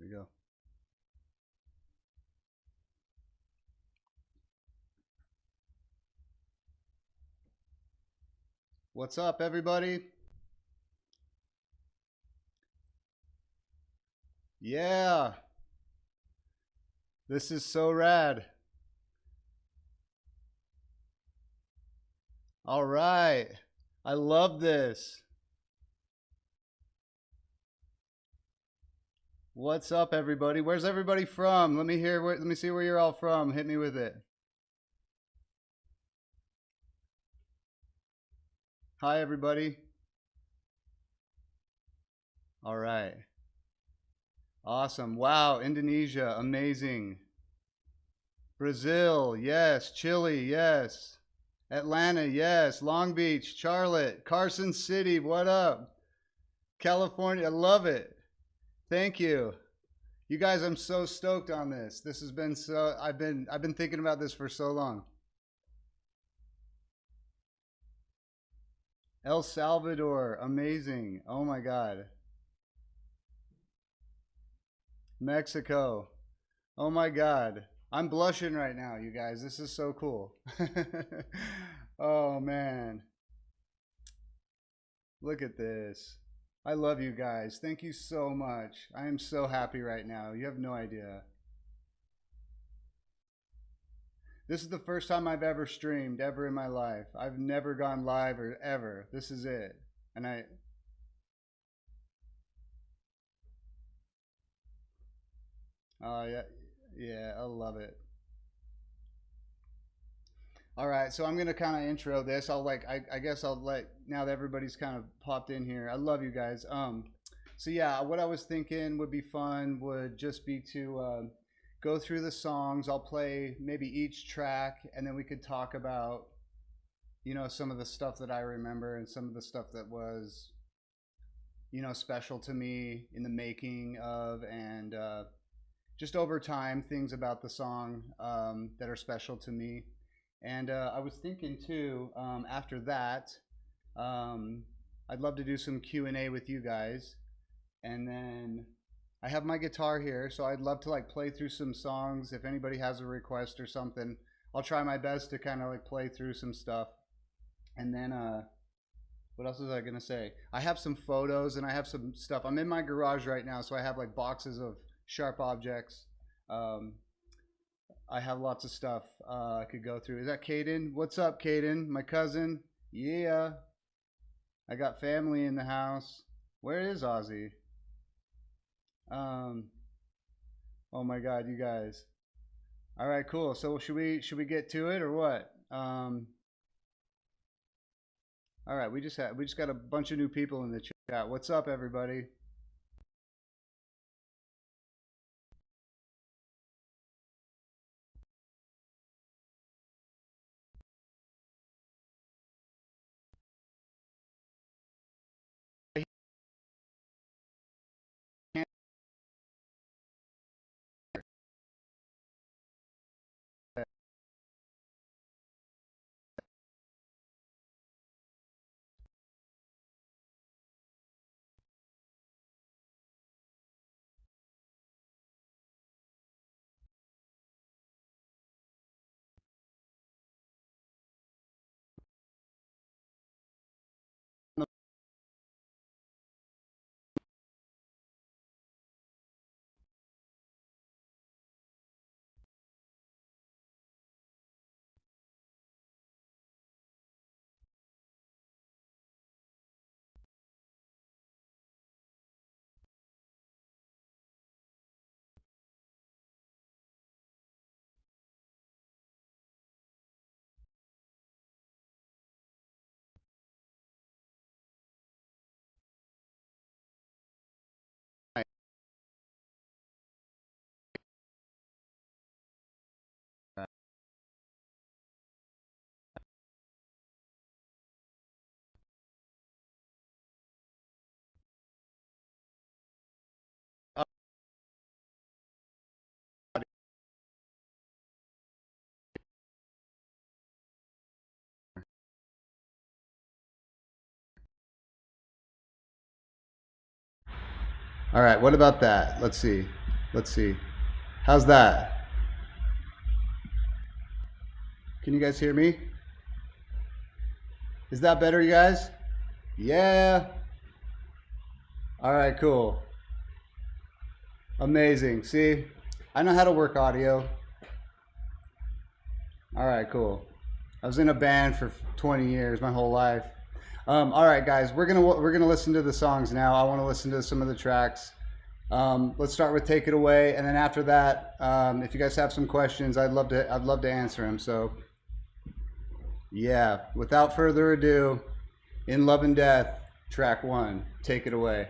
There we go. What's up, everybody? Yeah, this is so rad. All right. I love this. What's up, everybody? Where's everybody from? Let me hear. Let me see where you're all from. Hit me with it. Hi, everybody. All right. Awesome. Wow. Indonesia. Amazing. Brazil. Yes. Chile. Yes. Atlanta. Yes. Long Beach. Charlotte. Carson City. What up? California. I love it. Thank you. You guys, I'm so stoked on this. This has been so I've been thinking about this for so long. El Salvador, amazing. Oh my God. Mexico. Oh my God. I'm blushing right now, you guys. This is so cool. Oh man. Look at this. I love you guys. Thank you so much. I am so happy right now. You have no idea. This is the first time I've ever streamed ever in my life. I've never gone live or ever. This is it. And oh yeah, yeah, I love it. All right, so I'm gonna kind of intro this. I guess I'll let now that everybody's kind of popped in here. I love you guys. So yeah, what I was thinking would be fun would just be to go through the songs. I'll play maybe each track, and then we could talk about some of the stuff that I remember and some of the stuff that was special to me in the making of and just over time things about the song that are special to me. And I was thinking too, after that, um, I'd love to do some Q&A with you guys. And then I have my guitar here, so I'd love to like play through some songs. If anybody has a request or something, I'll try my best to kind of like play through some stuff. And then what else was I gonna say? I have some photos and I have some stuff. I'm in my garage right now, so I have like boxes of sharp objects. Um, I have lots of stuff I could go through. Is that Caden? What's up, Caden? My cousin? Yeah. I got family in the house. Where is Ozzy? Um. Oh my God, you guys. All right, cool. So should we get to it or what? All right, we just got a bunch of new people in the chat. What's up, everybody? All right, what about that? Let's see. Let's see. How's that? Can you guys hear me? Is that better, you guys? Yeah. All right, cool. Amazing. See, I know how to work audio. All right, cool. I was in a band for 20 years, my whole life. All right, guys, we're gonna listen to the songs now. I want to listen to some of the tracks. Let's start with "Take It Away," and then after that, if you guys have some questions, I'd love to answer them. So, yeah, without further ado, "In Love and Death," track 1. Take it away.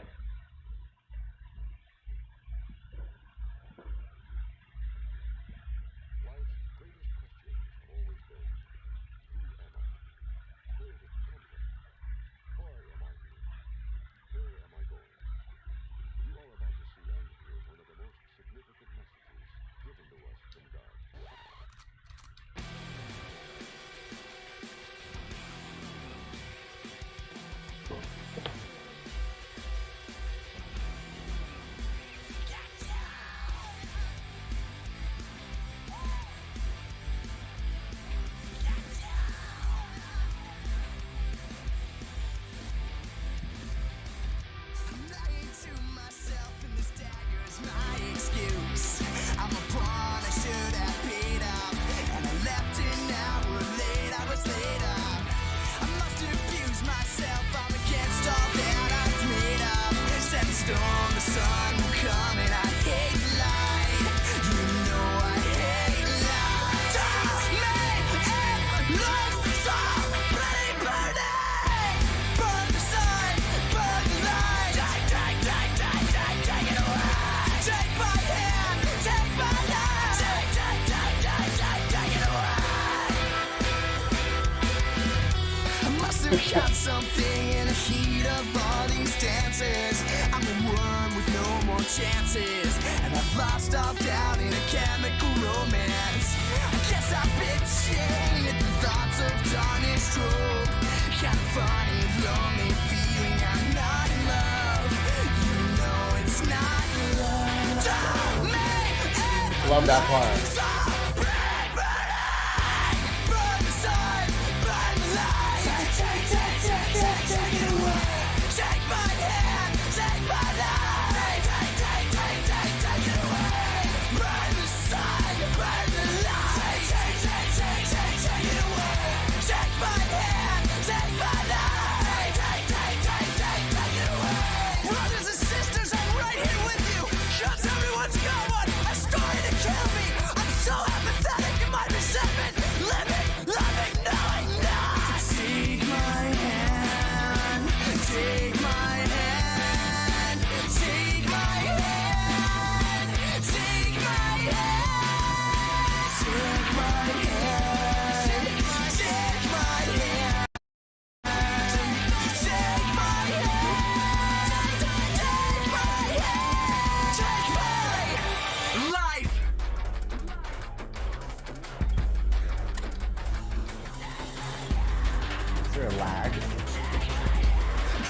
Got something in the heat of all these dances. I'm the one with no more chances, and I've lost all doubt in a chemical romance. I guess I've been chained at the thoughts of tarnished rope. Kind of funny, lonely feeling I'm not in love. You know it's not love. Don't make it. Love that part.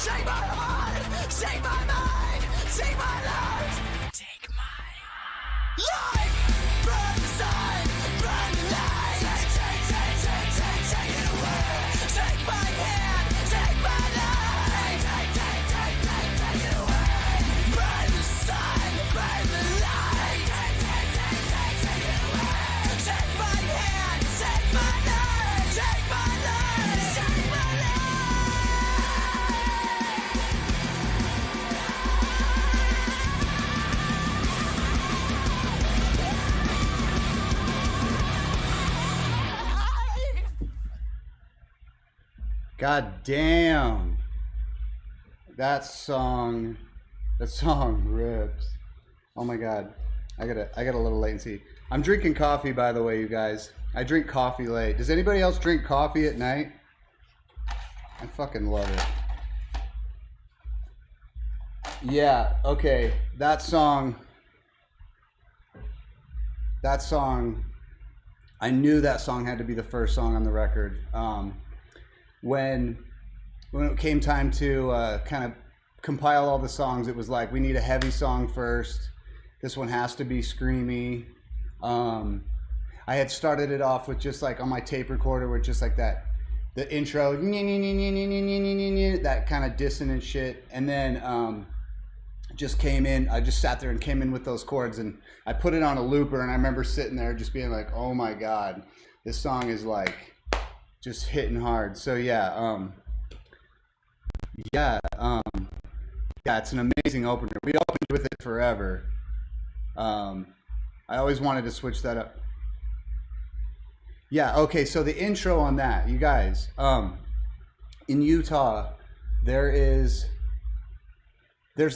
Take my heart, take my mind, take my life, take my life. Burn the sun, burn the light. Take it away. Take my hand, take my life. Take it away. Burn the sun, burn the light. Take it away. Take my hand, take my life. Take my life, take my life. God damn. That song rips. Oh my god. I got a little latency. I'm drinking coffee, by the way, you guys. I drink coffee late. Does anybody else drink coffee at night? I fucking love it. Yeah, okay. That song, I knew that song had to be the first song on the record. When it came time to kind of compile all the songs, it was like, we need a heavy song first, This one has to be screamy. I had started it off with just like on my tape recorder with just like that, the intro, that kind of dissonant shit. And then just came in, I just sat there and came in with those chords, and I put it on a looper, and I remember sitting there just being like, oh my God, this song is like just hitting hard. So yeah, yeah, it's an amazing opener. We opened with it forever. I always wanted to switch that up. Yeah, okay, so the intro on that, you guys, in Utah, there's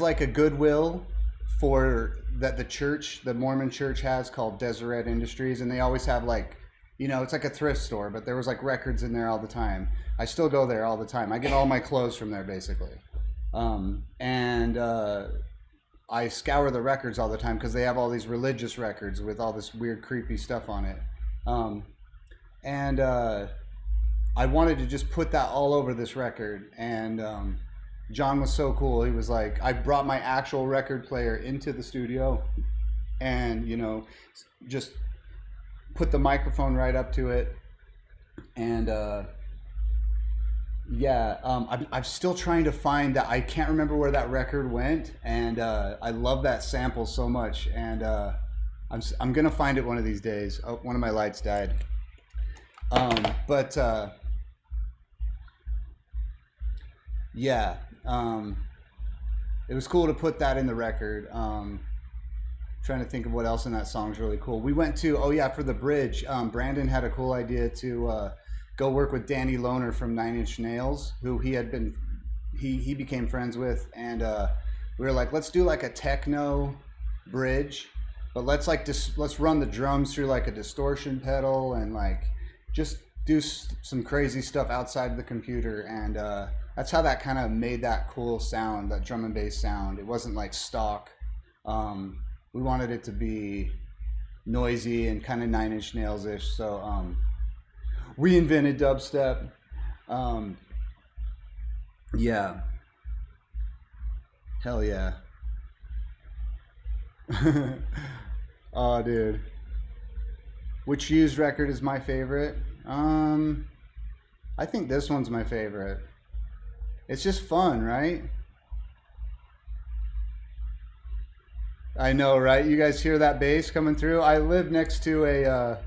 like a Goodwill for that the church, the Mormon church has, called Deseret Industries, and they always have like, you know, it's like a thrift store, but there was like records in there all the time. I still go there all the time. I get all my clothes from there basically. I scour the records all the time because they have all these religious records with all this weird, creepy stuff on it. I wanted to just put that all over this record. And John was so cool. He was like, I brought my actual record player into the studio and, you know, just put the microphone right up to it. And I'm still trying to find that. I can't remember where that record went, and I love that sample so much, and I'm gonna find it one of these days. Oh, one of my lights died. It was cool to put that in the record. Trying to think of what else in that song is really cool. We went to, for the bridge, Brandon had a cool idea to go work with Danny Lohner from Nine Inch Nails, who he became friends with, and we were like, let's do like a techno bridge, but let's run the drums through like a distortion pedal and like just do some crazy stuff outside of the computer, and that's how that kind of made that cool sound, that drum and bass sound. It wasn't like stock. We wanted it to be noisy and kind of Nine Inch Nails-ish, so we invented dubstep. Yeah. Hell yeah. Oh, dude. Which used record is my favorite? I think this one's my favorite. It's just fun, right? I know, right? You guys hear that bass coming through? I live next to a,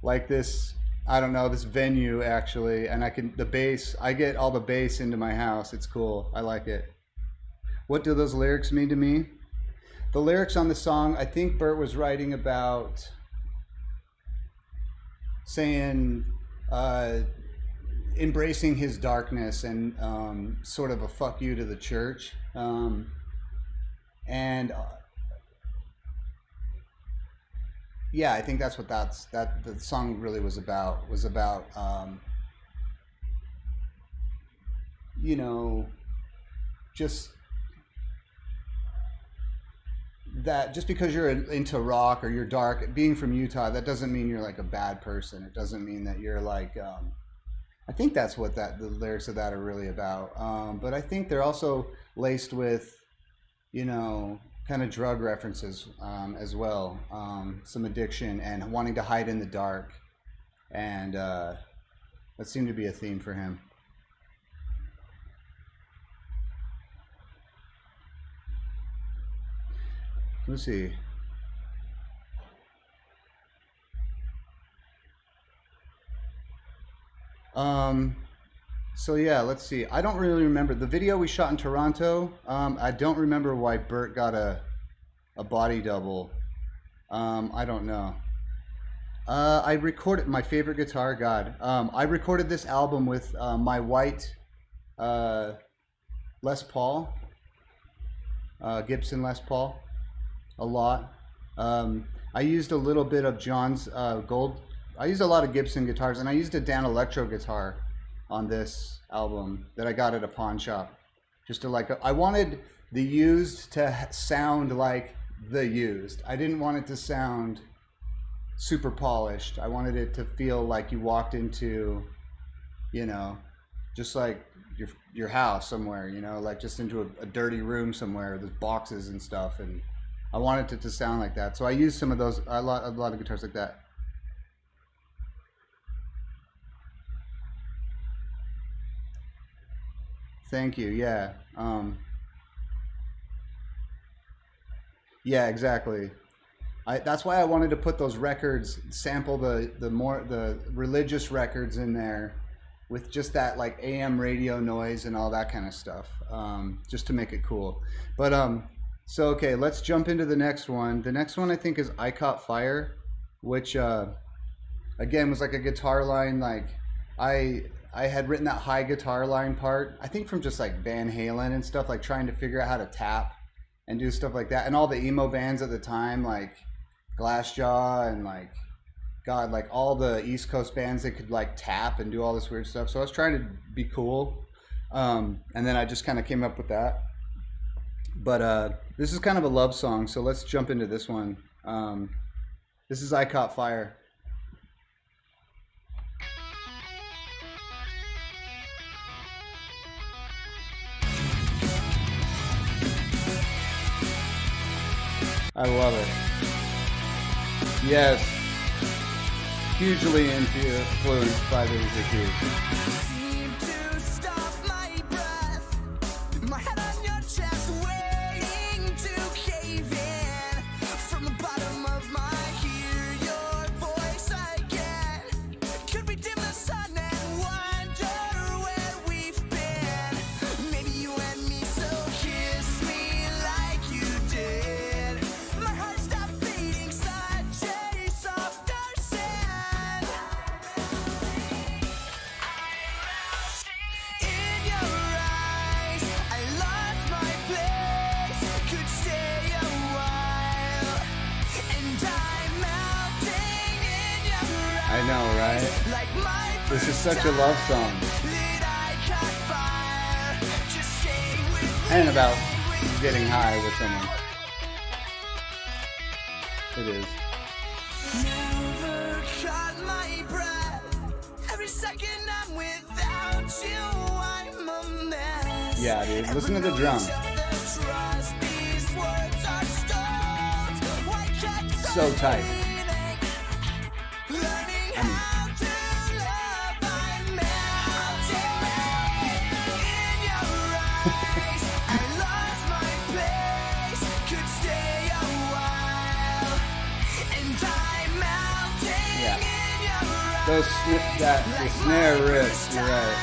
like this, I don't know, this venue actually, and I get all the bass into my house. It's cool. I like it. What do those lyrics mean to me? The lyrics on the song, I think Bert was writing about saying, embracing his darkness and sort of a fuck you to the church. Yeah, I think that's what that the song really was about. You know, just that just because you're into rock or you're dark, being from Utah, that doesn't mean you're like a bad person. It doesn't mean that you're like, I think that's what the lyrics of that are really about. But I think they're also laced with, you know, kind of drug references as well, some addiction and wanting to hide in the dark, and that seemed to be a theme for him. Let's see. So yeah, let's see. I don't really remember the video we shot in Toronto. I don't remember why Bert got a body double. I don't know. I recorded my favorite guitar. God, I recorded this album with my white Les Paul, Gibson Les Paul, a lot. I used a little bit of John's gold. I used a lot of Gibson guitars, and I used a Dan Electro guitar on this album that I got at a pawn shop. Just to like, I wanted the used to sound like the used. I didn't want it to sound super polished. I wanted it to feel like you walked into, you know, just like your house somewhere, you know, like just into a dirty room somewhere. There's boxes and stuff, and I wanted it to sound like that. So I used some of those, a lot of guitars like that. Thank you. Yeah. Yeah, exactly. That's why I wanted to put those records, sample the religious records in there, with just that like AM radio noise and all that kind of stuff, just to make it cool. But so okay, let's jump into the next one. The next one I think is "I Caught Fire," which again was like a guitar line. Like I had written that high guitar line part, I think from just like Van Halen and stuff, like trying to figure out how to tap and do stuff like that. And all the emo bands at the time, like Glassjaw and like God, like all the East Coast bands, they could like tap and do all this weird stuff. So I was trying to be cool, and then I just kind of came up with that. But this is kind of a love song, so let's jump into this one. This is "I Caught Fire." I love it. Yes. Hugely influenced by the Keys. Seem to stop my breath, my head on your chest, waiting to cave in. From the bottom of my hear your voice again. Could we dim the sun and wonder where we've been? Maybe you and me, so kiss me like you did. My heart stopped beating, such a softer sin. In your eyes, I lost my place. Could stay a while, and I'm melting in your eyes. I know, right? Like my This is such a love song. lit, I caught fire. Just stay with me. And about getting high with someone. It is. Never caught my breath. Every second I'm without you, I'm a mess. Yeah, dude. Listen to the drum. So tight. I mean, yeah. Those the snare riffs, you're right.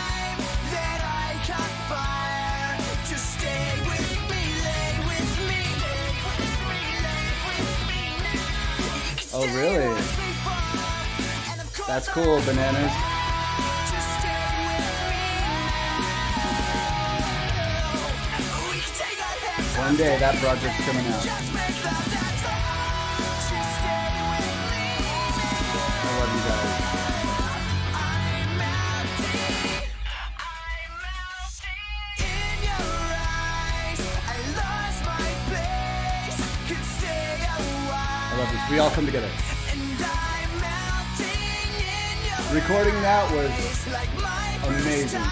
Oh, really? That's cool, Bananas. One day that project's coming out. I love you guys. I love this. We all come together. Recording that was amazing.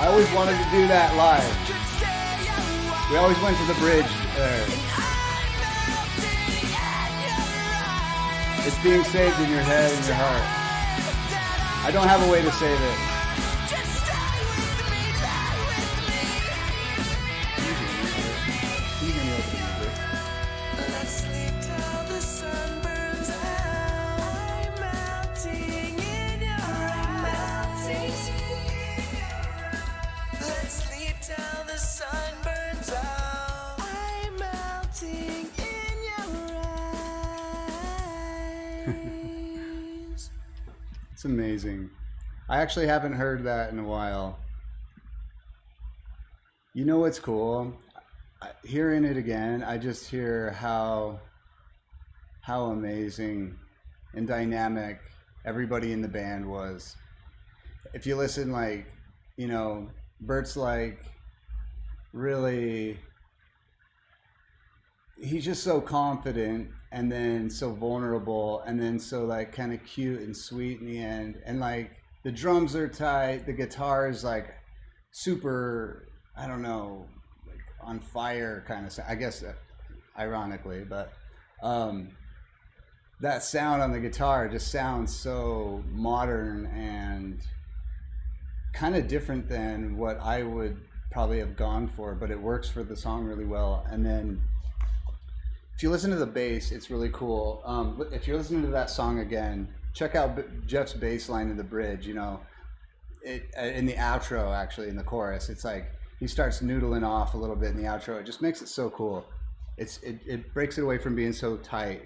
I always wanted to do that live. We always went to the bridge there. It's being saved in your head and your heart. I don't have a way to save it. Let's sleep till the sun burns out. I'm melting in your eyes. Let's sleep till the sun burns out. I'm melting in your eyes. It's amazing. I actually haven't heard that in a while. You know what's cool? Hearing it again, I just hear how amazing and dynamic everybody in the band was. If you listen, like, you know, Bert's like really, he's just so confident and then so vulnerable and then so like kind of cute and sweet in the end. And like The drums are tight. The guitar is like super, I don't know, like on fire kind of. I guess, ironically, but that sound on the guitar just sounds so modern and kind of different than what I would probably have gone for, but it works for the song really well. And then if you listen to the bass, it's really cool. If you're listening to that song again, check out Jeff's bass line in the bridge. You know, in the outro, actually in the chorus, it's like he starts noodling off a little bit in the outro. It just makes it so cool. It breaks it away from being so tight.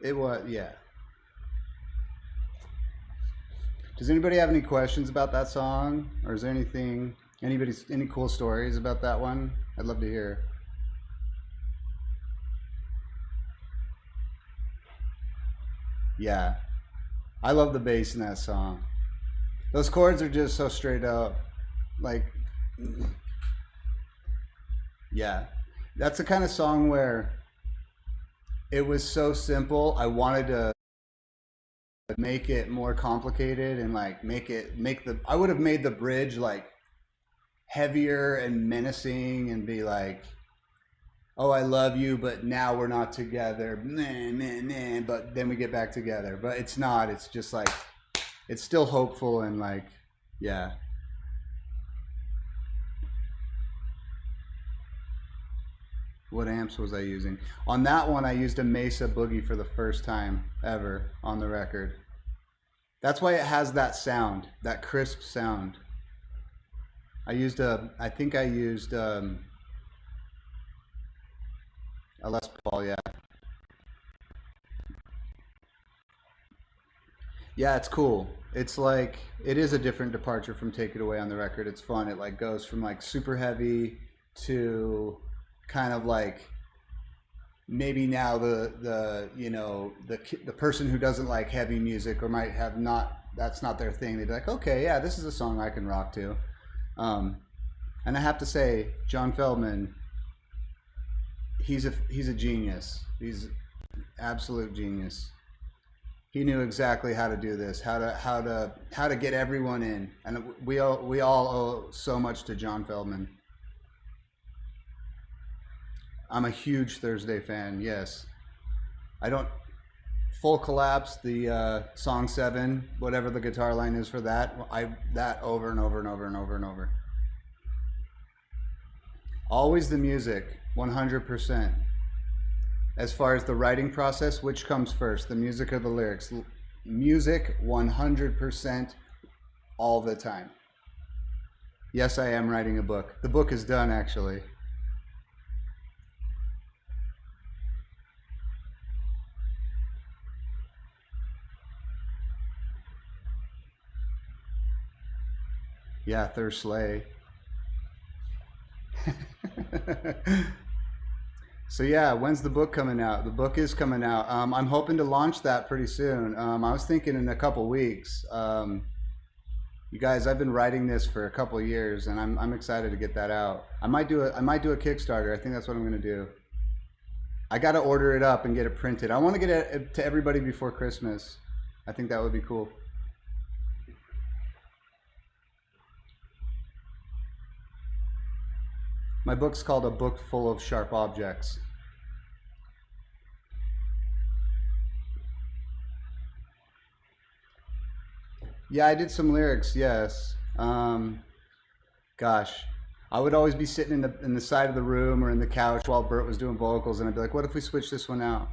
It was, yeah. Does anybody have any questions about that song, or is there any cool stories about that one? I'd love to hear. Yeah, I love the bass in that song. Those chords are just so straight up, like, yeah. That's the kind of song where it was so simple. I wanted to make it more complicated and like I would have made the bridge like heavier and menacing and be like, oh, I love you, but now we're not together, but then we get back together. But it's not. It's just like, it's still hopeful and like, yeah. What amps was I using? On that one, I used a Mesa Boogie for the first time ever on the record. That's why it has that sound, that crisp sound. I think I used a Les Paul, yeah. Yeah, it's cool. It's like, it is a different departure from Take It Away on the record. It's fun. It like goes from like super heavy to kind of like maybe now the person who doesn't like heavy music or might have not, that's not their thing, they'd be like, okay, yeah, this is a song I can rock to. And I have to say, John Feldmann, he's a genius. He's absolute genius. He knew exactly how to do this, how to get everyone in, and we all owe so much to John Feldmann. I'm a huge Thursday fan, yes. I don't, Full Collapse, the song 7, whatever the guitar line is for that, that over and over and over and over and over. Always the music, 100%. As far as the writing process, which comes first, the music or the lyrics? Music, 100% all the time. Yes, I am writing a book. The book is done, actually. Yeah, Thursday. So yeah, when's the book coming out? The book is coming out. I'm hoping to launch that pretty soon. I was thinking in a couple weeks. You guys, I've been writing this for a couple years, and I'm excited to get that out. I might do a Kickstarter. I think that's what I'm going to do. I got to order it up and get it printed. I want to get it to everybody before Christmas. I think that would be cool. My book's called A Book Full of Sharp Objects. Yeah, I did some lyrics, yes. Gosh, I would always be sitting in the side of the room or in the couch while Bert was doing vocals, and I'd be like, what if we switch this one out?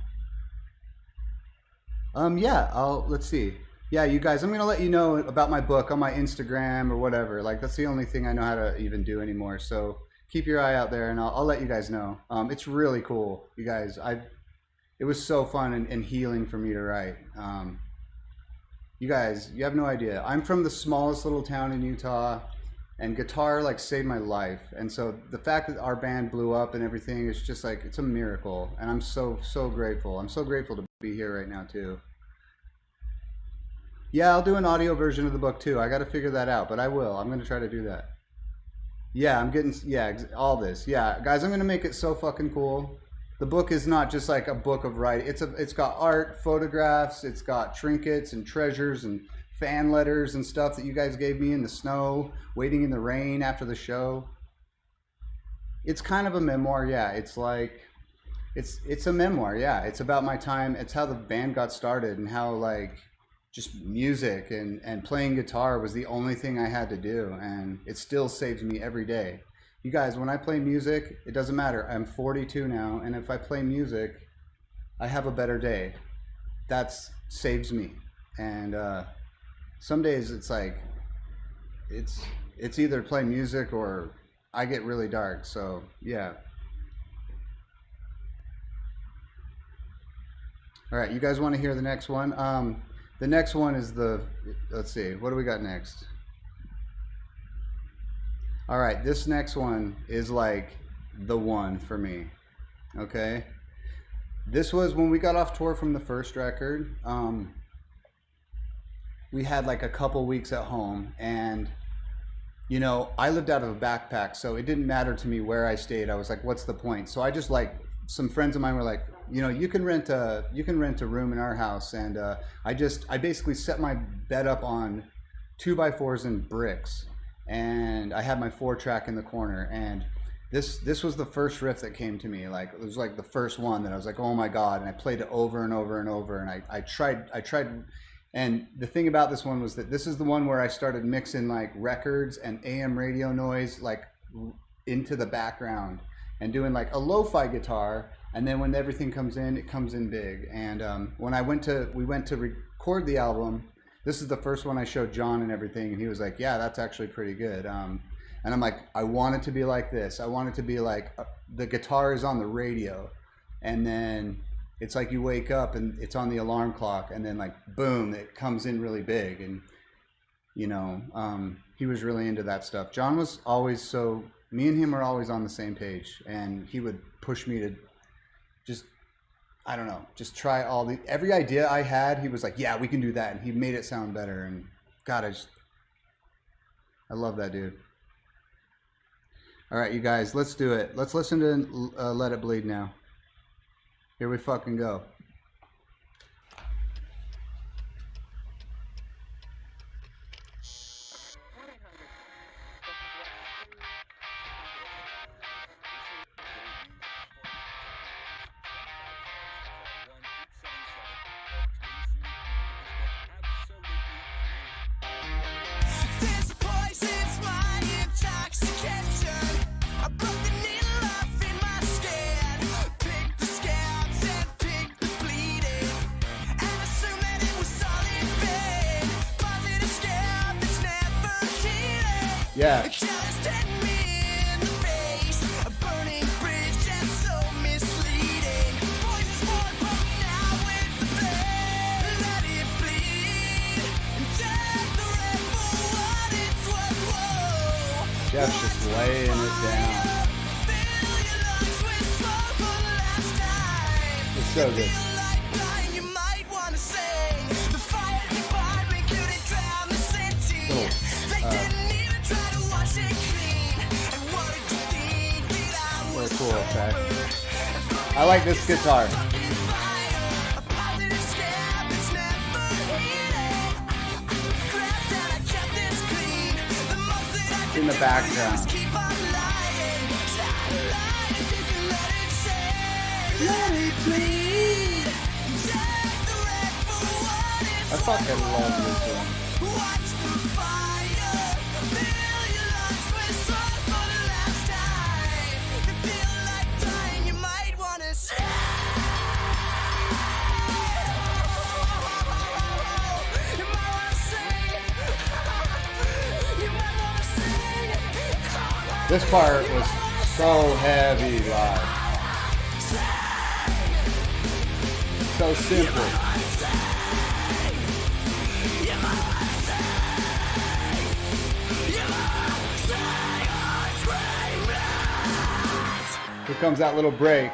Yeah, let's see. Yeah, you guys, I'm going to let you know about my book on my Instagram or whatever. Like, that's the only thing I know how to even do anymore, so keep your eye out there, and I'll let you guys know. It's really cool, you guys. It was so fun and healing for me to write. You guys, you have no idea. I'm from the smallest little town in Utah, and guitar like saved my life. And so the fact that our band blew up and everything is just like, it's a miracle. And I'm so grateful. I'm so grateful to be here right now too. Yeah, I'll do an audio version of the book too. I got to figure that out, but I will. I'm going to try to do that. Yeah, I'm getting, yeah, all this. Yeah, guys, I'm going to make it so fucking cool. the book is not just like a book of writing. It's got art, photographs, it's got trinkets and treasures and fan letters and stuff that you guys gave me in the snow, waiting in the rain after the show. It's kind of a memoir, yeah. It's like it's a memoir, yeah. It's about my time. It's how the band got started and how like just music and playing guitar was the only thing I had to do, and it still saves me every day. You guys, when I play music, it doesn't matter. I'm 42 now, and if I play music, I have a better day. That saves me. And some days it's like it's either play music or I get really dark. So yeah. All right, you guys want to hear the next one? The next one is let's see, what do we got next? All right, this next one is like the one for me, okay? This was when we got off tour from the first record. We had like a couple weeks at home, and you know, I lived out of a backpack, so it didn't matter to me where I stayed. I was like, what's the point? So I just like, some friends of mine were like, you know, you can rent a room in our house, and I basically set my bed up on 2x4s and bricks, and I had my 4-track in the corner, and this was the first riff that came to me. Like, it was like the first one that I was like, oh my god, and I played it over and over and over, and I tried. And the thing about this one was that this is the one where I started mixing like records and AM radio noise like into the background and doing like a lo-fi guitar. And then when everything comes in, it comes in big. And when we went to record the album, this is the first one I showed John and everything. And he was like, yeah, that's actually pretty good. And I'm like, I want it to be like this. I want it to be like the guitar is on the radio. And then it's like you wake up and it's on the alarm clock, and then like boom, it comes in really big. And you know, he was really into that stuff. John was always me and him are always on the same page, and he would push me to just, I don't know, just try every idea I had. He was like, yeah, we can do that, and he made it sound better. And God, I love that dude. All right, you guys, let's do it. Let's listen to Let It Bleed now. Here we fucking go. This poison's my intoxication. I put the needle off in my skin. Pick the scabs and pick the bleeding, and assume that it was all in vain. Positive scab that's never healing. Yeah. The killer staring me in the face. A burning bridge that's so misleading. Poison's more potent now with the pain. Let it bleed and take the red for what it's worth. Whoa. Jeff's just laying it down. Fill your lungs with smoke for the last time. It's so good. Feel like dying, you might wanna sing. The fire department couldn't drown the city. They didn't even try to wash it clean. And what did you think? Did I was Cool, okay. sober? I like this guitar. A positive scab that's never healing. Crap that I kept this clean. The most that I In can the do background. is keep on lying. Try to lie if you can let it say. Let it bleed. Take the red for what it's I fucking love this one. Watch the fire. Fill your lungs with smoke for the last time. You feel like dying, you might wanna say. You might wanna sing. You might wanna sing. This part was so heavy live. So simple. Here comes that little break.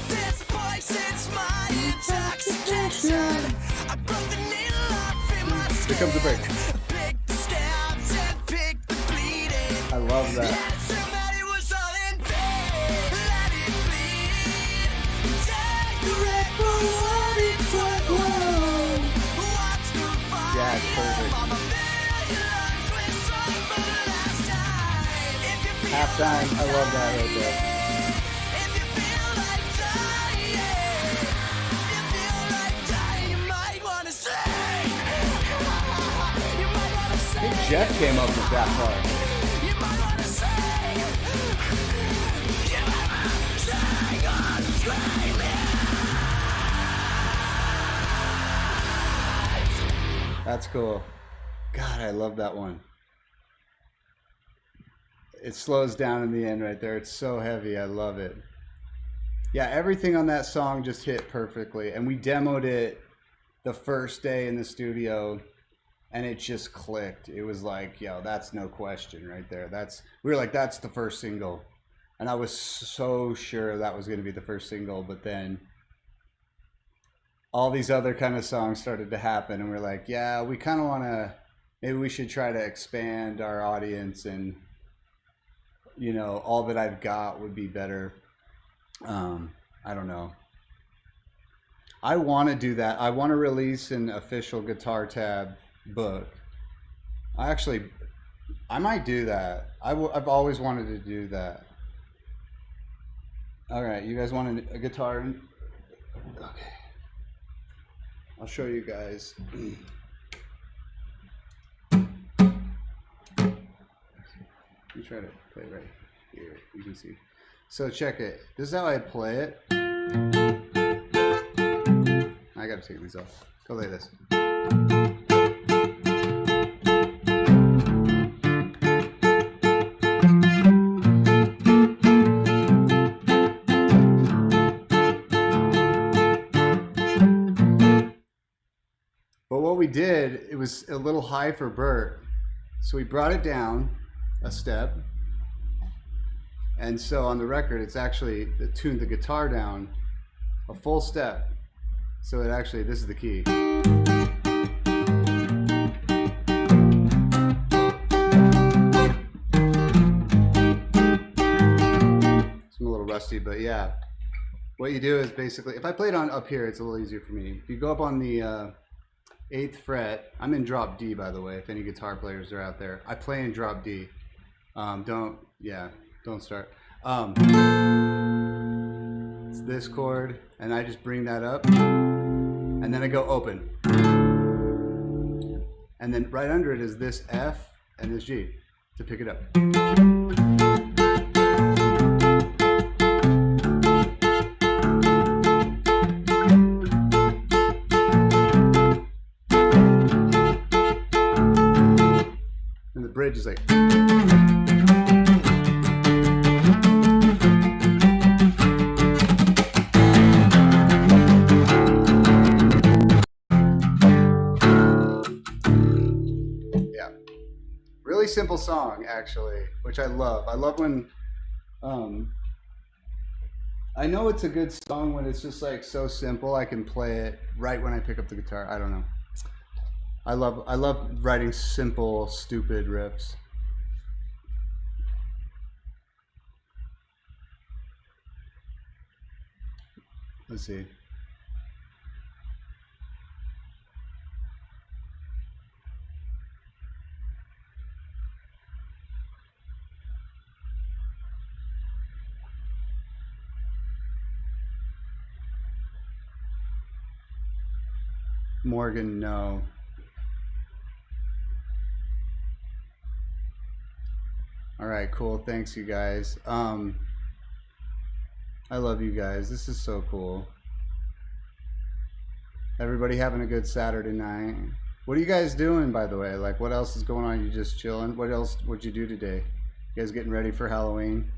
This poison's my intoxication. I broke the needle off in my Here comes the break. Pick the scabs and pick the bleeding, I love that. Somebody was all in vain. Let it bleed. Take the red for what it's worth. Watch the fire. Yeah, it's perfect. Mama, fill your lungs with smoke for the last time. If you feel Halftime, I love that right there. If you feel like dying, if you feel like dying, you might wanna sing. You might wanna I sing. think Jeff came up with that part. You might wanna sing. You might wanna sing on screaming. That's cool. God, I love that one. It slows down in the end right there. It's so heavy. I love it. Yeah, everything on that song just hit perfectly. And we demoed it the first day in the studio, and it just clicked. It was like, yo, that's no question right there. We were like, that's the first single. And I was so sure that was going to be the first single, but then all these other kind of songs started to happen, and we're like, yeah, we kind of want to, maybe we should try to expand our audience, and you know, All That I've Got would be better. I don't know. I want to do that. I want to release an official Guitar Tab book. I might do that. I've always wanted to do that. All right, you guys want a guitar? Okay. I'll show you guys. Let me try to play right here. You can see. So check it. This is how I play it. I gotta take these off. Go like this. But what we did, it was a little high for Bert. So we brought it down a step. And so on the record, it's actually tuned the guitar down a full step. So it actually, this is the key. I'm a little rusty, but yeah. What you do is basically, if I play it on up here, it's a little easier for me. If you go up on the 8th fret, I'm in drop D, by the way, if any guitar players are out there. I play in drop D. Don't start. It's this chord, and I just bring that up, and then I go open. And then right under it is this F and this G to pick it up. And the bridge is like... Really simple song, actually, which I love. I love when, I know it's a good song when it's just like so simple. I can play it right when I pick up the guitar. I don't know. I love writing simple, stupid riffs. Let's see. Morgan, no. All right, cool. Thanks, you guys. I love you guys. This is so cool. Everybody having a good Saturday night. What are you guys doing, by the way? Like, what else is going on? You just chilling? What else would you do today? You guys getting ready for Halloween?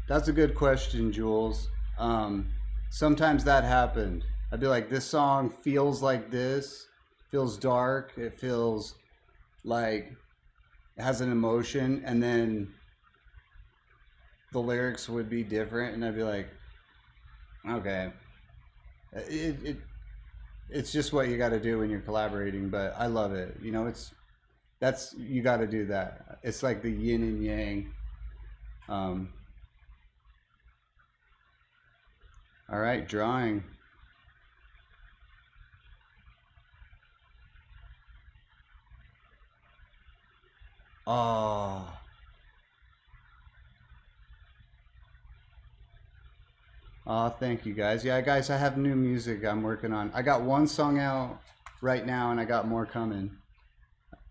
That's a good question, Jules. Sometimes that happened. I'd be like, this song feels like this, feels dark, it feels like it has an emotion, and then the lyrics would be different, and I'd be like, Okay. It's just what you got to do when you're collaborating, but I love it. You know, you got to do that. It's like the yin and yang. All right, drawing. Oh. Oh, thank you guys. Yeah, guys, I have new music I'm working on. I got one song out right now, and I got more coming.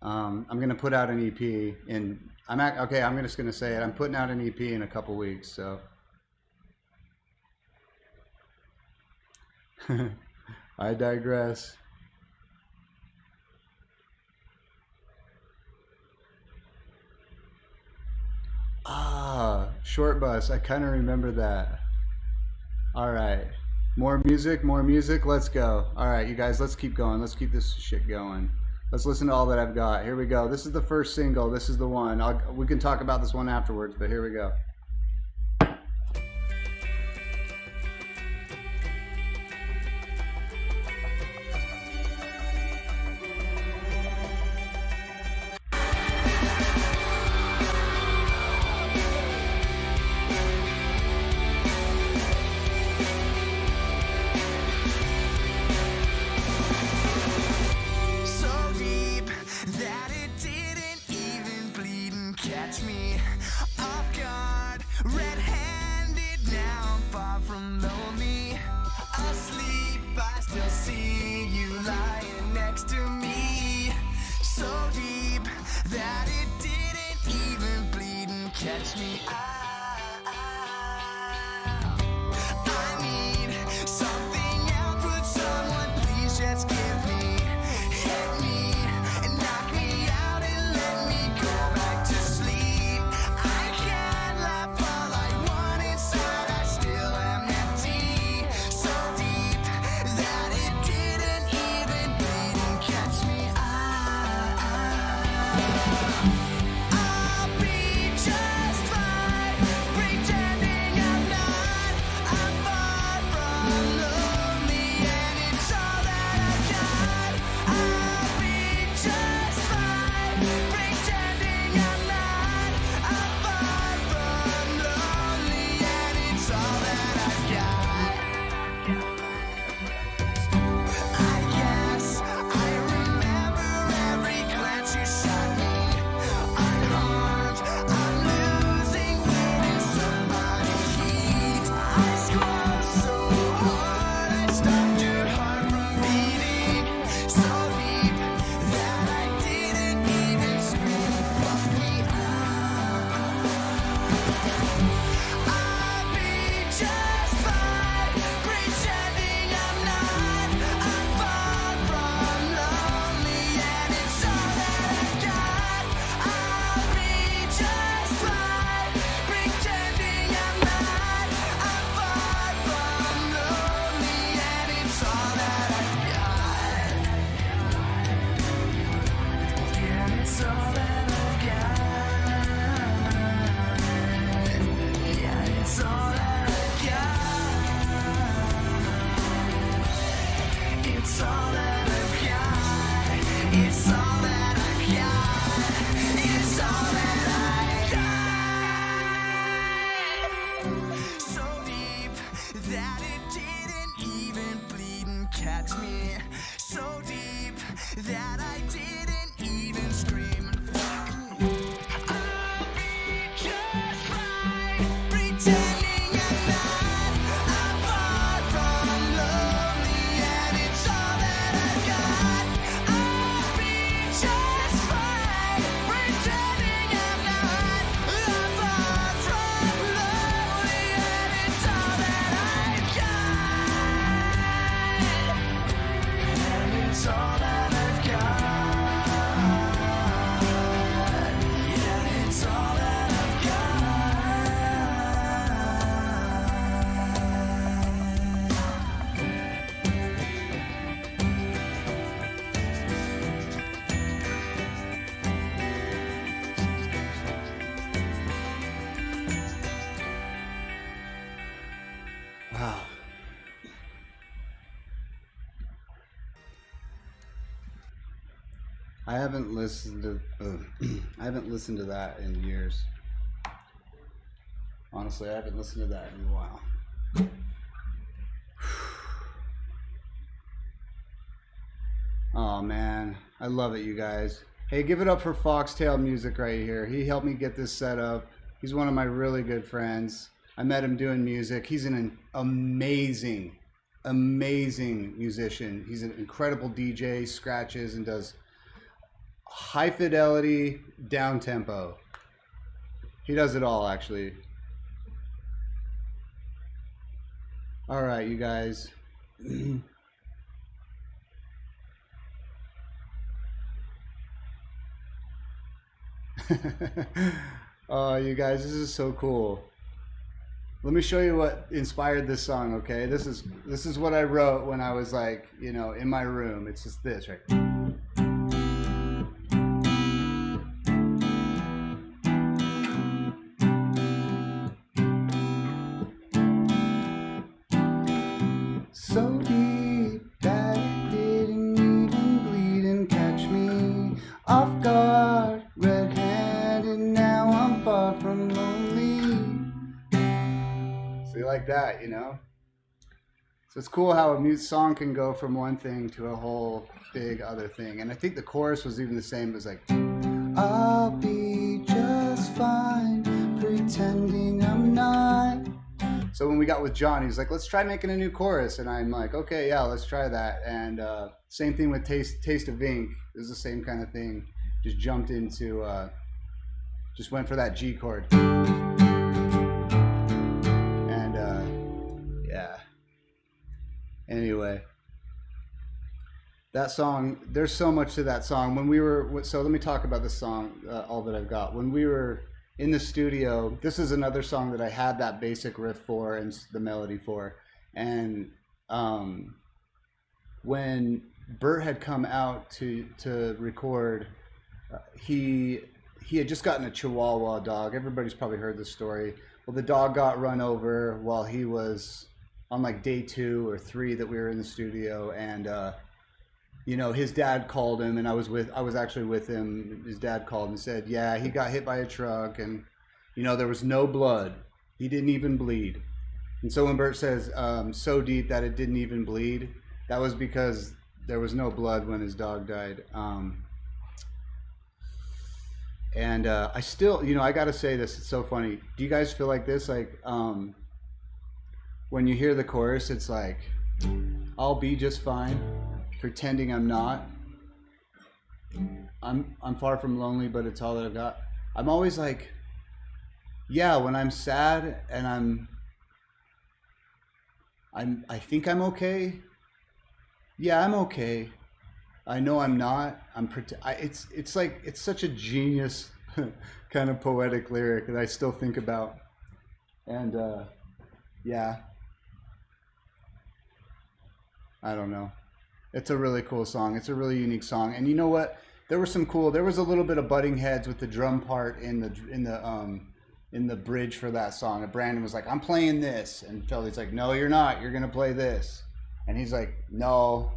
I'm gonna put out an EP, and okay. I'm just gonna say it. I'm putting out an EP in a couple weeks. So I digress. Ah, short bus. I kind of remember that. All right. More music, more music. Let's go. All right, you guys, let's keep going. Let's keep this shit going. Let's listen to all that I've got. Here we go. This is the first single. This is the one. We can talk about this one afterwards, but here we go. It's all that I've got. I haven't listened to I haven't listened to that in years. Honestly, I haven't listened to that in a while. Oh man, I love it, you guys. Hey, give it up for Foxtail Music right here. He helped me get this set up. He's one of my really good friends. I met him doing music. He's an amazing musician. He's an incredible DJ, scratches and does high fidelity, down tempo. He does it all, actually. All right, you guys. Oh, you guys, this is so cool. Let me show you what inspired this song, okay? This is what I wrote when I was like, you know, in my room. It's just this, right? So deep that it didn't even bleed and catch me off guard, red-handed, now I'm far from lonely. So you like that, you know? So it's cool how a song can go from one thing to a whole big other thing. And I think the chorus was even the same. It was like, I'll be just fine, pretending I'm not. So when we got with John, he's like, let's try making a new chorus. And I'm like, okay, yeah, let's try that. And same thing with Taste of Ink. It was the same kind of thing. Just jumped into, just went for that G chord. And yeah. Anyway. That song, there's so much to that song. When we were, so let me talk about this song, All That I've Got. When we were in the studio, this is another song that I had that basic riff for and the melody for. And when Bert had come out to record, he had just gotten a Chihuahua dog. Everybody's probably heard this story. Well, the dog got run over while he was on like day 2 or 3 that we were in the studio, and you know, his dad called him, and I was actually with him. His dad called and said, yeah, he got hit by a truck, and you know, there was no blood. He didn't even bleed. And so when Bert says so deep that it didn't even bleed, that was because there was no blood when his dog died. And I still, you know, I gotta say this, it's so funny. Do you guys feel like this? Like when you hear the chorus, it's like, I'll be just fine, pretending I'm not. I'm far from lonely, but it's all that I've got. I'm always like, yeah, when I'm sad and I think I'm okay. Yeah, I'm okay. I know I'm not. It's like, it's such a genius kind of poetic lyric that I still think about. And yeah, I don't know. It's a really cool song. It's a really unique song. And you know what? There was a little bit of butting heads with the drum part in the bridge for that song. And Brandon was like, I'm playing this. And Feldy's like, no, you're not. You're going to play this. And he's like, no,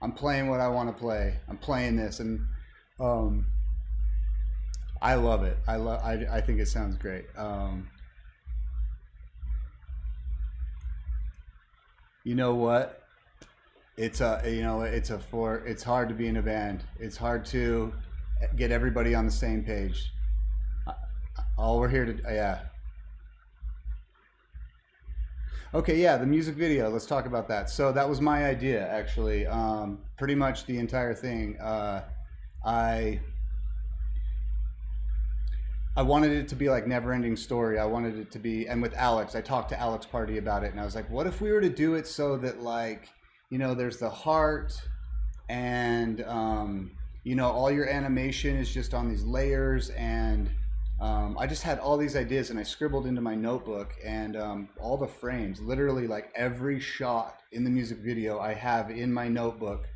I'm playing what I want to play. I'm playing this. And I love it. I think it sounds great. You know what? It's hard to be in a band. It's hard to get everybody on the same page. All we're here to, yeah. Okay, yeah, the music video, let's talk about that. So that was my idea, actually. Pretty much the entire thing. I wanted it to be like Never Ending Story. I wanted it to be, and with Alex, I talked to Alex Party about it, and I was like, what if we were to do it so that, like, you know, there's the heart, and you know, all your animation is just on these layers, and I just had all these ideas, and I scribbled into my notebook, and all the frames, literally like every shot in the music video I have in my notebook.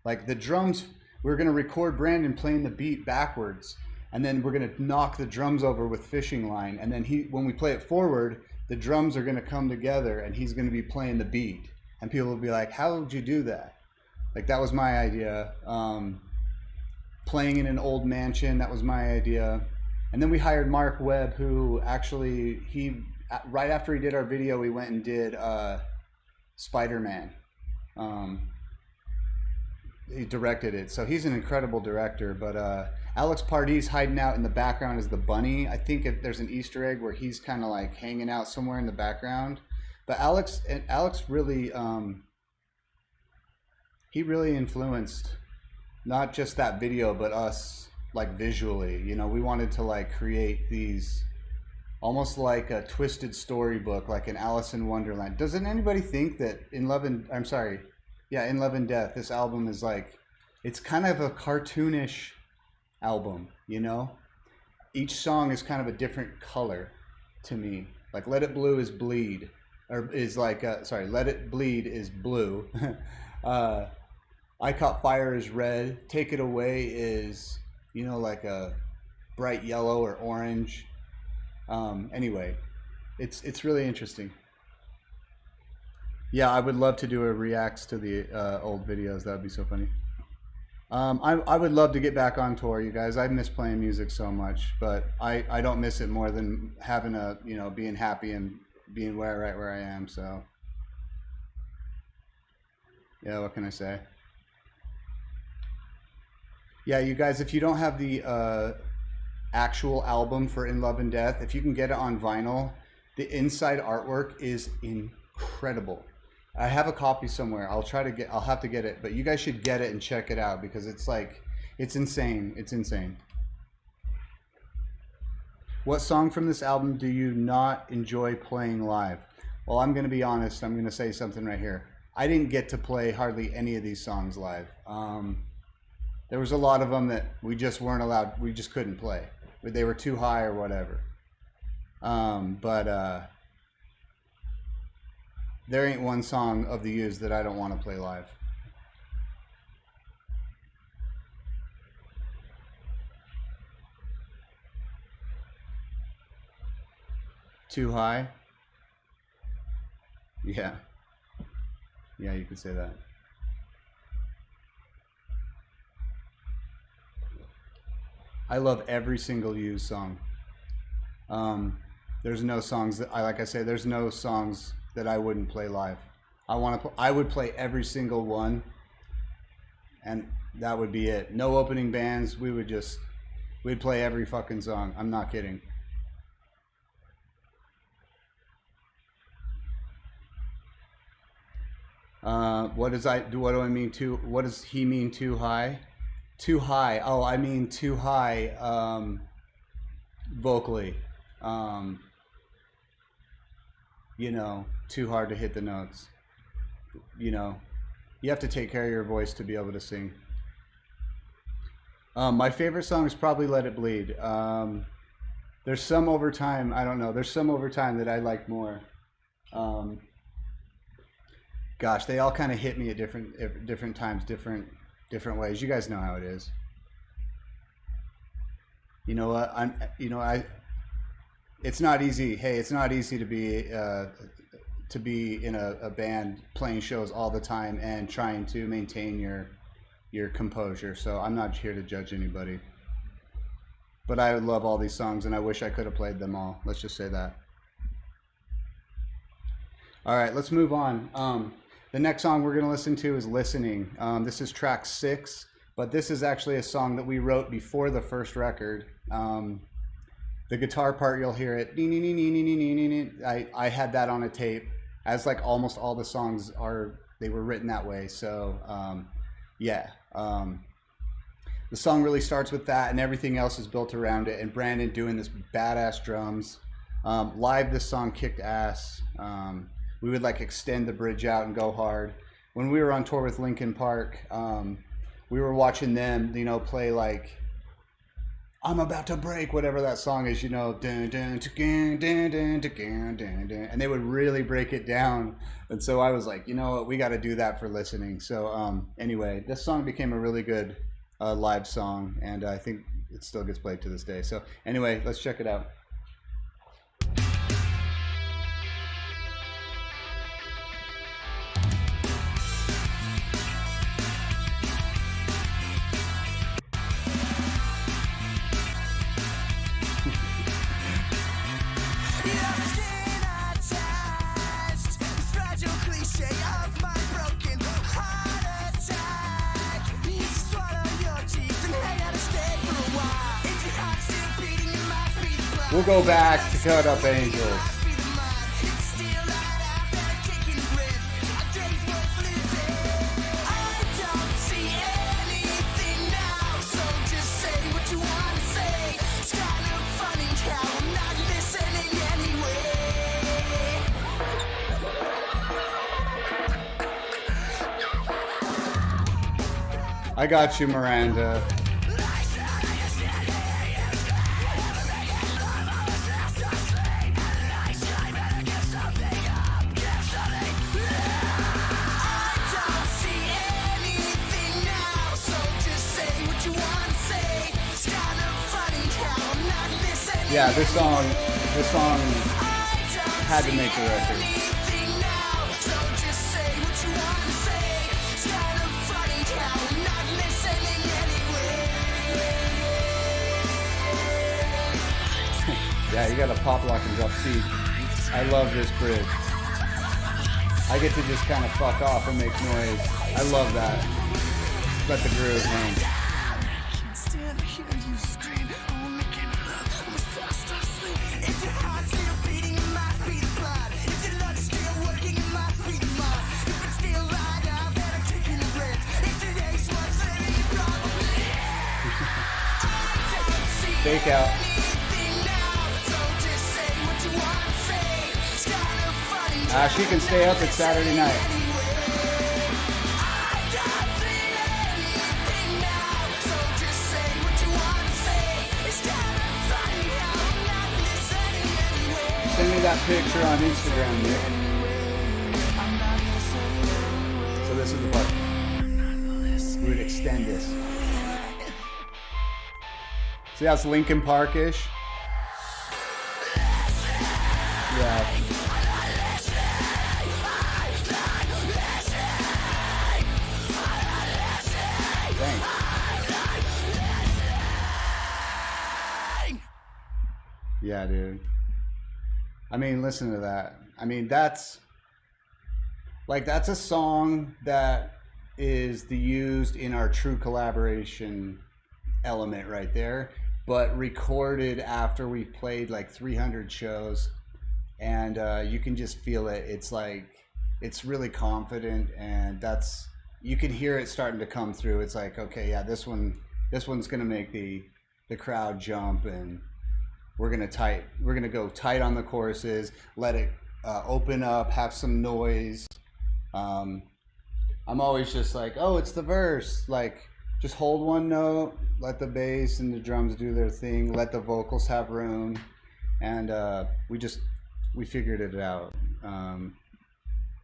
Like the drums, we're gonna record Brandon playing the beat backwards, and then we're gonna knock the drums over with fishing line, and then when we play it forward, the drums are gonna come together, and he's gonna be playing the beat. And people will be like, how did you do that? Like, that was my idea. playing in an old mansion. That was my idea. And then we hired Mark Webb, who actually, right after he did our video, we went and did Spider-Man. He directed it, so he's an incredible director. But Alex Pardee's hiding out in the background as the bunny. I think if there's an Easter egg where he's kind of like hanging out somewhere in the background. But Alex really, he really influenced not just that video, but us, like visually. You know, we wanted to like create these almost like a twisted storybook, like an Alice in Wonderland. Doesn't anybody think that In Love and Death, this album is like, it's kind of a cartoonish album, you know? Each song is kind of a different color to me. Like Let It Blue is bleed, or is like, Let It Bleed is blue. I Caught Fire is red. Take It Away is, you know, like a bright yellow or orange. Anyway, it's really interesting. Yeah, I would love to do a reacts to the old videos. That would be so funny. I would love to get back on tour, you guys. I miss playing music so much, but I don't miss it more than having a, you know, being happy and being right where I am. So yeah, what can I say? Yeah, you guys, if you don't have the actual album for In Love and Death, if you can get it on vinyl, the inside artwork is incredible. I have a copy somewhere. I'll have to get it, but you guys should get it and check it out because it's like, it's insane. It's insane. What song from this album do you not enjoy playing live? Well, I'm going to be honest. I'm going to say something right here. I didn't get to play hardly any of these songs live. There was a lot of them that we just weren't allowed. We just couldn't play. They were too high or whatever. There ain't one song of the Used that I don't want to play live. Too high? Yeah. Yeah, you could say that. I love every single Used song. There's no songs that there's no songs that I wouldn't play live. I would play every single one, and that would be it. No opening bands. We'd play every fucking song. I'm not kidding. What does he mean too high? Too high. Oh, I mean too high vocally. You know, too hard to hit the notes. You know, you have to take care of your voice to be able to sing. My favorite song is probably Let It Bleed. There's some over time, I don't know, there's some over time that I like more. Gosh, they all kind of hit me at different times, different ways. You guys know how it is. You know what? It's not easy. Hey, it's not easy to be in a band playing shows all the time and trying to maintain your composure. So I'm not here to judge anybody. But I love all these songs, and I wish I could have played them all. Let's just say that. All right, let's move on. The next song we're going to listen to is Listening. This is track 6, but this is actually a song that we wrote before the first record. The guitar part, you'll hear it. I had that on a tape, as like almost all the songs they were written that way. So yeah, the song really starts with that, and everything else is built around it. And Brandon doing this badass drums. Live, this song kicked ass. We would like extend the bridge out and go hard. When we were on tour with Linkin Park, we were watching them, you know, play like I'm About to Break, whatever that song is, you know, dun, dun, dun, dun, dun, dun, dun, dun, and they would really break it down. And so I was like, you know what, we got to do that for Listening. So anyway, this song became a really good live song, and I think it still gets played to this day. So anyway, let's check it out. We'll go back to Cut Up Angels. I got you, Miranda. Yeah, this song had to make the record. Yeah, you gotta pop, lock, and drop C. I love this bridge. I get to just kind of fuck off and make noise. I love that. Let the groove hang. Fake out. She can stay up. It's Saturday night. Send me that picture on Instagram, Nick. So this is the part. We would extend this. See, that's Linkin Park-ish. Yeah. Thanks. Yeah, dude. I mean, listen to that. I mean, that's a song that is used in our true collaboration element right there, but recorded after we've played like 300 shows, and you can just feel it. It's like, it's really confident, and you can hear it starting to come through. It's like, okay, yeah, this one's gonna make the crowd jump, and we're gonna go tight on the choruses, let it open up, have some noise. I'm always just like, oh, it's the verse, like, just hold one note, let the bass and the drums do their thing, let the vocals have room, and we figured it out.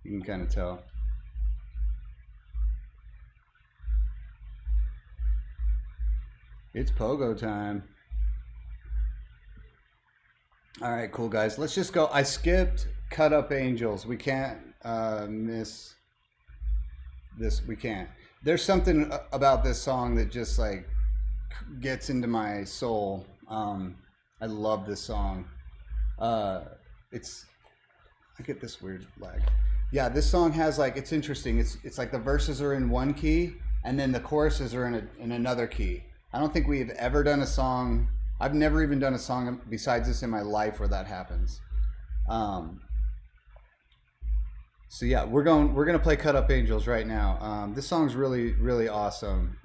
You can kind of tell. It's pogo time. All right, cool, guys. Let's just go. I skipped Cut Up Angels. We can't miss this. We can't. There's something about this song that just like gets into my soul. I love this song. I get this weird lag. Yeah, this song has like, it's interesting. It's like the verses are in one key and then the choruses are in another key. I don't think we've ever done a song. I've never even done a song besides this in my life where that happens. So yeah, we're gonna play Cut Up Angels right now. This song's really, really awesome.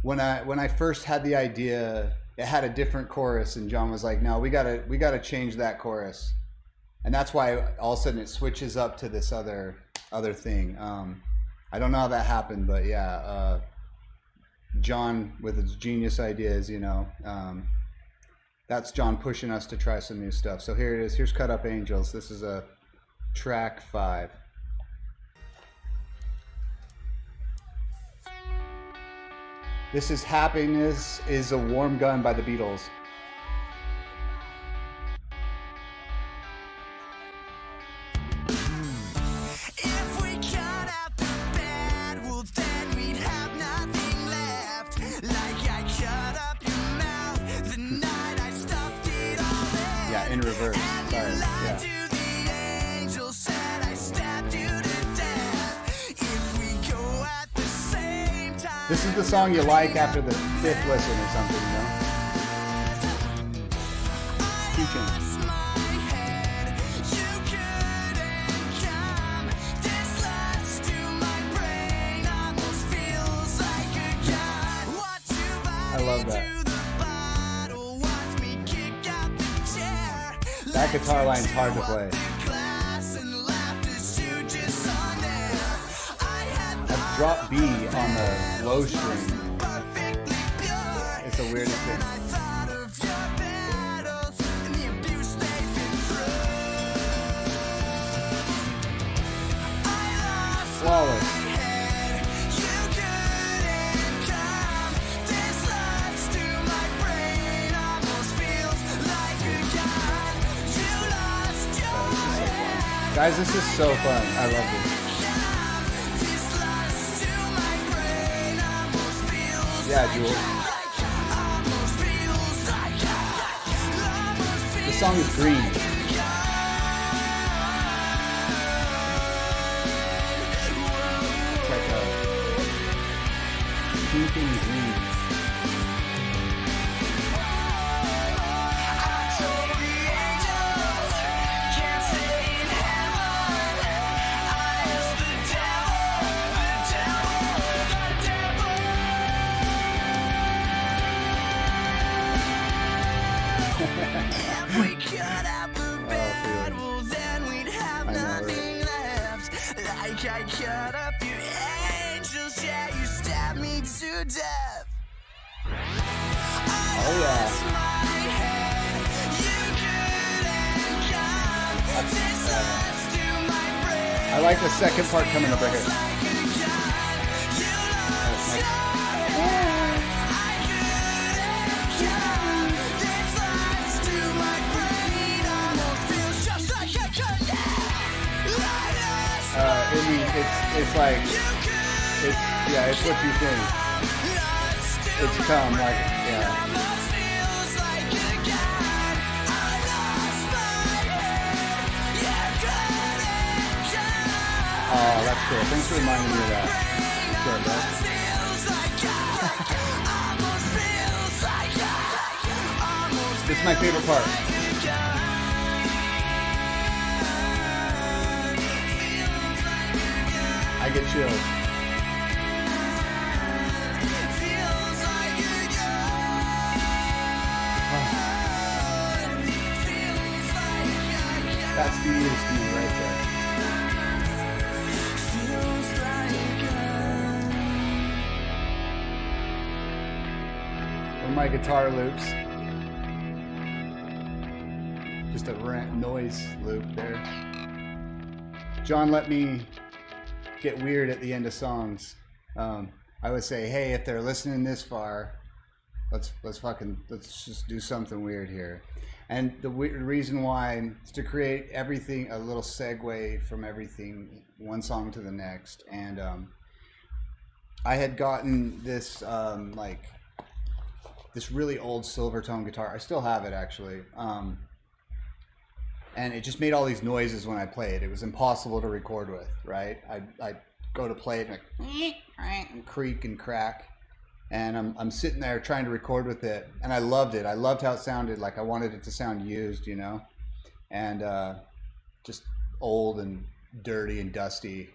When I first had the idea, it had a different chorus, and John was like, "No, we gotta change that chorus," and that's why all of a sudden it switches up to this other thing. I don't know how that happened, but yeah, John with his genius ideas, you know. That's John pushing us to try some new stuff. So here it is. Here's Cut Up Angels. This is a track 5. This is Happiness is a Warm Gun by the Beatles. If we cut out the bad, well then we'd have nothing left. Like I cut up your mouth the night I stuffed it all in. Yeah, in reverse. Sorry. Yeah. This is the song you like after the 5th listen or something, you know? preaching. I love that. That guitar line's hard to play. I've dropped B on the low string. It's the weirdest thing. Flawless. Guys, this is so fun. I love this. Yeah, Jules. This song is green. It's like a pink and green. I cut up your angels, yeah, you stabbed me to death. Oh yeah. I like the second part coming up right here. It's like, it's what you think. It's come, like, yeah. Oh, that's cool. Thanks for reminding me of that. Good, right? This is my favorite part. I get chills. That's the ESP right there. Or my guitar loops. Just a noise loop there. John let me get weird at the end of songs. I would say, hey, if they're listening this far, let's just do something weird here. And the reason why is to create everything, a little segue from everything, one song to the next. And I had gotten this this really old Silvertone guitar. I still have it actually. And it just made all these noises when I played. It was impossible to record with, right? I'd go to play it and creak and crack. And I'm sitting there trying to record with it. And I loved it. I loved how it sounded. Like I wanted it to sound used, you know? And just old and dirty and dusty.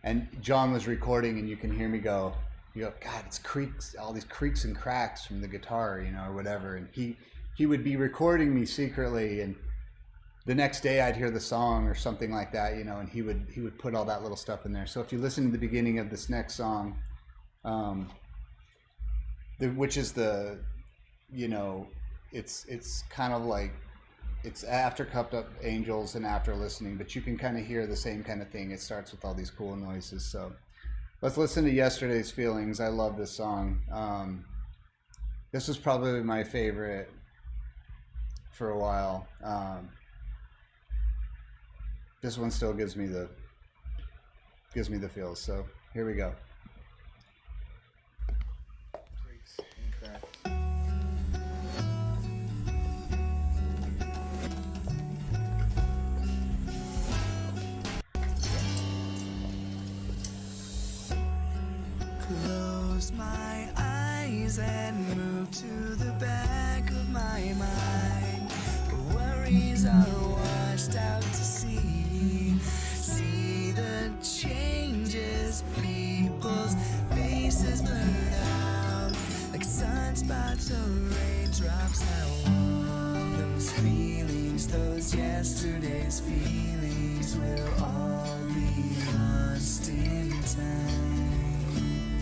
And John was recording and you can hear me go, God, it's creaks, all these creaks and cracks from the guitar, you know, or whatever. And he would be recording me secretly, and the next day I'd hear the song or something like that, you know, and he would put all that little stuff in there. So if you listen to the beginning of this next song, which is the, you know, it's kind of like, it's after Cupped Up Angels and after Listening, but you can kind of hear the same kind of thing. It starts with all these cool noises. So let's listen to Yesterday's Feelings. I love this song. This was probably my favorite for a while. This one still gives me the feels. So here we go. Close my eyes and move to the back of my mind. Worry worries are washed out to sea. See the changes, people's faces blurred out like sunspots or raindrops. How all those feelings, those yesterday's feelings, will all be lost in time.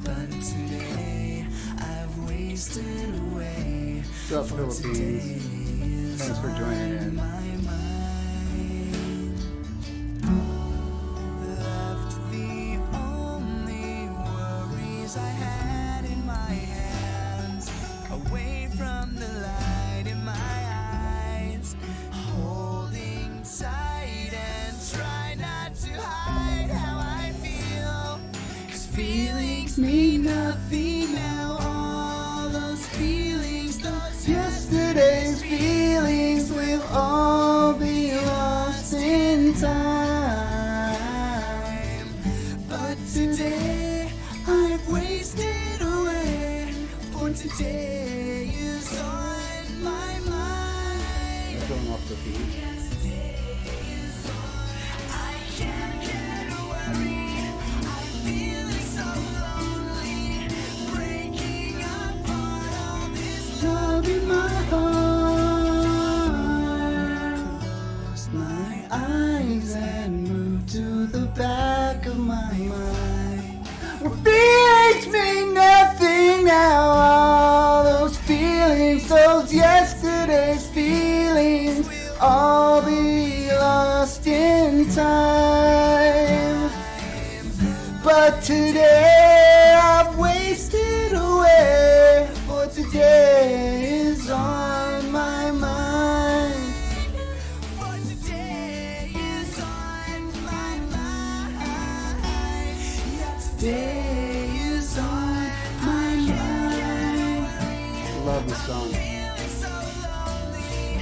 But today I've wasted away. What's up, Philippines? Thanks for joining in. Left the only worries I had in my hands, away from the light in my eyes, holding tight and try not to hide how I feel, 'cause feelings mean nothing now. All those feelings, those Yesterday's feelings will all be lost in time. But today I've wasted away, for today is on my mind. Going off the beat. I can't get a worry, I'm feeling so lonely, breaking apart all this love in my heart. Close my eyes and move to the back of my mind. Well, feelings mean nothing now. All those feelings, those yesterday's feelings, all be lost in time. But today I've wasted away, for today is on my mind. For today is on my mind. Yeah, today is on my mind. Love the song. Feeling so lonely,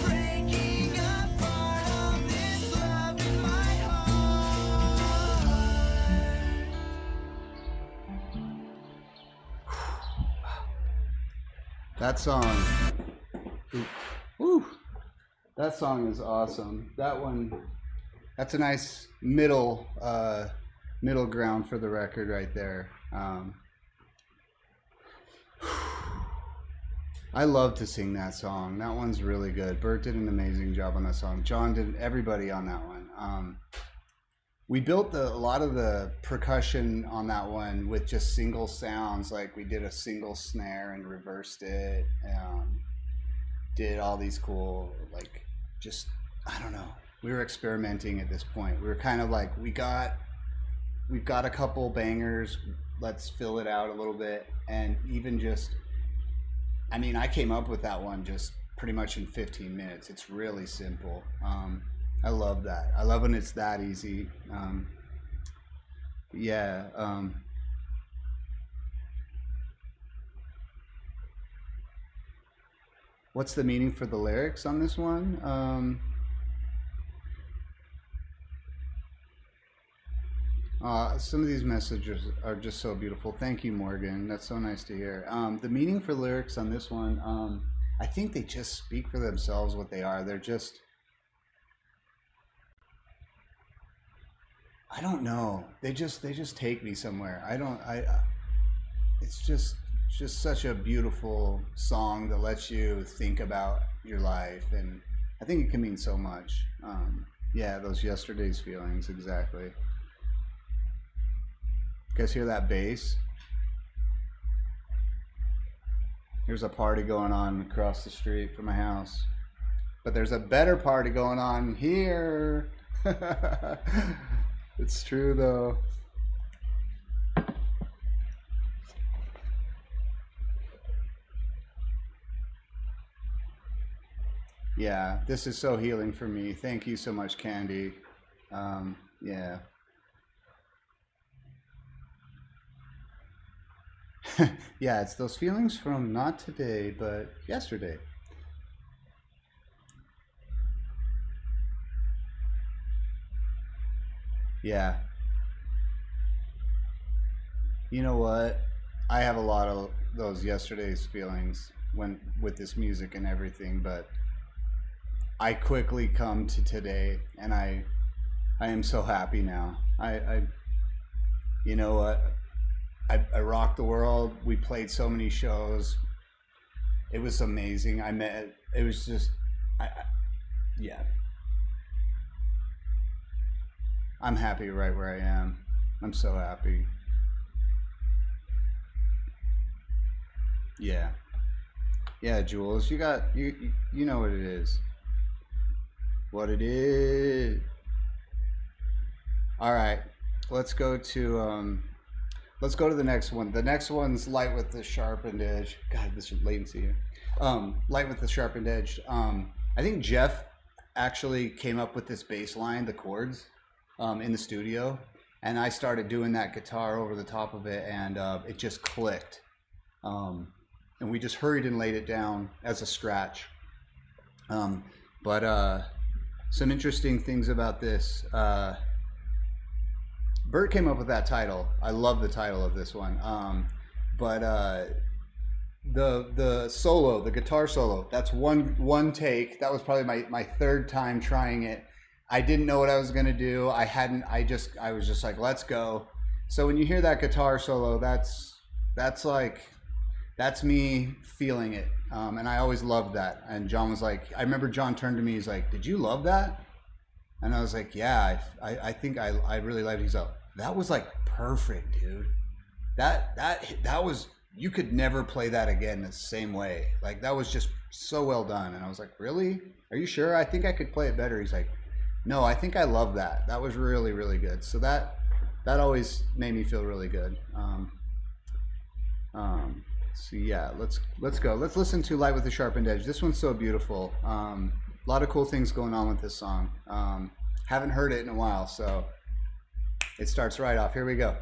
breaking apart all this love in my heart. That song. Woo. That song is awesome. That one, that's a nice middle ground for the record right there. I love to sing that song. That one's really good. Bert did an amazing job on that song. John did, everybody on that one. We built a lot of the percussion on that one with just single sounds. Like we did a single snare and reversed it. Did all these cool, like, just, I don't know. We were experimenting at this point. We were kind of like, we've got a couple bangers. Let's fill it out a little bit. And even just, I mean, I came up with that one just pretty much in 15 minutes. It's really simple. I love that. I love when it's that easy. What's the meaning for the lyrics on this one? Some of these messages are just so beautiful. Thank you, Morgan. That's so nice to hear. The meaning for lyrics on this one, I think they just speak for themselves what they are. They're just, I don't know. They just take me somewhere. It's just such a beautiful song that lets you think about your life, and I think it can mean so much. Yeah, those yesterday's feelings, exactly. You guys hear that bass? There's a party going on across the street from my house, but there's a better party going on here. It's true though. Yeah, this is so healing for me. Thank you so much, Candy. Yeah. Yeah, it's those feelings from not today, but yesterday. Yeah. You know what? I have a lot of those yesterday's feelings with this music and everything, but I quickly come to today, and I am so happy now. You know what? I rocked the world. We played so many shows. It was amazing. It was just, yeah. I'm happy right where I am. I'm so happy. Yeah. Yeah, Jules, you know what it is. What it is. All right. Let's go to the next one. The next one's light with the sharpened edge. God, this is latency here. Light with the sharpened edge. I think Jeff actually came up with this bass line, the chords, in the studio, and I started doing that guitar over the top of it, and it just clicked. And we just hurried and laid it down as a scratch. But some interesting things about this. Bert came up with that title. I love the title of this one. But the solo, the guitar solo, that's one take. That was probably my third time trying it. I didn't know what I was gonna do. I was just like, let's go. So when you hear that guitar solo, that's me feeling it. And I always loved that. And John was like, I remember John turned to me, he's like, did you love that? And I was like, yeah, I think I really liked it. He's like, that was like perfect, dude. That was, you could never play that again the same way. Like, that was just so well done. And I was like, really? Are you sure? I think I could play it better. He's like, no, I think I love that. That was really, really good. So that always made me feel really good. So yeah, let's go. Let's listen to Light with the Sharpened Edge. This one's so beautiful. A lot of cool things going on with this song. Haven't heard it in a while, so it starts right off. Here we go.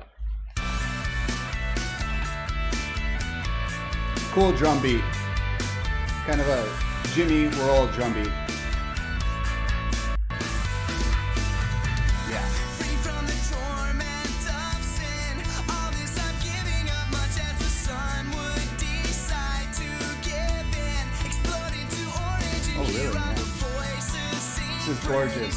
Cool drum beat. Kind of a Jimmy World drum beat. This is gorgeous.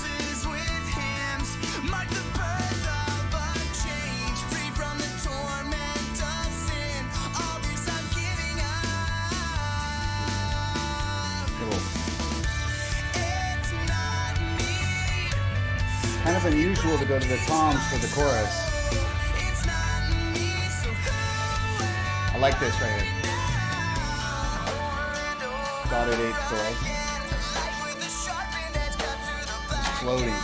Kind of unusual to go to the toms for the chorus. I like this right here. Dotted eighth delay. Floating.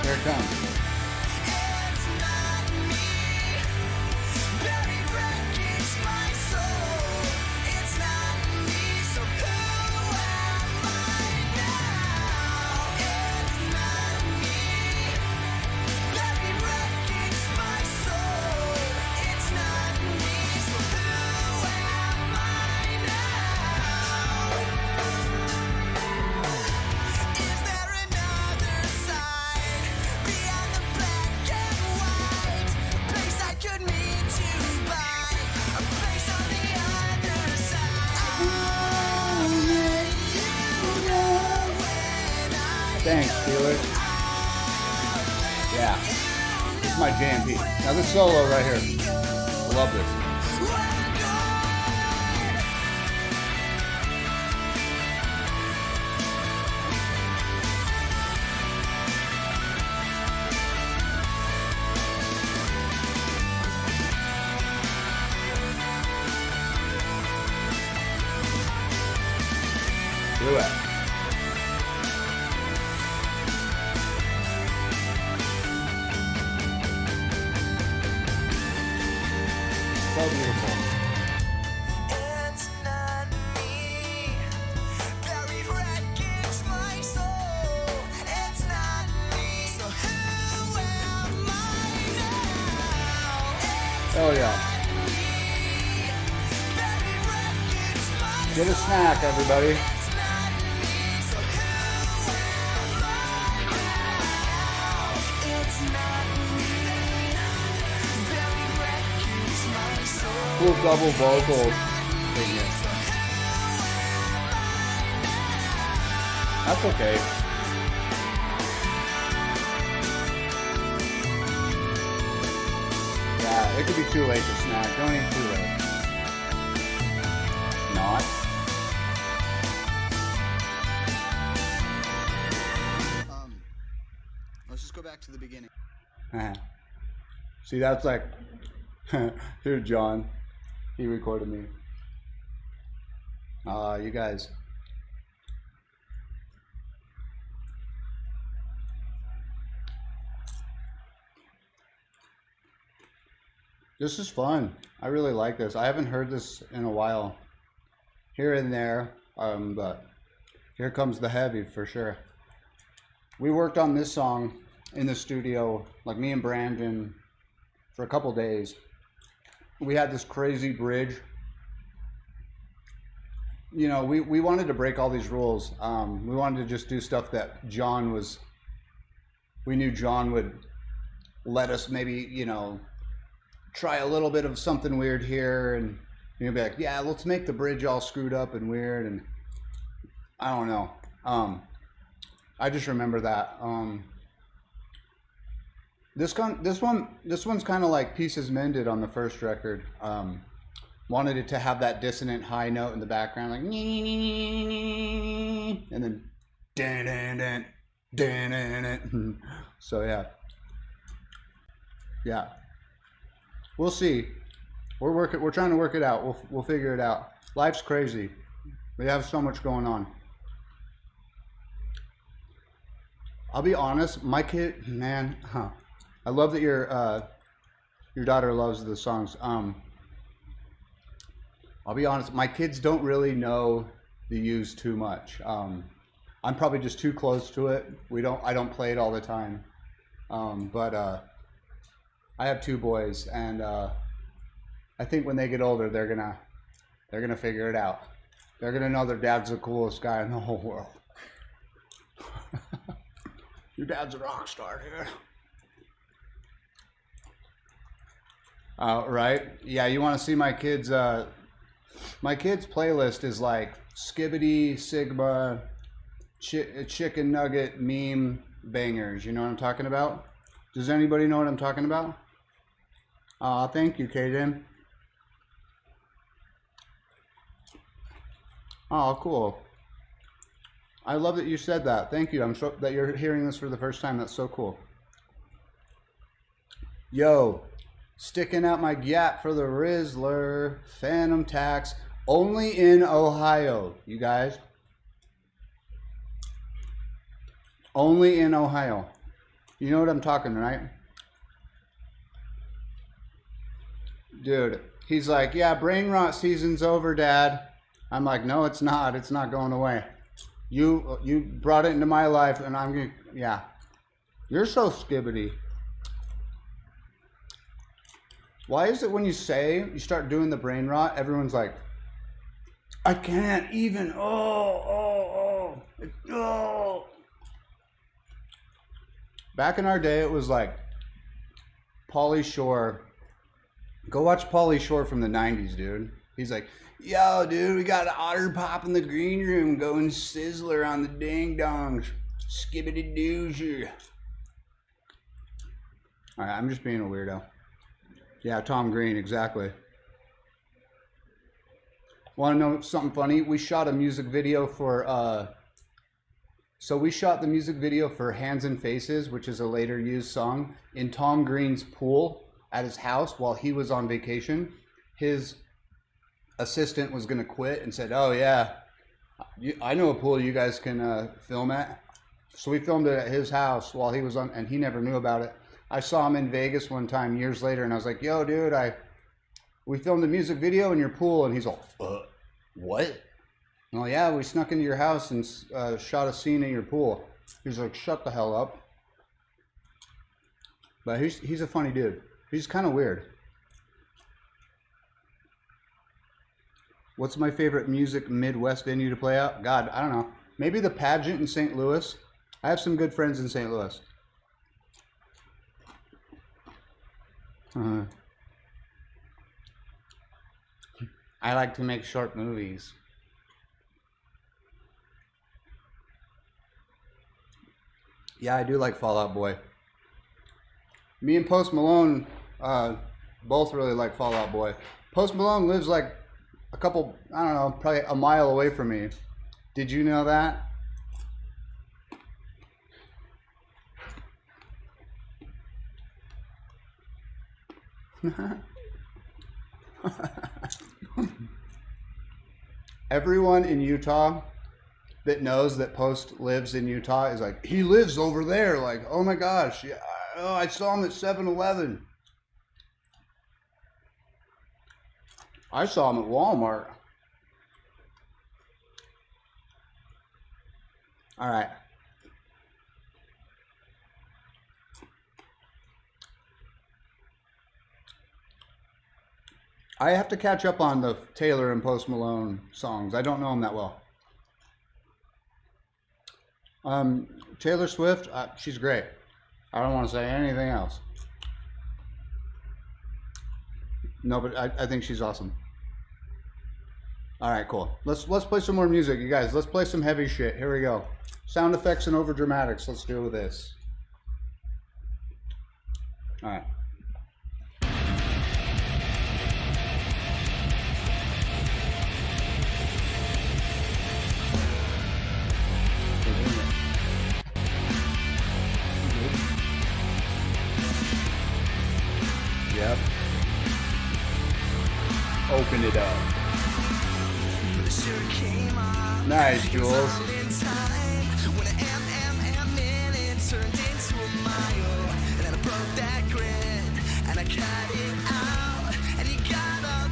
Here it comes. Thanks, Steelers. Yeah, this is my jam piece. Now this solo right here, I love this. Do it. So beautiful. It's not me. Buried wreckage, my soul. It's not me. So who am I now? Oh yeah. Buried wreckage, my Get a snack, everybody. Cool double vocals. That's okay. Yeah, it could be too late to snack. Don't eat too late. Not. Let's just go back to the beginning. See, that's like, here's John. He recorded me. You guys. This is fun. I really like this. I haven't heard this in a while. Here and there, but here comes the heavy for sure. We worked on this song in the studio, like me and Brandon, for a couple days. We had this crazy bridge. You know, we wanted to break all these rules. We wanted to just do stuff that John was, we knew John would let us maybe, you know, try a little bit of something weird here, and you'll be like, yeah, let's make the bridge all screwed up and weird, and I don't know. I just remember that. This one's kind of like Pieces Mended on the first record. Wanted it to have that dissonant high note in the background, like, and then dun, dun, dun, dun, dun, dun. So yeah. We'll see. We're trying to work it out. We'll figure it out. Life's crazy. We have so much going on. I'll be honest, my kid, man, I love that your daughter loves the songs. I'll be honest, my kids don't really know the Used too much. I'm probably just too close to it. I don't play it all the time. But I have two boys, and I think when they get older, they're gonna figure it out. They're gonna know their dad's the coolest guy in the whole world. Your dad's a rock star, dude. Right? Yeah, you want to see my kids? My kids' playlist is like Skibbity, Sigma, chicken nugget meme bangers. You know what I'm talking about? Does anybody know what I'm talking about? Thank you, Kaden. Oh, cool. I love that you said that. Thank you. I'm so that you're hearing this for the first time. That's so cool. Yo, sticking out my gat for the Rizzler. Phantom Tax. Only in Ohio, you guys. Only in Ohio. You know what I'm talking, right? Dude, he's like, yeah, brain rot season's over, Dad. I'm like, no, it's not. It's not going away. You brought it into my life, and I'm gonna, yeah. You're so skibbity. Why is it when you start doing the brain rot, everyone's like, I can't even, oh. Back in our day, it was like Pauly Shore. Go watch Pauly Shore from the 90s, dude. He's like, yo, dude, we got an otter pop in the green room going Sizzler on the ding dongs. Skibbity doozer. All right, I'm just being a weirdo. Yeah, Tom Green, exactly. Want to know something funny? We shot a music video for, we shot the music video for Hands and Faces, which is a later used song, in Tom Green's pool at his house while he was on vacation. His assistant was going to quit and said, oh yeah, I know a pool you guys can film at. So we filmed it at his house while he was on, and he never knew about it. I saw him in Vegas one time years later, and I was like, yo, dude, we filmed a music video in your pool. And he's all, what? Well, yeah, we snuck into your house and shot a scene in your pool. He's like, shut the hell up. But he's a funny dude. He's kind of weird. What's my favorite music Midwest venue to play out? God, I don't know. Maybe the Pageant in St. Louis. I have some good friends in St. Louis. I like to make short movies. Yeah, I do like Fall Out Boy. Me and Post Malone both really like Fall Out Boy. Post Malone lives like a couple, I don't know, probably a mile away from me. Did you know that? Everyone in Utah that knows that Post lives in Utah is like, he lives over there. Like, oh my gosh, yeah, I saw him at 7-Eleven. I saw him at Walmart. All right. I have to catch up on the Taylor and Post Malone songs. I don't know them that well. Taylor Swift, she's great. I don't want to say anything else. No, but I think she's awesome. All right, cool. Let's play some more music, you guys. Let's play some heavy shit. Here we go. Sound effects and over dramatics. Let's do this. All right. Yep. Open it up. Nice, Jules.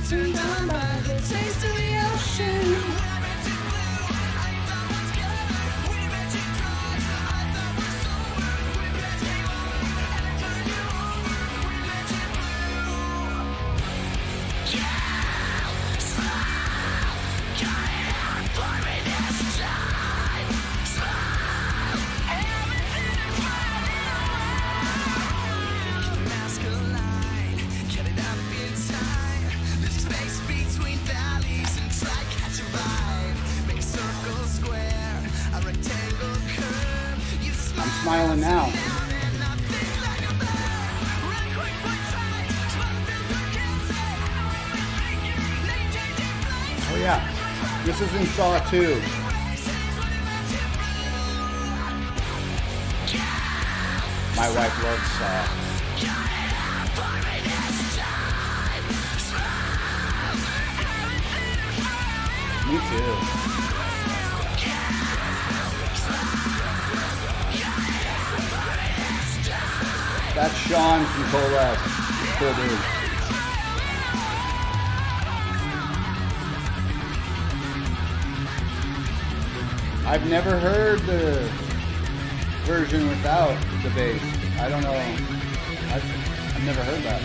Turned on by the taste of the ocean. Smiling now. Oh yeah, this is in Saw 2. My wife loves Saw. Me too. That's Sean from Coalesce. Cool dude. I've never heard the version without the bass. I don't know. I've never heard that.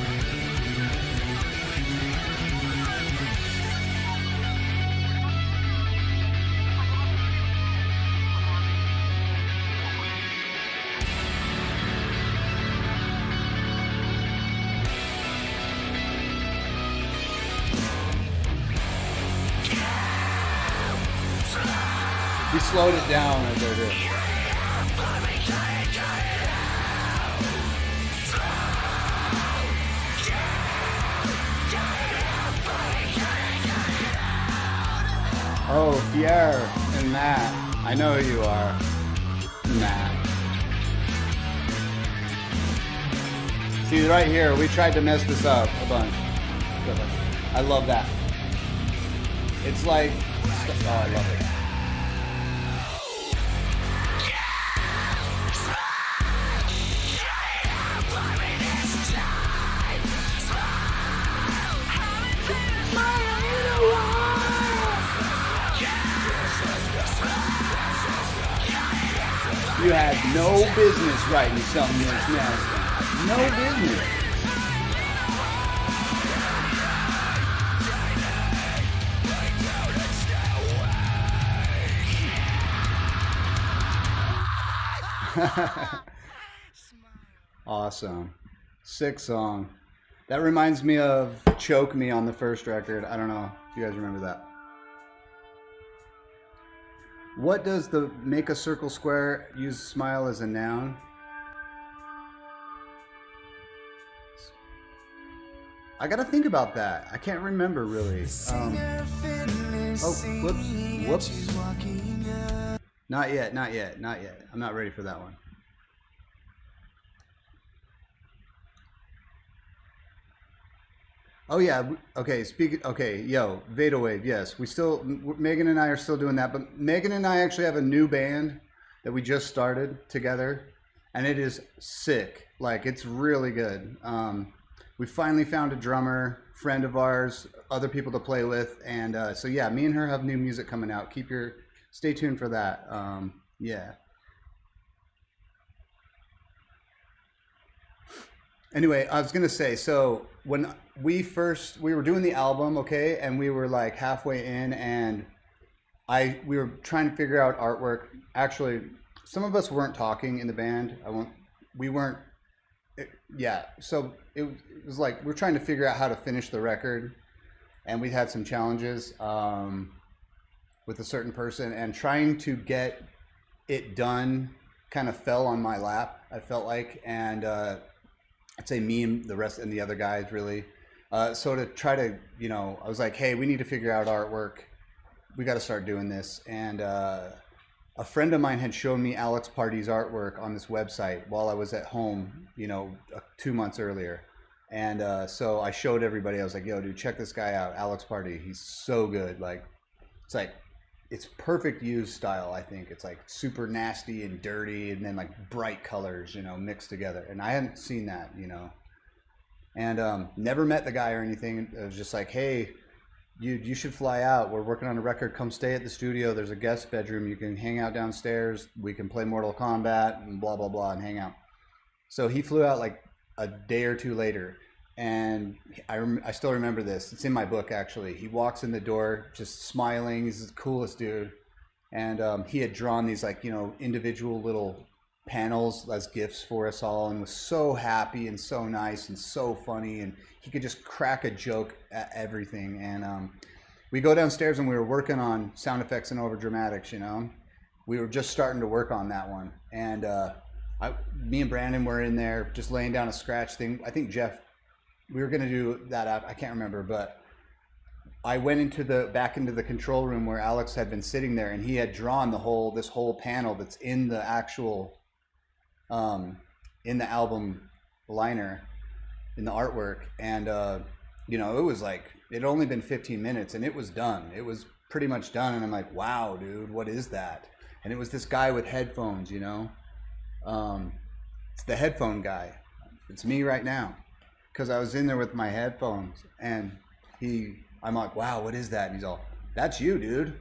He slowed it down as I did. Oh, Pierre and Matt. I know who you are. Matt. See, right here, we tried to mess this up a bunch. I love that. It's like, oh, I love it. You had no business writing something that's nasty. No business. Awesome. Sick song. That reminds me of Choke Me on the first record. I don't know if you guys remember that. What does the make a circle square use smile as a noun? I gotta think about that. I can't remember really. Oh, whoops. Not yet. I'm not ready for that one. Oh yeah. Okay. Okay. Yo, Veda Wave. Yes, Megan and I are still doing that. But Megan and I actually have a new band that we just started together, and it is sick. Like, it's really good. We finally found a drummer, friend of ours, other people to play with, and so yeah, me and her have new music coming out. Stay tuned for that. Yeah. Anyway, I was gonna say, so when we were doing the album, okay, and we were like halfway in, and we were trying to figure out artwork. Actually, some of us weren't talking in the band. We weren't. Yeah, so it was like we're trying to figure out how to finish the record, and we had some challenges with a certain person, and trying to get it done kind of fell on my lap, I felt like, and I'd say me and the other guys really. So to try to, I was like, hey, we need to figure out artwork. We got to start doing this, and a friend of mine had shown me Alex Party's artwork on this website while I was at home, 2 months earlier. And so I showed everybody. I was like, yo, dude, check this guy out, Alex Party. He's so good. Like, it's perfect used style, I think. It's like super nasty and dirty, and then like bright colors, mixed together. And I hadn't seen that, And never met the guy or anything. It was just like, hey, you should fly out. We're working on a record. Come stay at the studio. There's a guest bedroom. You can hang out downstairs. We can play Mortal Kombat and blah, blah, blah, and hang out. So he flew out like a day or two later. And I still remember this. It's in my book, actually. He walks in the door just smiling. He's the coolest dude. And he had drawn these like, individual little panels as gifts for us all, and was so happy and so nice and so funny, and he could just crack a joke at everything. And we go downstairs, and we were working on sound effects and over dramatics. We were just starting to work on that one, and me and Brandon were in there just laying down a scratch thing. I think Jeff, we were going to do that. I can't remember, but I went back into the control room where Alex had been sitting there, and he had drawn this whole panel that's in the actual in the album liner, in the artwork. And it was like, it had only been 15 minutes and it was done. It was pretty much done. And I'm like, wow, dude, what is that? And it was this guy with headphones. It's the headphone guy. It's me right now, because I was in there with my headphones, and I'm like, wow, what is that? And he's all, that's you, dude.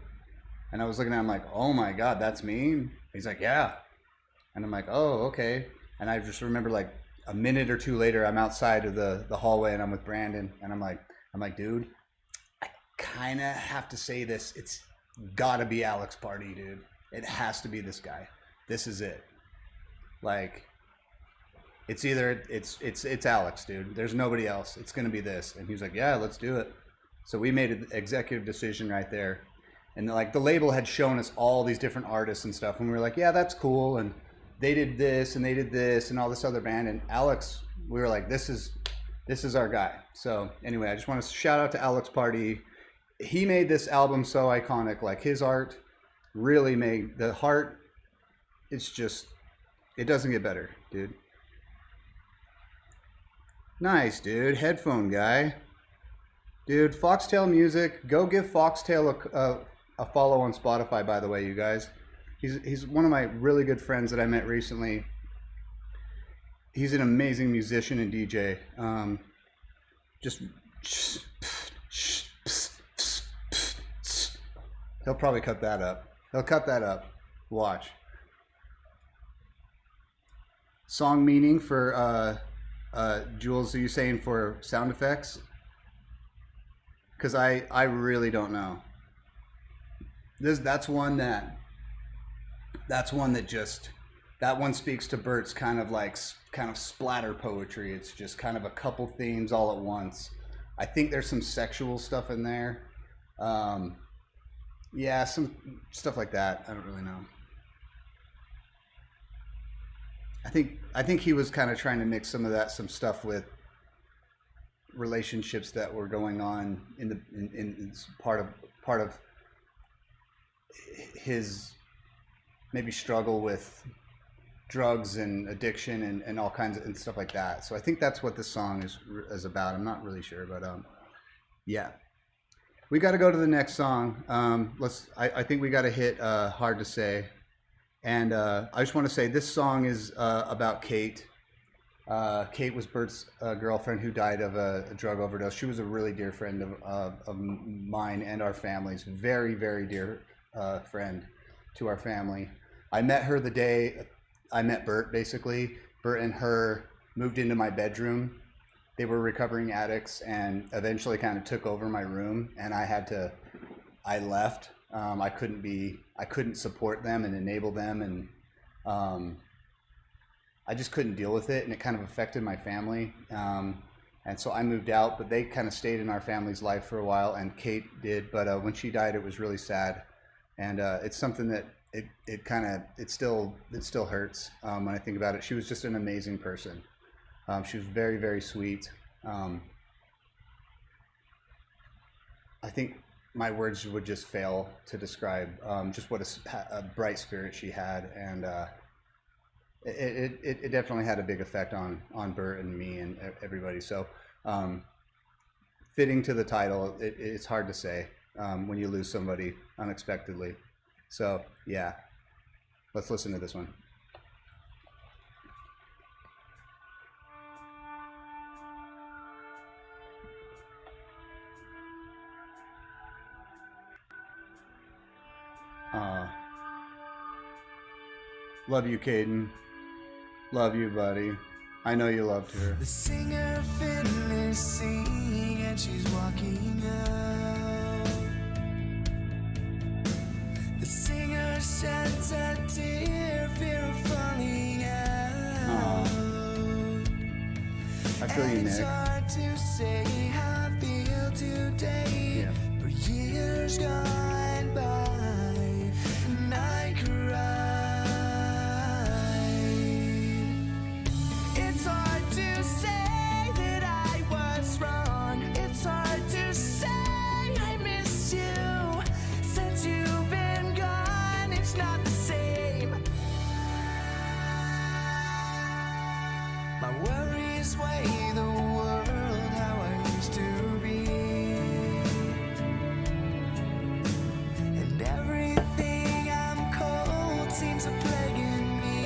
And I was looking at him like, oh my God, that's me? He's like, yeah. And I'm like, oh, okay. And I just remember like a minute or two later, I'm outside of the hallway, and I'm with Brandon, and I'm like, dude, I kind of have to say this. It's gotta be Alex Party, dude. It has to be this guy. This is it. Like, it's either it's Alex, dude. There's nobody else. It's gonna be this. And he was like, yeah, let's do it. So we made an executive decision right there. And like the label had shown us all these different artists and stuff, and we were like, yeah, that's cool. And they did this and they did this and all this other band, and Alex, we were like, this is our guy. So anyway, I just want to shout out to Alex Party. He made this album so iconic. Like, his art really made the heart. It's just, it doesn't get better, dude. Nice, dude. Headphone guy. Dude, Foxtail Music. Go give Foxtail a follow on Spotify, by the way, you guys. He's one of my really good friends that I met recently. He's an amazing musician and DJ. He'll probably cut that up. Watch. Song meaning for Jules, are you saying for sound effects? Because I really don't know. That's one that just that one speaks to Bert's kind of splatter poetry. It's just kind of a couple themes all at once. I think there's some sexual stuff in there. Yeah, some stuff like that. I don't really know. I think he was kind of trying to mix some stuff with relationships that were going on in part of his maybe struggle with drugs and addiction and all kinds of and stuff like that. So I think that's what this song is about. I'm not really sure, but yeah. We got to go to the next song. I think we got to hit Hard to Say. And I just want to say this song is about Kate. Kate was Bert's girlfriend who died of a drug overdose. She was a really dear friend of mine and our family's. Very, very dear friend to our family. I met her the day I met Bert, basically. Bert and her moved into my bedroom. They were recovering addicts and eventually kind of took over my room, and I left. I couldn't support them and enable them, and I just couldn't deal with it, and it kind of affected my family. And so I moved out, but they kind of stayed in our family's life for a while, and Kate did. But when she died, it was really sad, and it's something that it still hurts when I think about it. She was just an amazing person. She was very, very sweet. I think my words would just fail to describe just what a bright spirit she had, and it definitely had a big effect on Bert and me and everybody. So fitting to the title, it's hard to say when you lose somebody unexpectedly. So yeah, let's listen to this one. Love you, Caden. Love you, buddy. I know you loved her. The singer finished singing and she's walking out. The singer sheds a tear, fear of falling out. I feel you, Nick. It's hard to say how I feel today. Yeah. For years gone by, and I cried. It's hard to say that I was wrong. It's hard to say I miss you. Since you've been gone, it's not the same. My worries weigh the world how I used to be. And everything I'm cold seems a plague in me.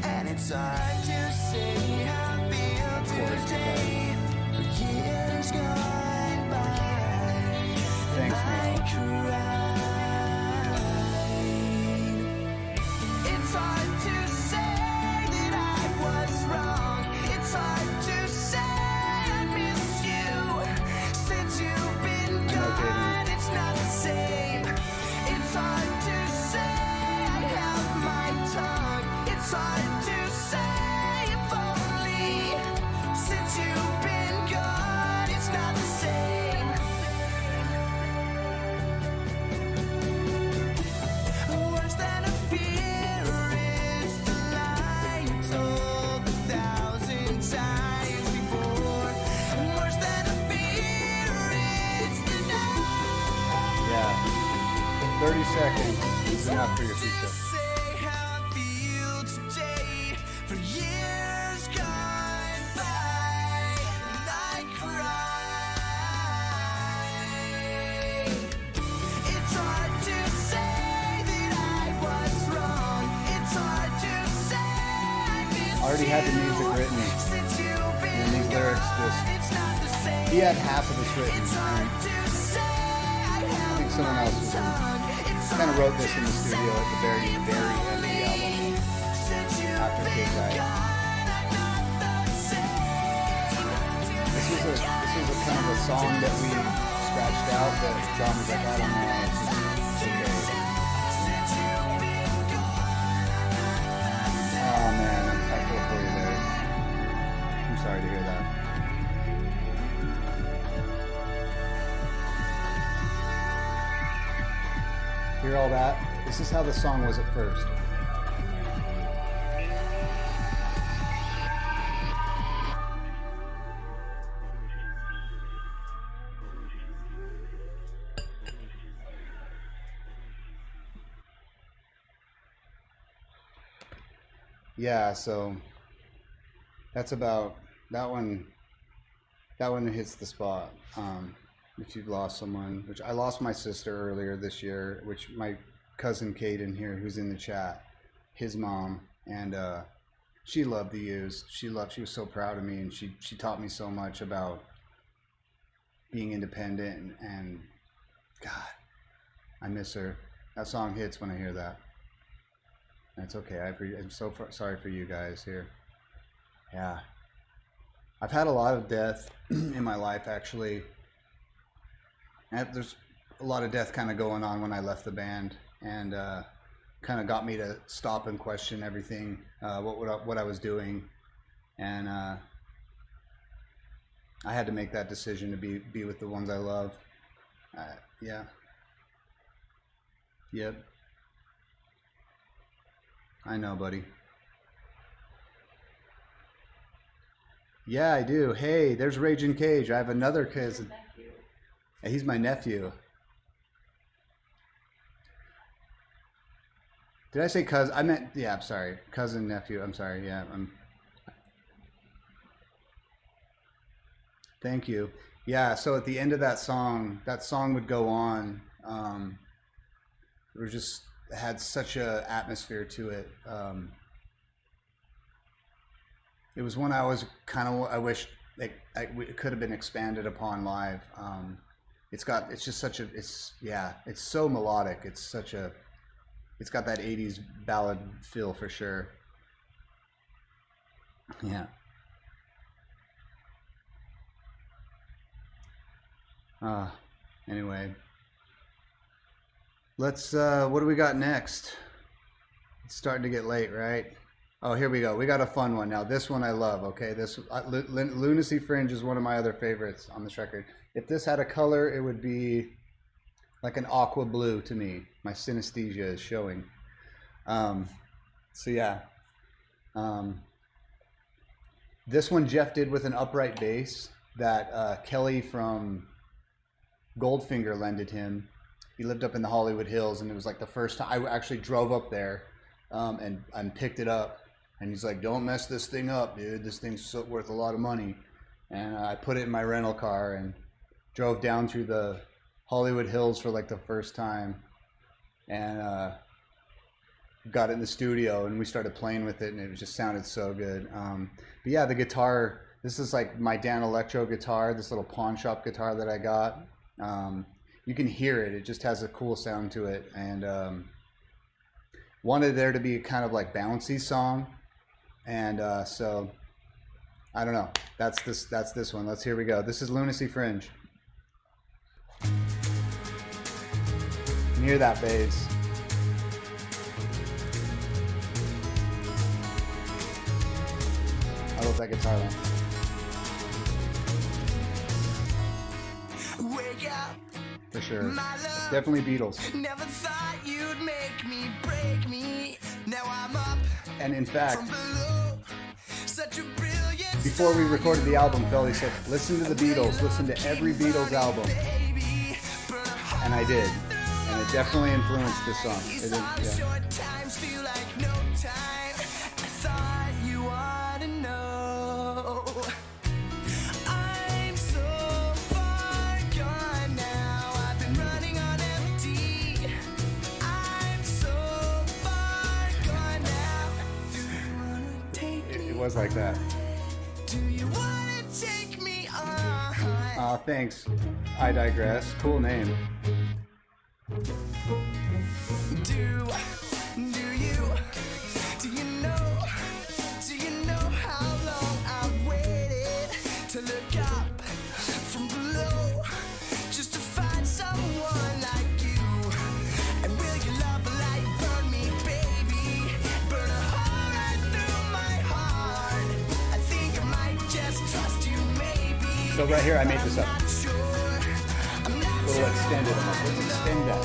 And it's hard to say how I feel today. For years gone by, Thanks, and I cried. It's hard to say that I was wrong. It's hard to say I miss you. Since you've been gone, it's not the same. It's hard to say I held my tongue. It's hard to say if only. Since you've been gone, it's not the same. Worse than a fear, it's the lie you told 1,000 times before. Worse than a fear, it's the night. Yeah. 30 seconds is enough for your To pizza. say how I feel today, for years gone by, and I cried. It's hard to say that I was wrong. It's hard to say I miss I already had the music you. written, Since you've and been these lyrics gone, just it's not the same. he had half of this written. It's hard to say I I think someone else was kind of wrote this in the studio at the very, very end of the album after Kate died. This is a kind of a song that we scratched out that John was like, I don't know, it's okay. sorry to hear that. Hear all that? This is how the song was at first. Yeah, so that's about that one. That one hits the spot. If you've lost someone, which I lost my sister earlier this year, which my cousin Caden here, who's in the chat, his mom, and she loved the use. She was so proud of me, and she taught me so much about being independent. And God, I miss her. That song hits when I hear that. That's okay. I'm so sorry for you guys here. Yeah. I've had a lot of death in my life, actually. And there's a lot of death kind of going on when I left the band, and kind of got me to stop and question everything, what I was doing. And I had to make that decision to be with the ones I love. Yeah. Yep. I know, buddy. Yeah, I do. Hey, there's Raging Cage. I have another cousin. He's my nephew. Did I say cousin? I meant, yeah, I'm sorry. Cousin, nephew. I'm sorry. Yeah. Thank you. Yeah, so at the end of that song would go on. It was just had such a atmosphere to it. It was one I was I wish it could have been expanded upon live. It's so melodic. It's got that 80s ballad feel for sure. Yeah. Anyway. Let's, what do we got next? It's starting to get late, right? Oh, here we go. We got a fun one now. This one I love, okay? This Lunacy Fringe is one of my other favorites on this record. If this had a color, it would be like an aqua blue to me. My synesthesia is showing. So yeah. This one Jeff did with an upright bass that Kelly from Goldfinger lended him. He lived up in the Hollywood Hills, and it was like the first time I actually drove up there and picked it up. And he's like, "Don't mess this thing up, dude. This thing's worth a lot of money." And I put it in my rental car and drove down through the Hollywood Hills for like the first time, and got it in the studio, and we started playing with it, and it just sounded so good. But yeah, the guitar. This is like my Dan Electro guitar, this little pawn shop guitar that I got. You can hear it. It just has a cool sound to it, and wanted there to be a kind of like bouncy song, and so I don't know. That's this one. Here we go. This is Lunacy Fringe. You can hear that bass. I love that guitar line. Wake up. For sure. Definitely Beatles. Never thought you'd make me, break me. Now I'm up. And in fact, Below. Such a brilliant before we recorded the album, Philly said, listen to the Beatles, listen to every Beatles album. And I did. And it definitely influenced this song. It is, yeah. times feel like no time. I thought you ought to know. I'm so far gone now. I've been running on empty. I'm so far gone now. Do you wanna take me? It was like that. Do you wanna take me on? Thanks. I digress. Cool name. Do you know how long I've waited to look up from below just to find someone like you? And will your love light burn me, baby? Burn a hole right through my heart. I think I might just So right here, I made this up. A little extended. I'm like, let's extend that.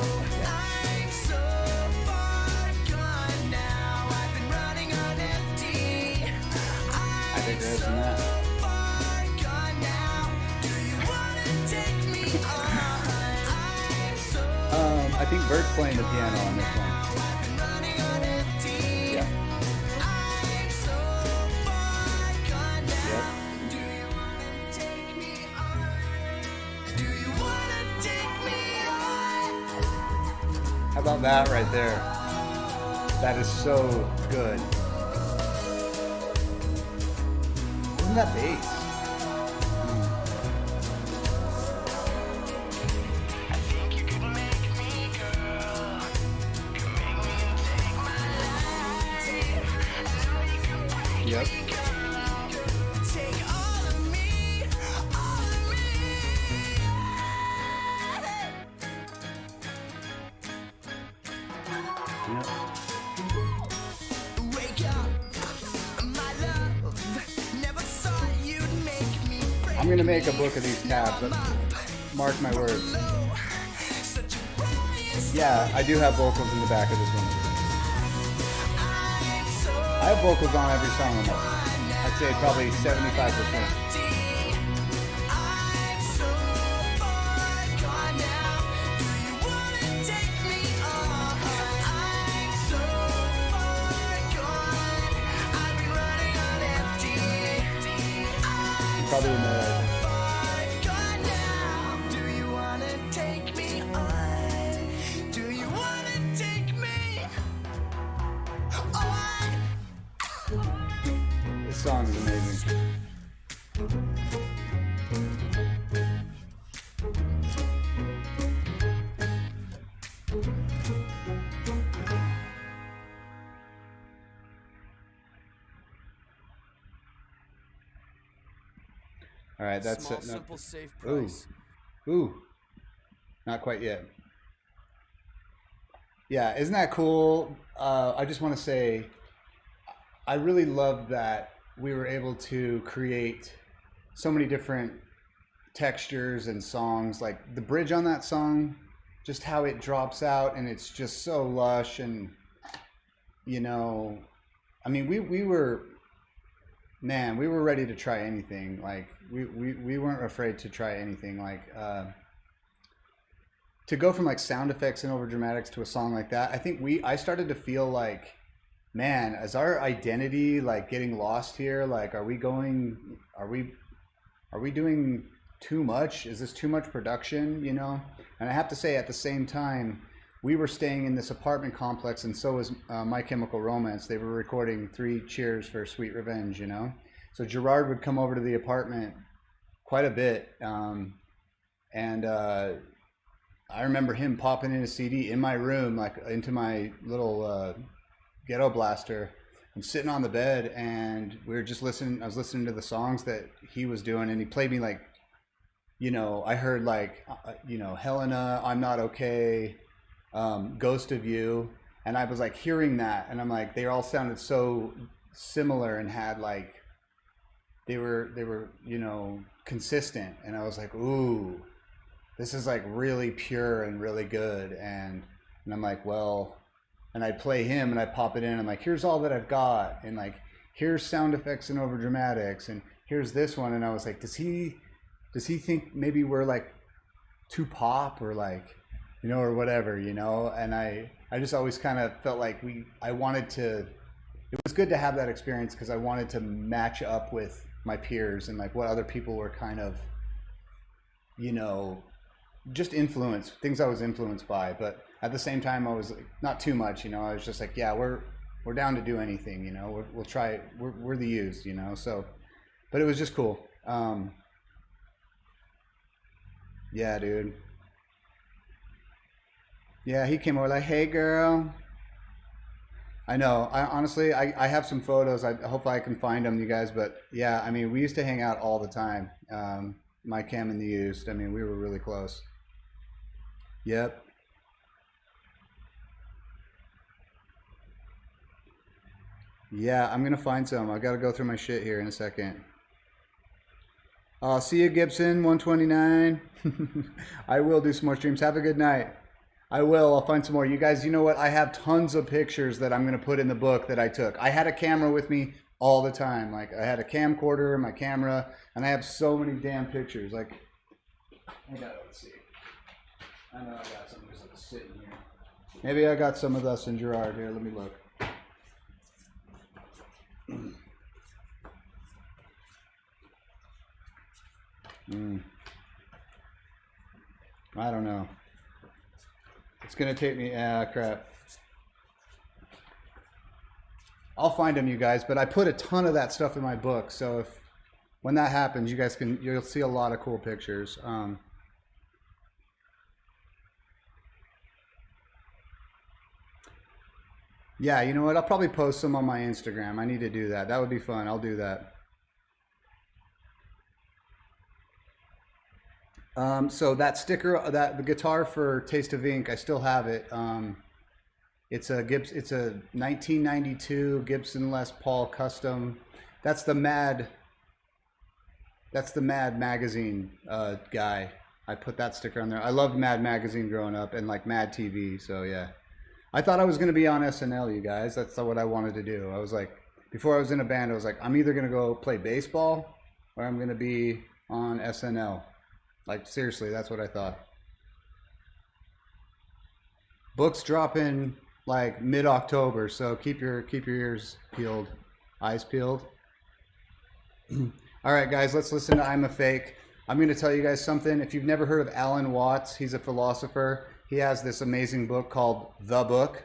I think there is in that. I think Bert's playing the piano on this one. Yeah. Yep. How about that right there? That is so good. Isn't that bass? Yep. I'm gonna make a book of these tabs. Mark my words. Yeah, I do have vocals in the back of this one. I have vocals on every song almost. I'd say probably 75%. Probably in there. This song is amazing. All right, that's it. No. Simple, safe price. Ooh, not quite yet. Yeah, isn't that cool? I just want to say, I really love that we were able to create so many different textures and songs. Like the bridge on that song, just how it drops out and it's just so lush. And you know, I mean, we were ready to try anything. Like we weren't afraid to try anything. Like to go from like sound effects and over dramatics to a song like that, I think I started to feel like, man, is our identity like getting lost here? Like, are we doing too much? Is this too much production, you know? And I have to say, at the same time, we were staying in this apartment complex, and so was My Chemical Romance. They were recording 3 Cheers for Sweet Revenge, you know? So Gerard would come over to the apartment quite a bit. I remember him popping in a CD in my room, like into my little ghetto blaster. I'm sitting on the bed and we were just listening. I was listening to the songs that he was doing, and he played me like, you know, I heard like, you know, Helena, I'm Not Okay, Ghost of You. And I was like hearing that, and I'm like, they all sounded so similar and had like, they were, you know, consistent. And I was like, ooh, this is like really pure and really good. And I'm like, well, and I play him and I pop it in. I'm like, here's all that I've got. And like, here's sound effects and over dramatics. And here's this one. And I was like, does he think maybe we're like too pop or like, you know, or whatever, you know? And I just always kind of felt like it was good to have that experience because I wanted to match up with my peers and like what other people were kind of, you know, just influenced, things I was influenced by. But at the same time, I was like, not too much, you know. I was just like, yeah, we're down to do anything, you know. We'll try it. We're the used, you know. So, but it was just cool. Yeah, dude. Yeah, he came over like, hey, girl. I know. I have some photos. Hopefully I can find them, you guys. But yeah, I mean, we used to hang out all the time. My Cam and the used. I mean, we were really close. Yep. Yeah, I'm gonna find some. I gotta go through my shit here in a second. See you, Gibson 129. I will do some more streams. Have a good night. I will. I'll find some more. You guys, you know what? I have tons of pictures that I'm going to put in the book that I took. I had a camera with me all the time. Like, I had a camcorder, my camera, and I have so many damn pictures. Like, let's see. I know I got some just sitting here. Maybe I got some of us in Gerard here. Let me look. I don't know. It's gonna take me. Crap. I'll find them, you guys. But I put a ton of that stuff in my book, so if when that happens, you guys you'll see a lot of cool pictures. Yeah, you know what? I'll probably post some on my Instagram. I need to do that. That would be fun. I'll do that. So that sticker, the guitar for Taste of Ink, I still have it. It's a 1992 Gibson Les Paul custom. That's the Mad magazine guy. I put that sticker on there. I loved Mad magazine growing up and like Mad TV. So yeah, I thought I was gonna be on SNL, you guys. That's what I wanted to do. I was like, before I was in a band, I was like, I'm either gonna go play baseball or I'm gonna be on SNL. Like, seriously, that's what I thought. Books drop in like mid-October, so keep your ears peeled, eyes peeled. All right, guys, let's listen to I'm a Fake. I'm going to tell you guys something. If you've never heard of Alan Watts, he's a philosopher. He has this amazing book called The Book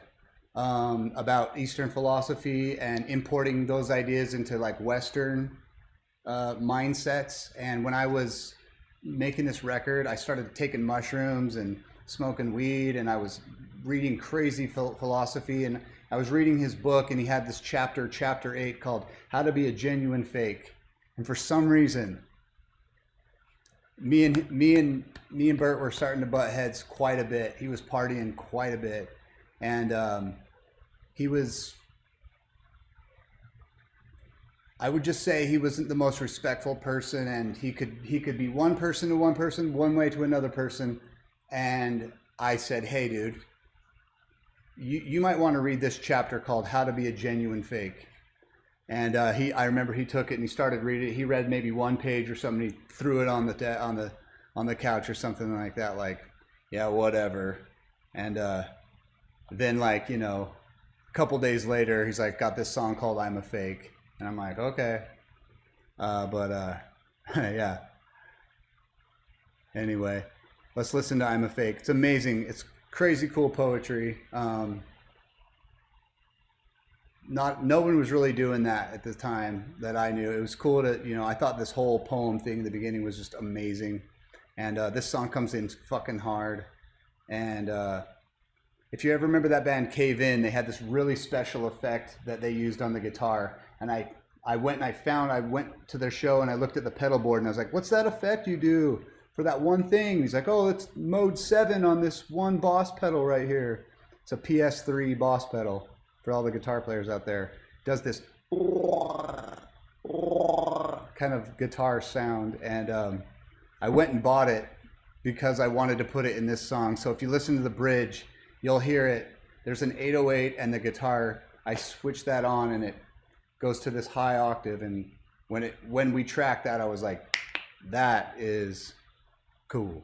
about Eastern philosophy and importing those ideas into like Western mindsets. And when I was making this record, I started taking mushrooms and smoking weed, and I was reading crazy philosophy, and I was reading his book, and he had this chapter 8 called How to Be a Genuine Fake. And for some reason, me and Bert were starting to butt heads quite a bit. He was partying quite a bit, and he was, I would just say he wasn't the most respectful person, and he could be one person to one person, one way to another person. And I said, hey dude, you might want to read this chapter called How to Be a Genuine Fake. And I remember he took it and he started reading it. He read maybe one page or something. He threw it on the couch or something like that. Like, yeah, whatever. And then, like, you know, a couple days later, he's like, got this song called I'm a Fake. And I'm like, okay. Yeah. Anyway, let's listen to I'm a Fake. It's amazing. It's crazy cool poetry. No one was really doing that at the time that I knew. It was cool to, you know, I thought this whole poem thing in the beginning was just amazing. And this song comes in fucking hard. And if you ever remember that band Cave In, they had this really special effect that they used on the guitar. And I went to their show and I looked at the pedal board and I was like, what's that effect you do for that one thing? He's like, oh, it's mode 7 on this one Boss pedal right here. It's a PS3 Boss pedal for all the guitar players out there. It does this kind of guitar sound. And I went and bought it because I wanted to put it in this song. So if you listen to the bridge, you'll hear it. There's an 808 and the guitar. I switched that on and it goes to this high octave, and when we tracked that, I was like, that is cool.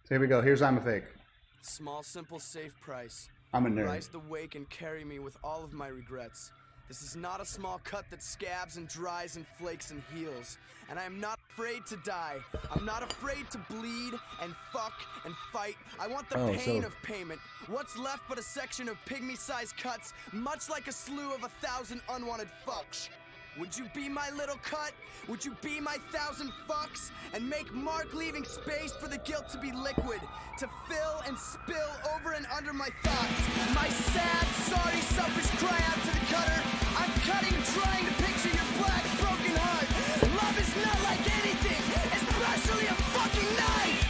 So here we go. Here's I'm a Fake. Small, simple, safe price. I'm a nerd. Rise the wake and carry me with all of my regrets. This is not a small cut that scabs and dries and flakes and heals. And I am not afraid to die. I'm not afraid to bleed and fuck and fight. I want the pain of payment. What's left but a section of pygmy-sized cuts, much like a slew of 1,000 unwanted fucks. Would you be my little cut? Would you be my 1,000 fucks? And make Mark leaving space for the guilt to be liquid, to fill and spill over and under my thoughts. My sad, sorry, selfish cry out to the cutter. I'm cutting, trying to picture your black, broken heart. Love is not like anything, especially a fucking knife.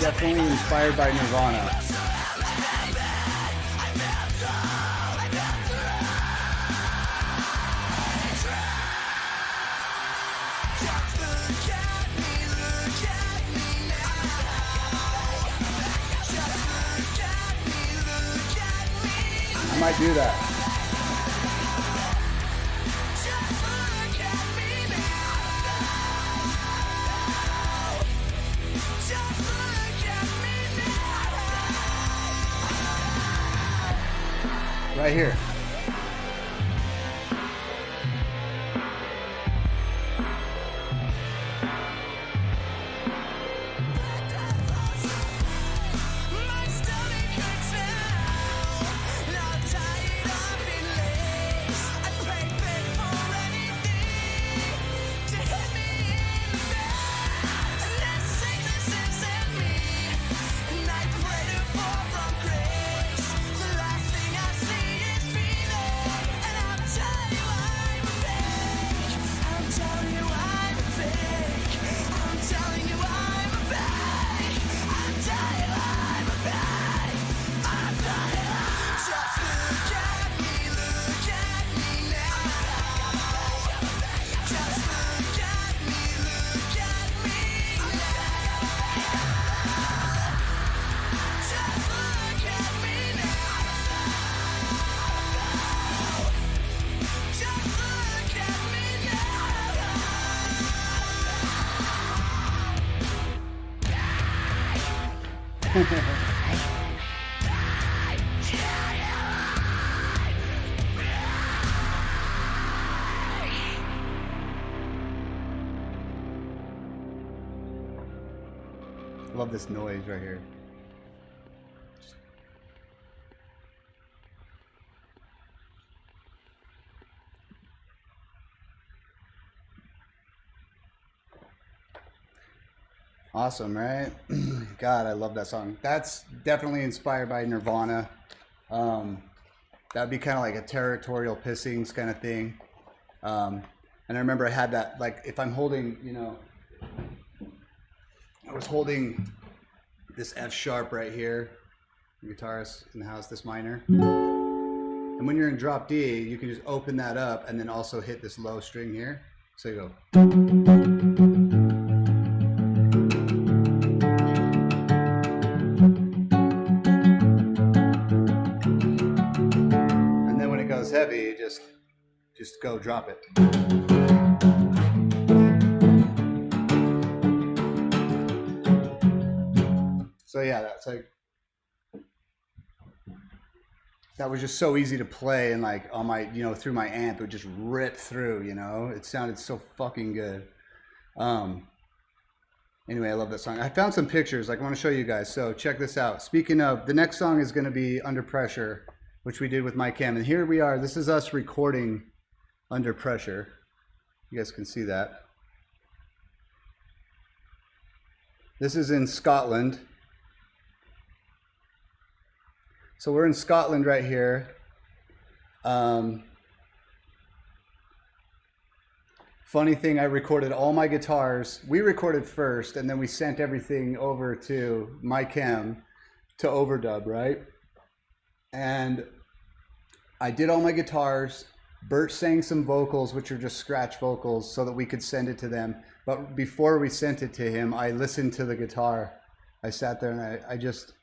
Definitely inspired by Nirvana. I might do that. Right here. Love this noise right here. Awesome, right? God, I love that song. That's definitely inspired by Nirvana. That'd be kind of like a territorial pissings kind of thing. And I remember I had that, like, if I'm holding, you know, I was holding this F sharp right here, the guitarist in the house, this minor. And when you're in drop D, you can just open that up and then also hit this low string here. So you go. And then when it goes heavy, you just go drop it. So yeah, that's like, that was just so easy to play, and like on my, you know, through my amp, it would just rip through, you know, it sounded so fucking good. Anyway, I love that song. I found some pictures, like I want to show you guys, so check this out. Speaking of, the next song is going to be Under Pressure, which we did with my cam, and here we are. This is us recording Under Pressure. You guys can see that. This is in Scotland. So we're in Scotland right here. Funny thing, I recorded all my guitars. We recorded first, and then we sent everything over to my cam to overdub, right? And I did all my guitars. Bert sang some vocals, which are just scratch vocals, so that we could send it to them. But before we sent it to him, I listened to the guitar. I sat there and I just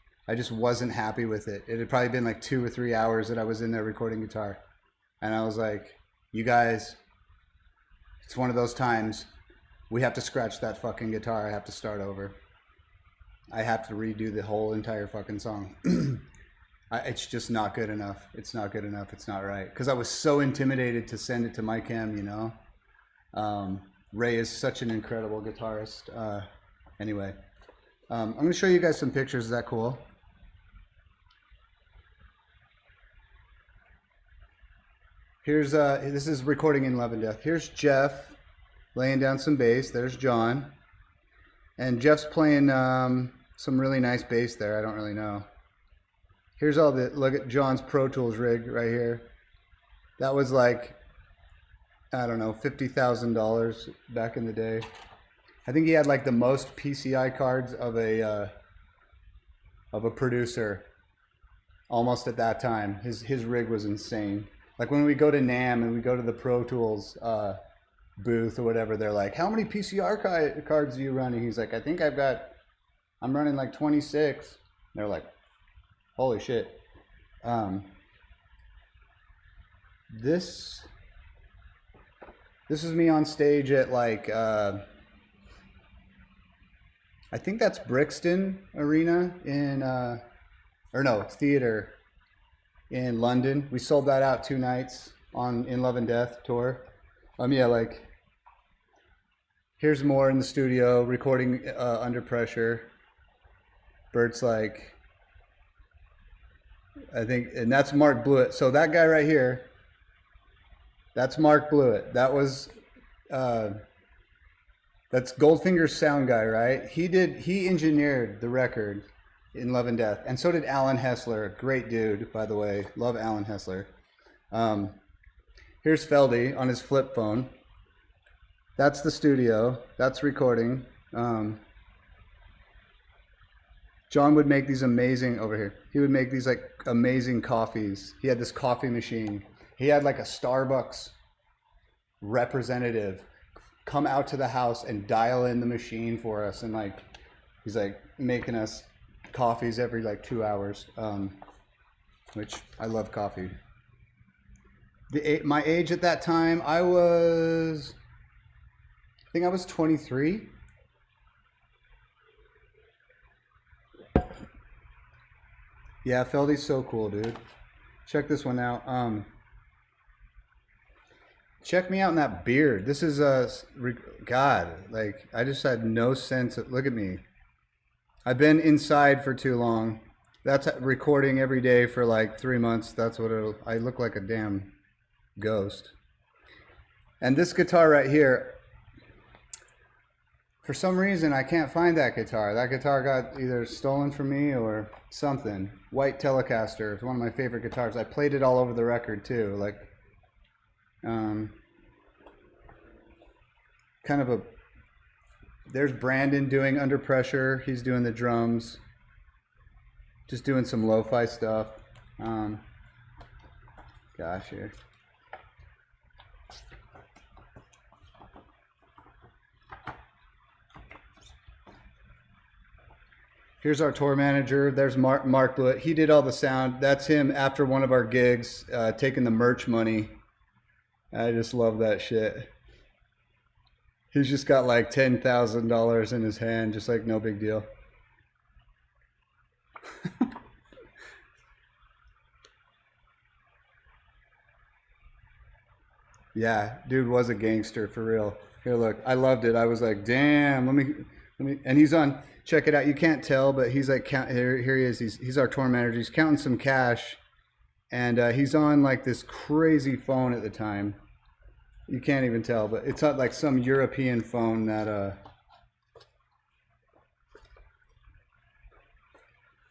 wasn't happy with it. It had probably been like 2 or 3 hours that I was in there recording guitar. And I was like, you guys, it's one of those times we have to scratch that fucking guitar. I have to start over. I have to redo the whole entire fucking song. It's just not good enough. It's not good enough. It's not right. Because I was so intimidated to send it to my cam, you know. Ray is such an incredible guitarist. Anyway, I'm going to show you guys some pictures. Is that cool? Here's this is recording in Love and Death. Here's Jeff laying down some bass. There's John, and Jeff's playing some really nice bass there. I don't really know. Here's all the, look at John's Pro Tools rig right here. That was like, I don't know, $50,000 back in the day. I think he had like the most PCI cards of a of a producer almost at that time. His rig was insane. Like when we go to NAMM and we go to the Pro Tools booth or whatever, they're like, how many PCR cards are you running? He's like, I think I'm running like 26. They're like, holy shit. This is me on stage at like, I think that's Brixton Arena theater in London. We sold that out 2 nights on In Love and Death tour. Yeah, like, here's more in the studio, recording Under Pressure. Bert's like, I think, and that's Mark Blewett. So that guy right here, that's Mark Blewett. That was, that's Goldfinger's sound guy, right? He engineered the record In Love and Death. And so did Alan Hessler. Great dude, by the way. Love Alan Hessler. Here's Feldy on his flip phone. That's the studio. That's recording. John would make these amazing, over here, he would make these like amazing coffees. He had this coffee machine. He had like a Starbucks representative come out to the house and dial in the machine for us. And like, he's like making us coffees every like 2 hours, which I love coffee. My age at that time, I think I was 23. Yeah, Feldy's so cool, dude. Check this one out. Check me out in that beard. This is God, like, I just had no sense of, look at me. I've been inside for too long. That's recording every day for like 3 months. That's what I look like a damn ghost. And this guitar right here, for some reason I can't find that guitar. That guitar got either stolen from me or something. White Telecaster. It's one of my favorite guitars. I played it all over the record too. Like, kind of a, there's Brandon doing Under Pressure. He's doing the drums. Just doing some lo-fi stuff. Gosh, here. Here's our tour manager. There's Mark Blewett. He did all the sound. That's him after one of our gigs, taking the merch money. I just love that shit. He's just got like $10,000 in his hand, just like no big deal. Yeah, dude was a gangster for real. Here, look, I loved it. I was like, damn, let me, and he's on, check it out. You can't tell, but he's like, here he is. He's our tour manager. He's counting some cash, and he's on like this crazy phone at the time. You can't even tell, but it's like some European phone that,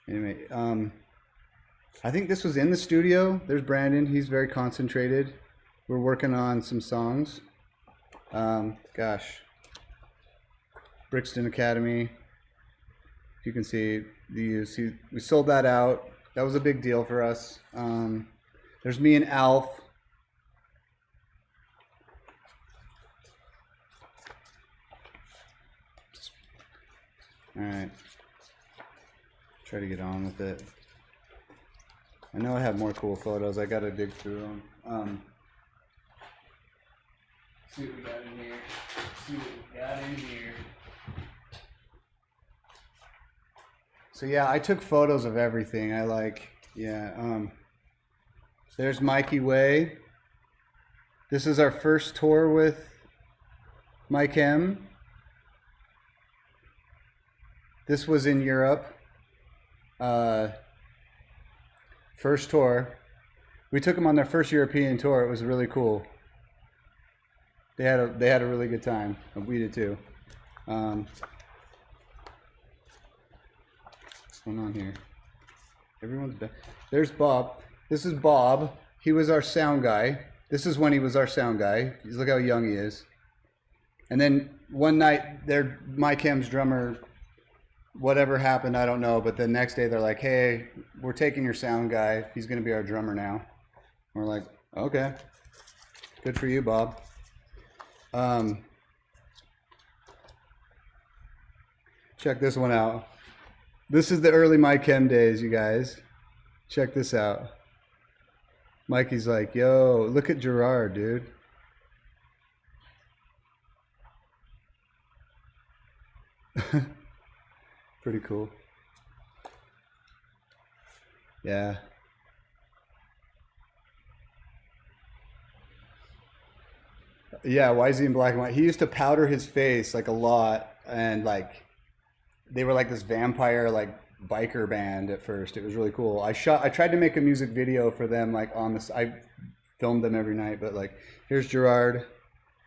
anyway, I think this was in the studio. There's Brandon. He's very concentrated. We're working on some songs. Gosh. Brixton Academy. You can see we sold that out. That was a big deal for us. There's me and Alf. All right. Try to get on with it. I know I have more cool photos. I gotta dig through them. See what we got in here. See what we got in here. So yeah, I took photos of everything. I like, yeah. There's Mikey Way. This is our first tour with Mike M. This was in Europe. First tour. We took them on their first European tour. It was really cool. They had a really good time. We did too. What's going on here? Everyone's back. There's Bob. This is Bob. He was our sound guy. This is when he was our sound guy. Look how young he is. And then one night, Mike M's drummer whatever happened, I don't know. But the next day they're like, hey, we're taking your sound guy. He's going to be our drummer now. We're like, okay, good for you, Bob. Check this one out. This is the early My Chem days, you guys. Check this out. Mikey's like, yo, look at Gerard, dude. Pretty cool. Yeah. Yeah, why is he in black and white? He used to powder his face like a lot, and like they were like this vampire like biker band at first. It was really cool. I tried to make a music video for them like on this. I filmed them every night, but like here's Gerard.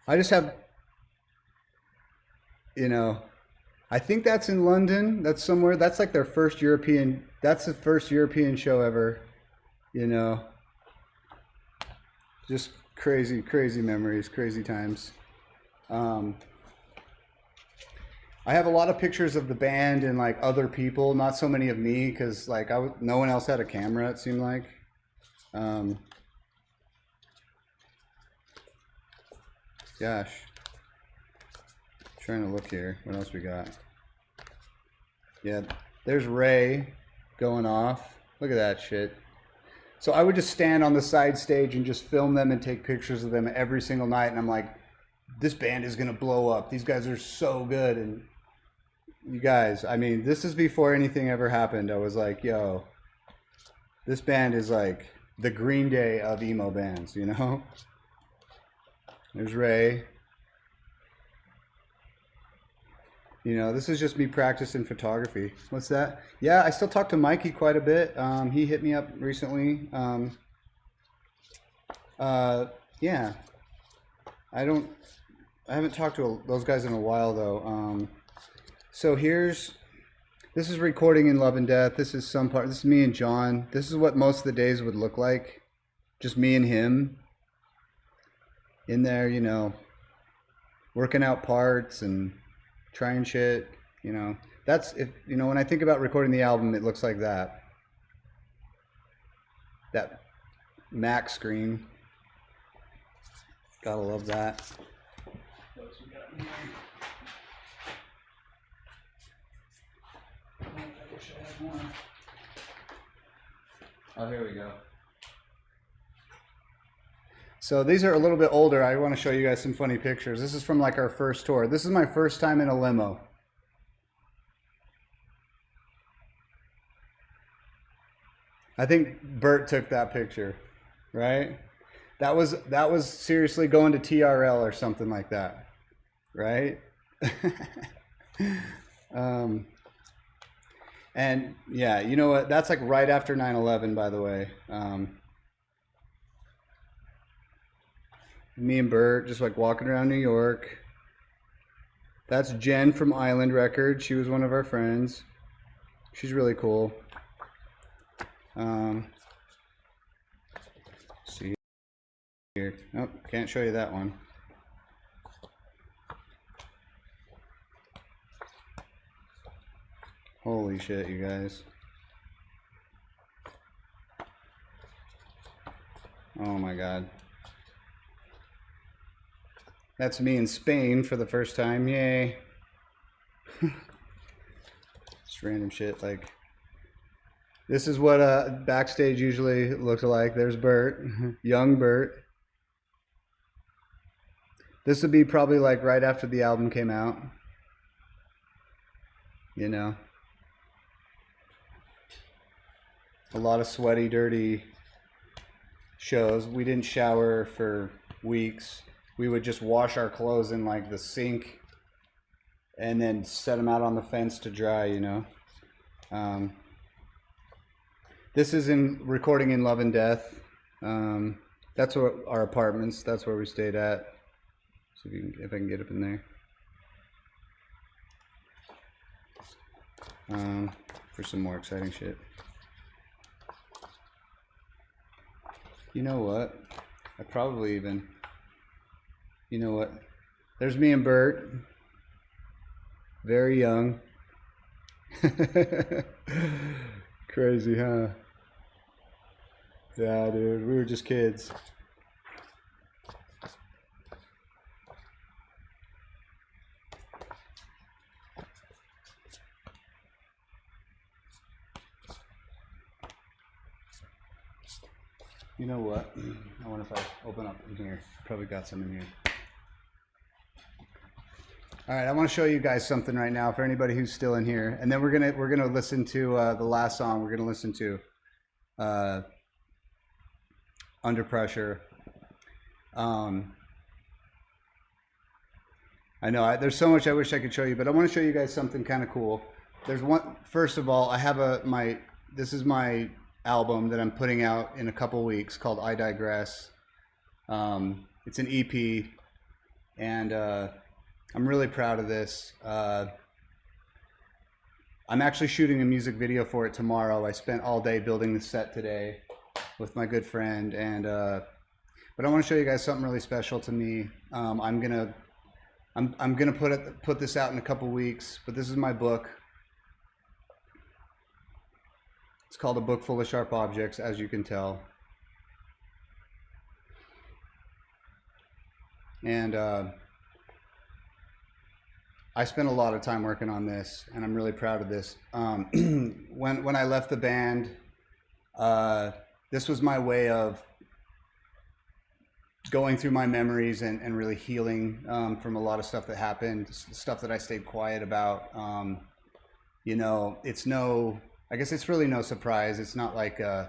I just have, you know, I think that's in London. That's somewhere. That's like their first European. That's the first European show ever. You know, just crazy, crazy memories, crazy times. I have a lot of pictures of the band and like other people, not so many of me because like no one else had a camera. It seemed like. Gosh, trying to look here. What else we got? Yeah, there's Ray going off. Look at that shit. So I would just stand on the side stage and just film them and take pictures of them every single night. And I'm like, this band is going to blow up. These guys are so good. And you guys, I mean, this is before anything ever happened. I was like, yo, this band is like the Green Day of emo bands, you know? There's Ray. You know, this is just me practicing photography. What's that? Yeah, I still talk to Mikey quite a bit. He hit me up recently. Yeah. I haven't talked to those guys in a while though. So this is recording in Love and Death. This is me and John. This is what most of the days would look like. Just me and him in there, you know, working out parts and trying shit, you know. That's, if you know, when I think about recording the album, it looks like that. That Mac screen. Gotta love that. What else we got in here? I wish I had more. Oh, here we go. So these are a little bit older. I want to show you guys some funny pictures. This is from like our first tour. This is my first time in a limo. I think Bert took that picture, right? That was seriously going to TRL or something like that, right? And yeah, you know what? That's like right after 9/11, by the way. Me and Bert just like walking around New York. That's Jen from Island Records. She was one of our friends. She's really cool. See here. Nope, can't show you that one. Holy shit, you guys. Oh my god. That's me in Spain for the first time. Yay. Just random shit. Like, this is what backstage usually looks like. There's Bert, young Bert. This would be probably like right after the album came out. You know. A lot of sweaty, dirty shows. We didn't shower for weeks. We would just wash our clothes in like the sink and then set them out on the fence to dry, you know. This is recording in Love and Death. That's what our apartments, that's where we stayed at. So if I can get up in there. For some more exciting shit. You know what? You know what? There's me and Bert. Very young. Crazy, huh? Yeah, dude, we were just kids. You know what? I wonder if I open up in here. Probably got some in here. All right, I want to show you guys something right now for anybody who's still in here, and then we're gonna listen to the last song. We're gonna listen to Under Pressure. I know there's so much I wish I could show you, but I want to show you guys something kind of cool. There's one. First of all, I have this is my album that I'm putting out in a couple weeks called I Digress. It's an EP, and I'm really proud of this. I'm actually shooting a music video for it tomorrow. I spent all day building the set today with my good friend, and but I want to show you guys something really special to me. I'm gonna put this out in a couple weeks, but this is my book. It's called A Book Full of Sharp Objects, as you can tell. And I spent a lot of time working on this, and I'm really proud of this. When I left the band, this was my way of going through my memories and really healing from a lot of stuff that happened, stuff that I stayed quiet about. You know, I guess it's really no surprise. It's not like, I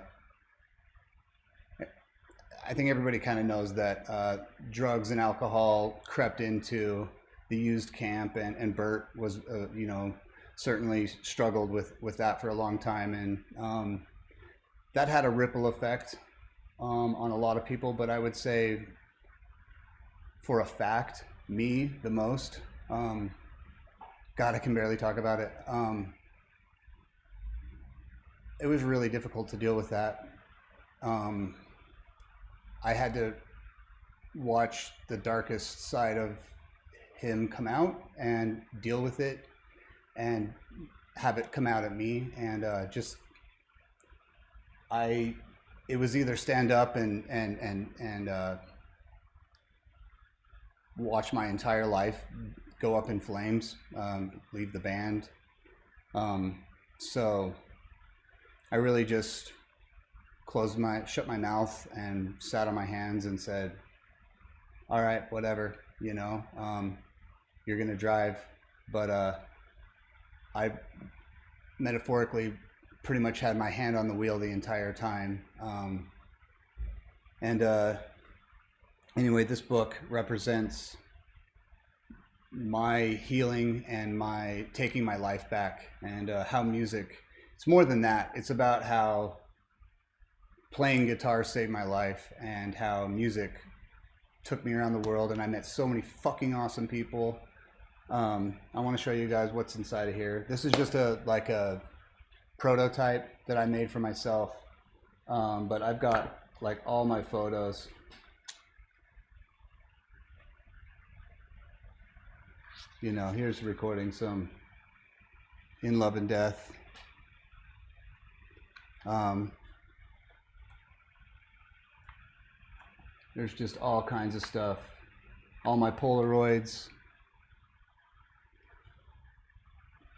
think everybody kind of knows that drugs and alcohol crept into the used camp, and Bert was, you know, certainly struggled with that for a long time. And that had a ripple effect on a lot of people, but I would say for a fact, me the most. God, I can barely talk about it. It was really difficult to deal with that. I had to watch the darkest side of him come out and deal with it and have it come out at me, and it was either stand up and watch my entire life go up in flames, leave the band. So I really just shut my mouth and sat on my hands and said, all right, whatever, you know, you're gonna drive. But I metaphorically pretty much had my hand on the wheel the entire time. Anyway, this book represents my healing and my taking my life back, and how music, it's more than that. It's about how playing guitar saved my life, and how music took me around the world, and I met so many fucking awesome people. I want to show you guys what's inside of here. This is just a prototype that I made for myself, but I've got like all my photos. You know, here's recording some In Love and Death. There's just all kinds of stuff. All my Polaroids.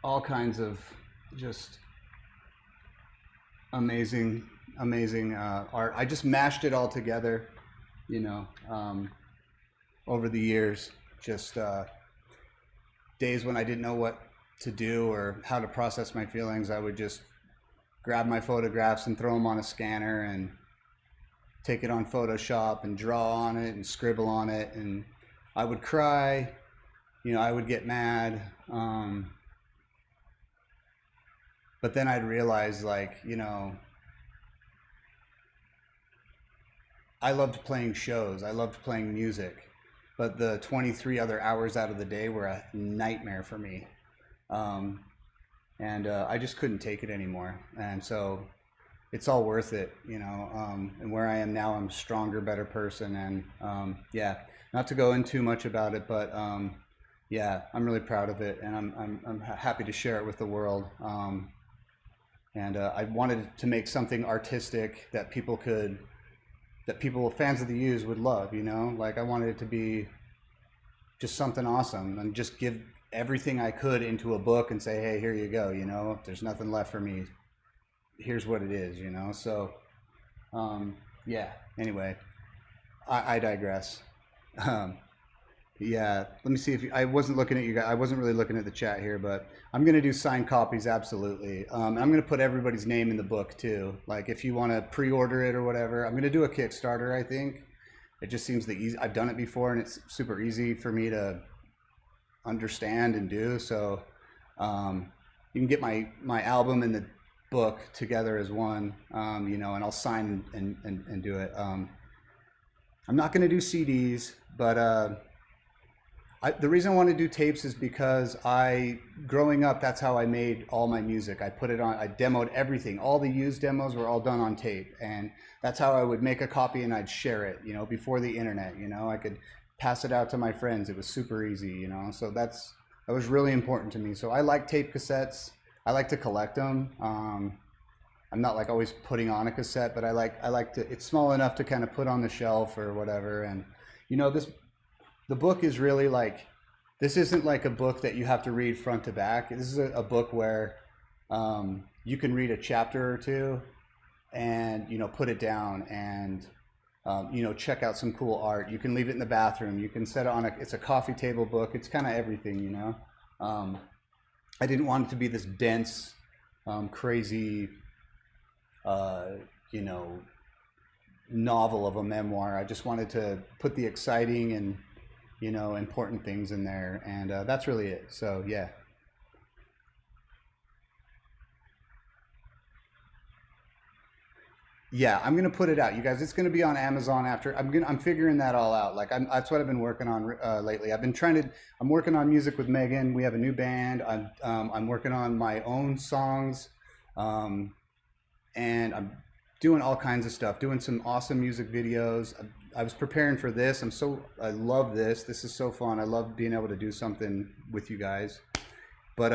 All kinds of just amazing art. I just mashed it all together, you know, over the years. Just days when I didn't know what to do or how to process my feelings, I would just grab my photographs and throw them on a scanner and take it on Photoshop and draw on it and scribble on it, and I would cry, you know, I would get mad, but then I'd realize, like, you know, I loved playing shows, I loved playing music, but the 23 other hours out of the day were a nightmare for me, and I just couldn't take it anymore. And so it's all worth it, you know. And where I am now, I'm a stronger, better person. And yeah, not to go in too much about it, but yeah, I'm really proud of it, and I'm happy to share it with the world. And I wanted to make something artistic that people fans of the Used would love. You know, like I wanted it to be just something awesome and just give everything I could into a book and say, hey, here you go. You know, if there's nothing left for me, here's what it is. You know, so yeah. Anyway, I digress. Yeah, let me see if I wasn't looking at you guys. I wasn't really looking at the chat here, but I'm gonna do signed copies, absolutely. I'm gonna put everybody's name in the book too. Like if you want to pre-order it or whatever, I'm gonna do a Kickstarter. I think it just seems the easy. I've done it before, and it's super easy for me to understand and do. So you can get my album and the book together as one, you know, and I'll sign and do it. I'm not gonna do CDs, but the reason I want to do tapes is because growing up, that's how I made all my music. I put it on, I demoed everything. All the Used demos were all done on tape. And that's how I would make a copy and I'd share it, you know, before the internet, you know, I could pass it out to my friends. It was super easy, you know, so that was really important to me. So I like tape cassettes. I like to collect them. I'm not like always putting on a cassette, but I like to, it's small enough to kind of put on the shelf or whatever. And, you know, the book is really like, this isn't like a book that you have to read front to back. This is a book where you can read a chapter or two and, you know, put it down and, you know, check out some cool art. You can leave it in the bathroom. You can set it on it's a coffee table book. It's kind of everything, you know. I didn't want it to be this dense, crazy, you know, novel of a memoir. I just wanted to put the exciting and, you know, important things in there, and that's really it. So yeah. Yeah, I'm gonna put it out, you guys. It's gonna be on Amazon after. I'm figuring that all out. Like that's what I've been working on lately. I'm working on music with Megan. We have a new band. I'm working on my own songs, and I'm doing all kinds of stuff. Doing some awesome music videos. I was preparing for this. I love this. This is so fun. I love being able to do something with you guys. But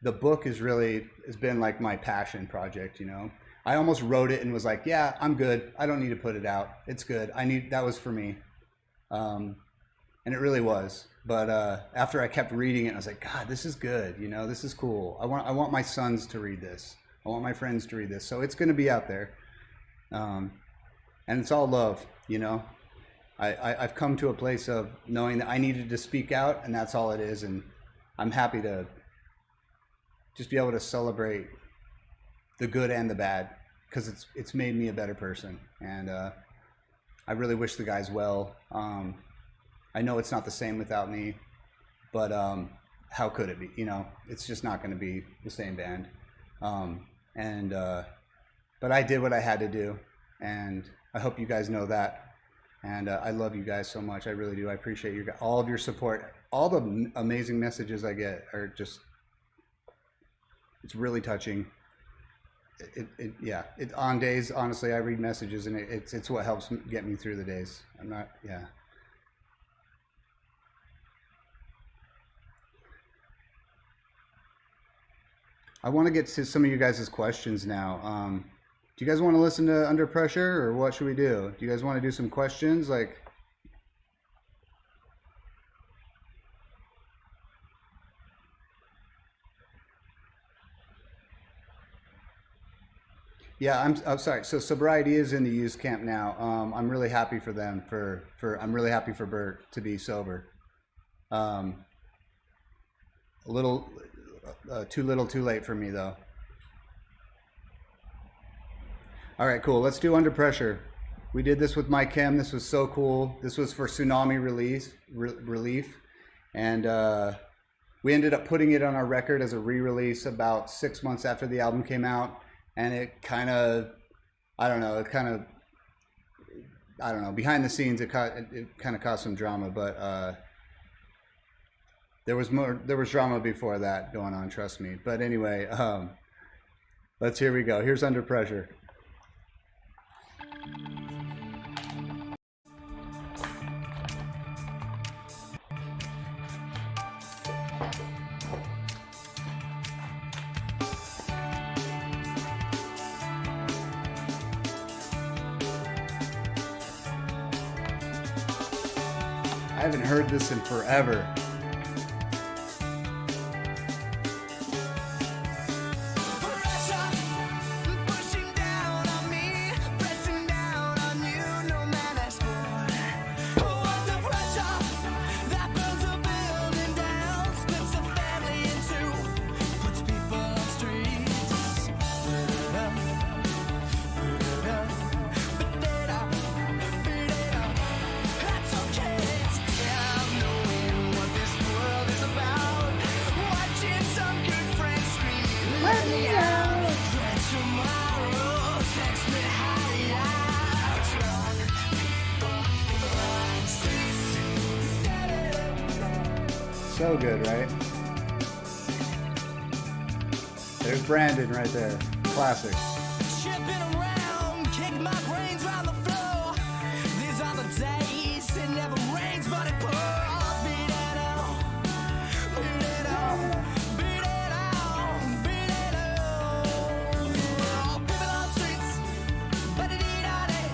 the book has been like my passion project, you know. I almost wrote it and was like, yeah, I'm good. I don't need to put it out. It's good. That was for me. And it really was. But after I kept reading it, I was like, God, this is good. You know, this is cool. I want my sons to read this. I want my friends to read this. So it's going to be out there. And it's all love, you know. I've come to a place of knowing that I needed to speak out, and that's all it is. And I'm happy to just be able to celebrate the good and the bad, because it's made me a better person. And I really wish the guys well. I know it's not the same without me, but how could it be? You know, it's just not going to be the same band. But I did what I had to do, and I hope you guys know that. And I love you guys so much. I really do. I appreciate all of your support. All the amazing messages I get are just, it's really touching. On days, honestly, I read messages, and it's what helps get me through the days. I want to get to some of you guys' questions now. Do you guys want to listen to Under Pressure, or what should we do? Do you guys want to do some questions? Like, yeah, I'm sorry. So Sobriety is in the Used camp now. I'm really happy for them. I'm really happy for Bert to be sober. A little too little, too late for me though. All right, cool. Let's do Under Pressure. We did this with Mike Kim. This was so cool. This was for tsunami relief. And we ended up putting it on our record as a re-release about 6 months after the album came out. And it kind of, I don't know, behind the scenes, it kind of caused some drama, but there was drama before that going on, trust me. But anyway, here we go. Here's Under Pressure. haven't heard this in forever. So good, right? There's Brandon right there. Classic. Shipping around, kick my brains round the floor. These are the days, it never rains, but it pours. Beat it out, beat it out, beat it out, beat it out. People on streets, but it ain't out it.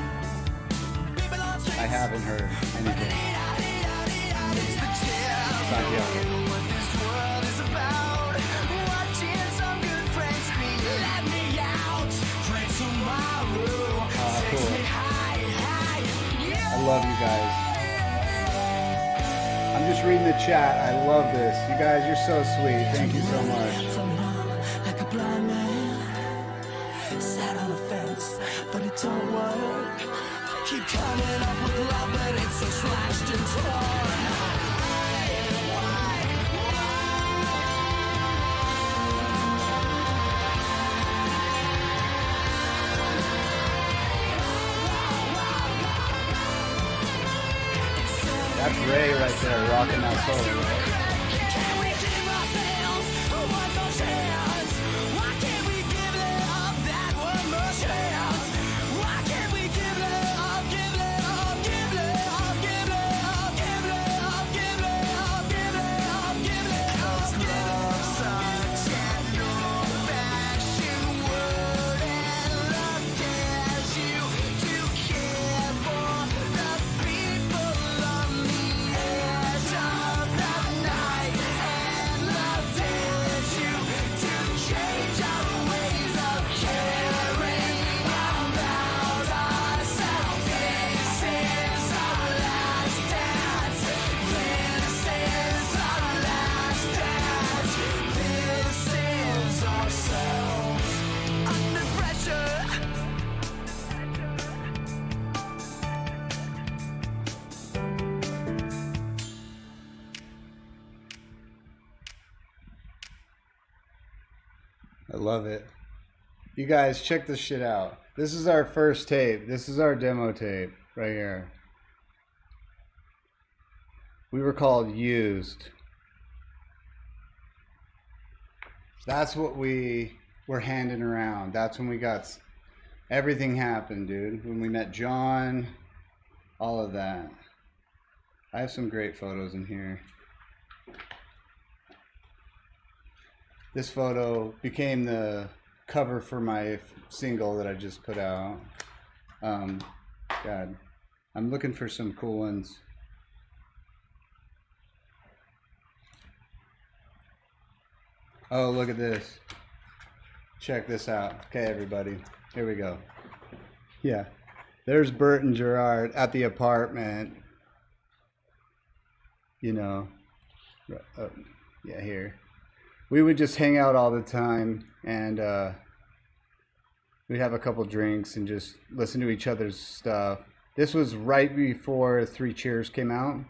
People on streets. I haven't heard anything. What this world is about. Watching some good friends scream, let me out. Pray tomorrow. Takes Cool. me high, high. Yeah. I love you guys. I'm just reading the chat. I love this. You guys, you're so sweet. Thank you so much. From now, like a blind man, sat on a fence, but it don't work. Keep coming up with love, but it's so slashed and torn. That's Ray right there, rocking that solo. Can we give ourselves one more chance? Why can't we give love that one more chance? Why can't we give love, give love, give love, give love, give love, give love, give love, give love? 'Cause love's such an old-fashioned word, and love dares you to care for the people on the edge of the night, and love dares you to change our ways of caring about ourselves. This is our last dance. This is our last dance. This is ourselves under pressure. I love it. You guys, check this shit out. This is our first tape. This is our demo tape right here. We were called Used. That's what we were handing around. That's when we got everything happened, dude. When we met John, all of that. I have some great photos in here. This photo became the cover for my single that I just put out. God, I'm looking for some cool ones. Oh, look at this. Check this out. Okay, everybody, here we go. Yeah, there's Bert and Gerard at the apartment. You know, yeah, here. We would just hang out all the time, and we'd have a couple drinks and just listen to each other's stuff. This was right before Three Cheers came out.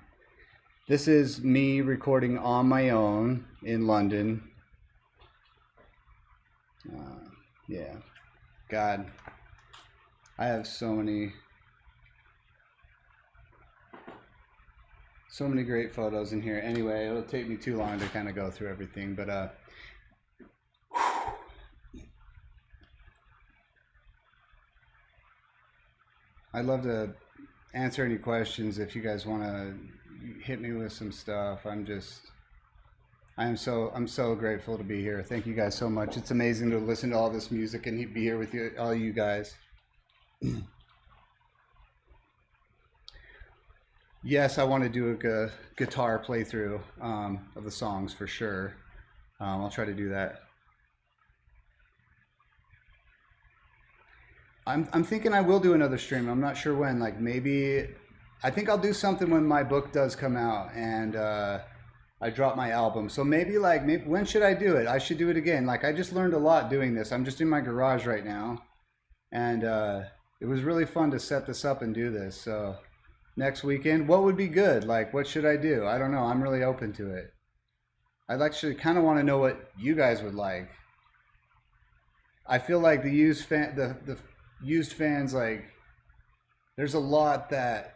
This is me recording on my own in London. Yeah, God, I have so many great photos in here. Anyway, it'll take me too long to kind of go through everything, but I'd love to answer any questions if you guys want to hit me with some stuff. I'm so grateful to be here. Thank you guys so much. It's amazing to listen to all this music and be here with you, all you guys. Yes, I want to do a guitar playthrough of the songs for sure. I'll try to do that. I'm thinking I will do another stream. I'm not sure when. Like maybe I think I'll do something when my book does come out and I drop my album. So maybe like maybe when should I do it? I should do it again. Like I just learned a lot doing this. I'm just in my garage right now, and it was really fun to set this up and do this. So next weekend, what would be good? Like what should I do? I don't know. I'm really open to it. I'd actually kind of want to know what you guys would like. I feel like the used fans, like there's a lot that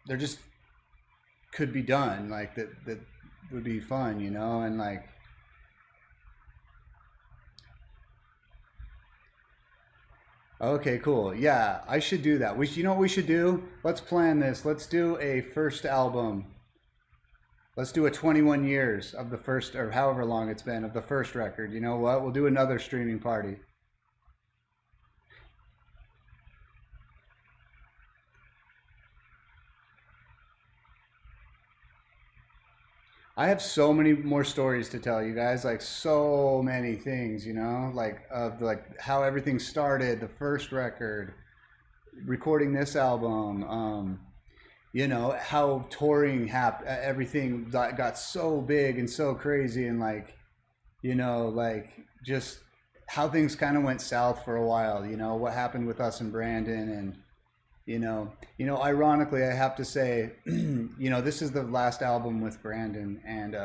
there just could be done, like that would be fun, you know, and like okay, cool. Yeah, I should do that. You know what we should do? Let's plan this. Let's do a first album. Let's do a 21 years of the first, or however long it's been, of the first record. You know what? We'll do another streaming party. I have so many more stories to tell you guys, like so many things, you know, like of like how everything started, the first record, recording this album, you know, how touring happened, everything got so big and so crazy, and like, you know, like just how things kind of went south for a while, you know, what happened with us and Brandon, and ironically, I have to say, you know, this is the last album with Brandon, and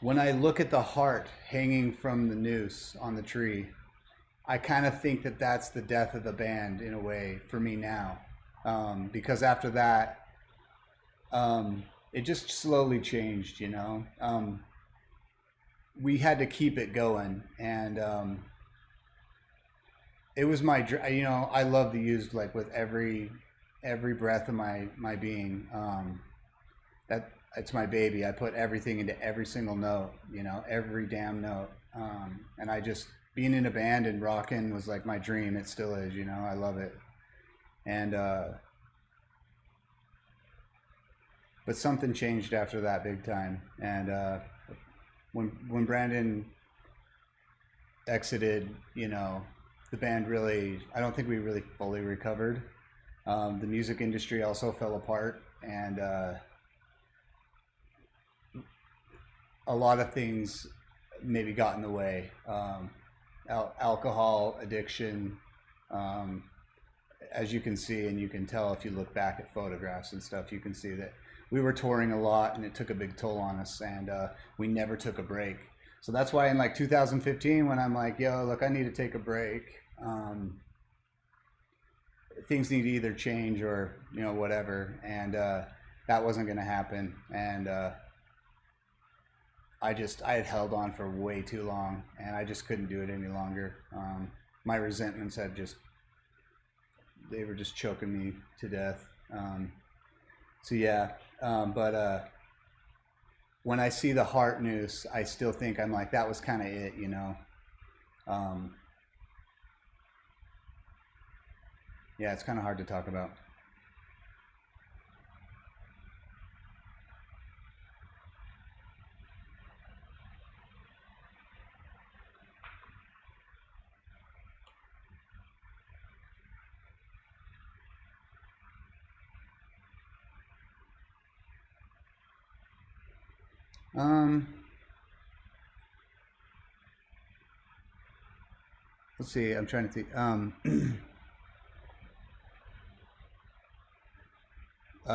when I look at the heart hanging from the noose on the tree, I kind of think that that's the death of the band in a way for me now, because after that, it just slowly changed, you know. We had to keep it going, and it was my, you know, I love the Used like with every breath of my being. That it's my baby. I put everything into every single note, you know, every damn note. And I just being in a band and rocking was like my dream. It still is, you know. I love it. And but something changed after that big time. And when Brandon exited, you know, the band really, I don't think we really fully recovered. The music industry also fell apart, and a lot of things maybe got in the way. Alcohol addiction, as you can see, and you can tell if you look back at photographs and stuff, you can see that we were touring a lot, and it took a big toll on us, and we never took a break. So that's why in like 2015, when I'm like, yo, look, I need to take a break. Things need to either change or, you know, whatever. And that wasn't going to happen. And I had held on for way too long, and I just couldn't do it any longer. My resentments they were just choking me to death. So yeah, but when I see the heart noose, I still think I'm like, that was kind of it, you know. Yeah, it's kind of hard to talk about. Let's see, I'm trying to think.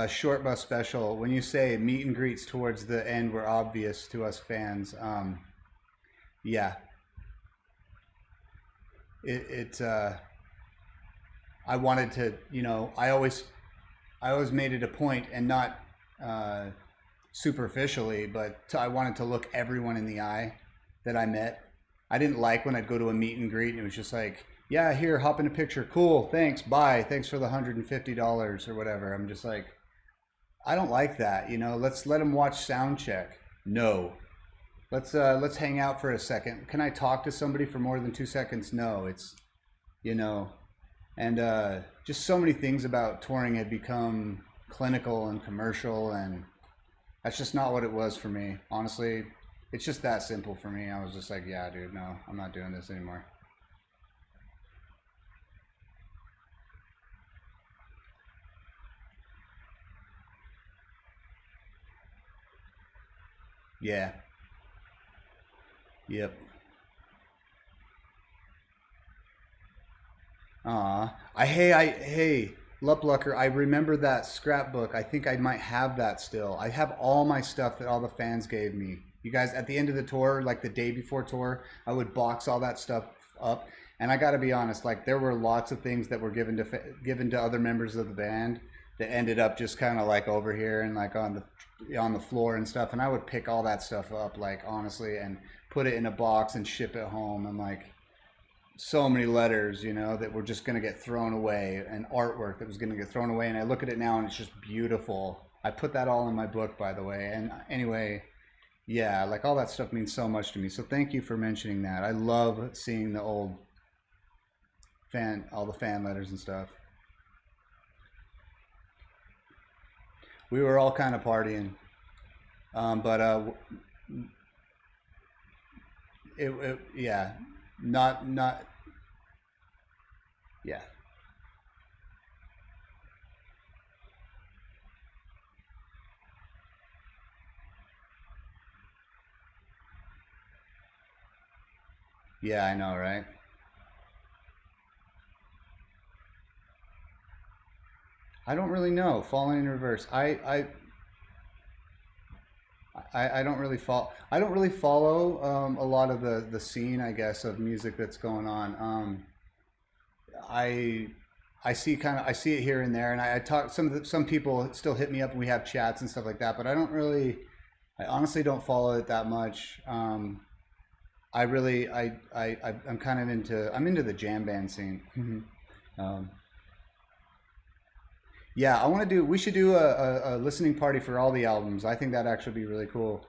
Short bus special. When you say meet and greets towards the end were obvious to us fans, yeah, it I wanted to, you know, I always made it a point, and not superficially, but I wanted to look everyone in the eye that I met. I didn't like when I'd go to a meet and greet and it was just like, yeah, here, hop in a picture, cool, thanks, bye, thanks for the $150 or whatever. I'm just like, I don't like that, you know. Let's let them watch sound check. No. Let's hang out for a second. Can I talk to somebody for more than 2 seconds? No. It's, you know, And just so many things about touring had become clinical and commercial, and that's just not what it was for me. Honestly, it's just that simple for me. I was just like, yeah, dude, no, I'm not doing this anymore. Yeah. Yep. Hey, Luplucker, I remember that scrapbook. I think I might have that still. I have all my stuff that all the fans gave me. You guys, at the end of the tour, like the day before tour, I would box all that stuff up. And I got to be honest, like there were lots of things that were given to other members of the band that ended up just kind of like over here and like on the floor and stuff. And I would pick all that stuff up, like honestly, and put it in a box and ship it home. And like so many letters, you know, that were just going to get thrown away, and artwork that was going to get thrown away. And I look at it now and it's just beautiful. I put that all in my book, by the way. And anyway, yeah, like all that stuff means so much to me. So thank you for mentioning that. I love seeing the old all the fan letters and stuff. We were all kind of partying. But yeah, not, yeah. Yeah, I know, right? I don't really know. Falling in reverse. I don't really follow. I don't really follow a lot of the scene, I guess, of music that's going on. I I see I see it here and there, and I talk some people still hit me up and we have chats and stuff like that, but I don't really. I honestly don't follow it that much. I really I'm kind of into the jam band scene. um, yeah, I want to do. We should do a listening party for all the albums. I think that'd actually be really cool.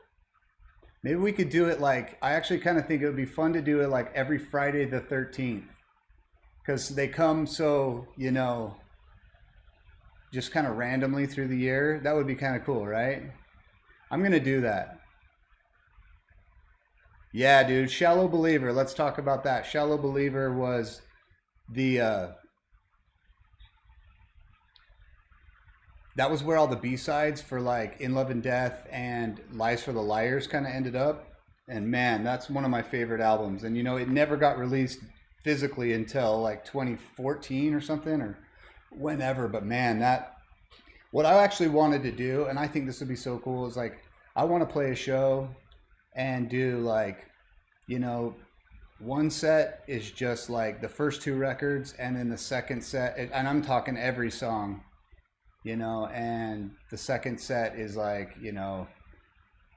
Maybe we could do it like I actually kind of think it would be fun to do it like every Friday the 13th because they come so just kind of randomly through the year. That would be kind of cool, right? I'm gonna do that. Yeah, dude. Shallow Believer. Let's talk about that. Shallow Believer was the that was where all the B-sides for like In Love and Death and Lies for the Liars kind of ended up. And man, that's one of my favorite albums. And it never got released physically until like 2014 or something or whenever. But man, that what I actually wanted to do, and I think this would be so cool, is like I want to play a show and do like, you know, one set is just like the first two records, and then the second set, and I'm talking every song, and the second set is like,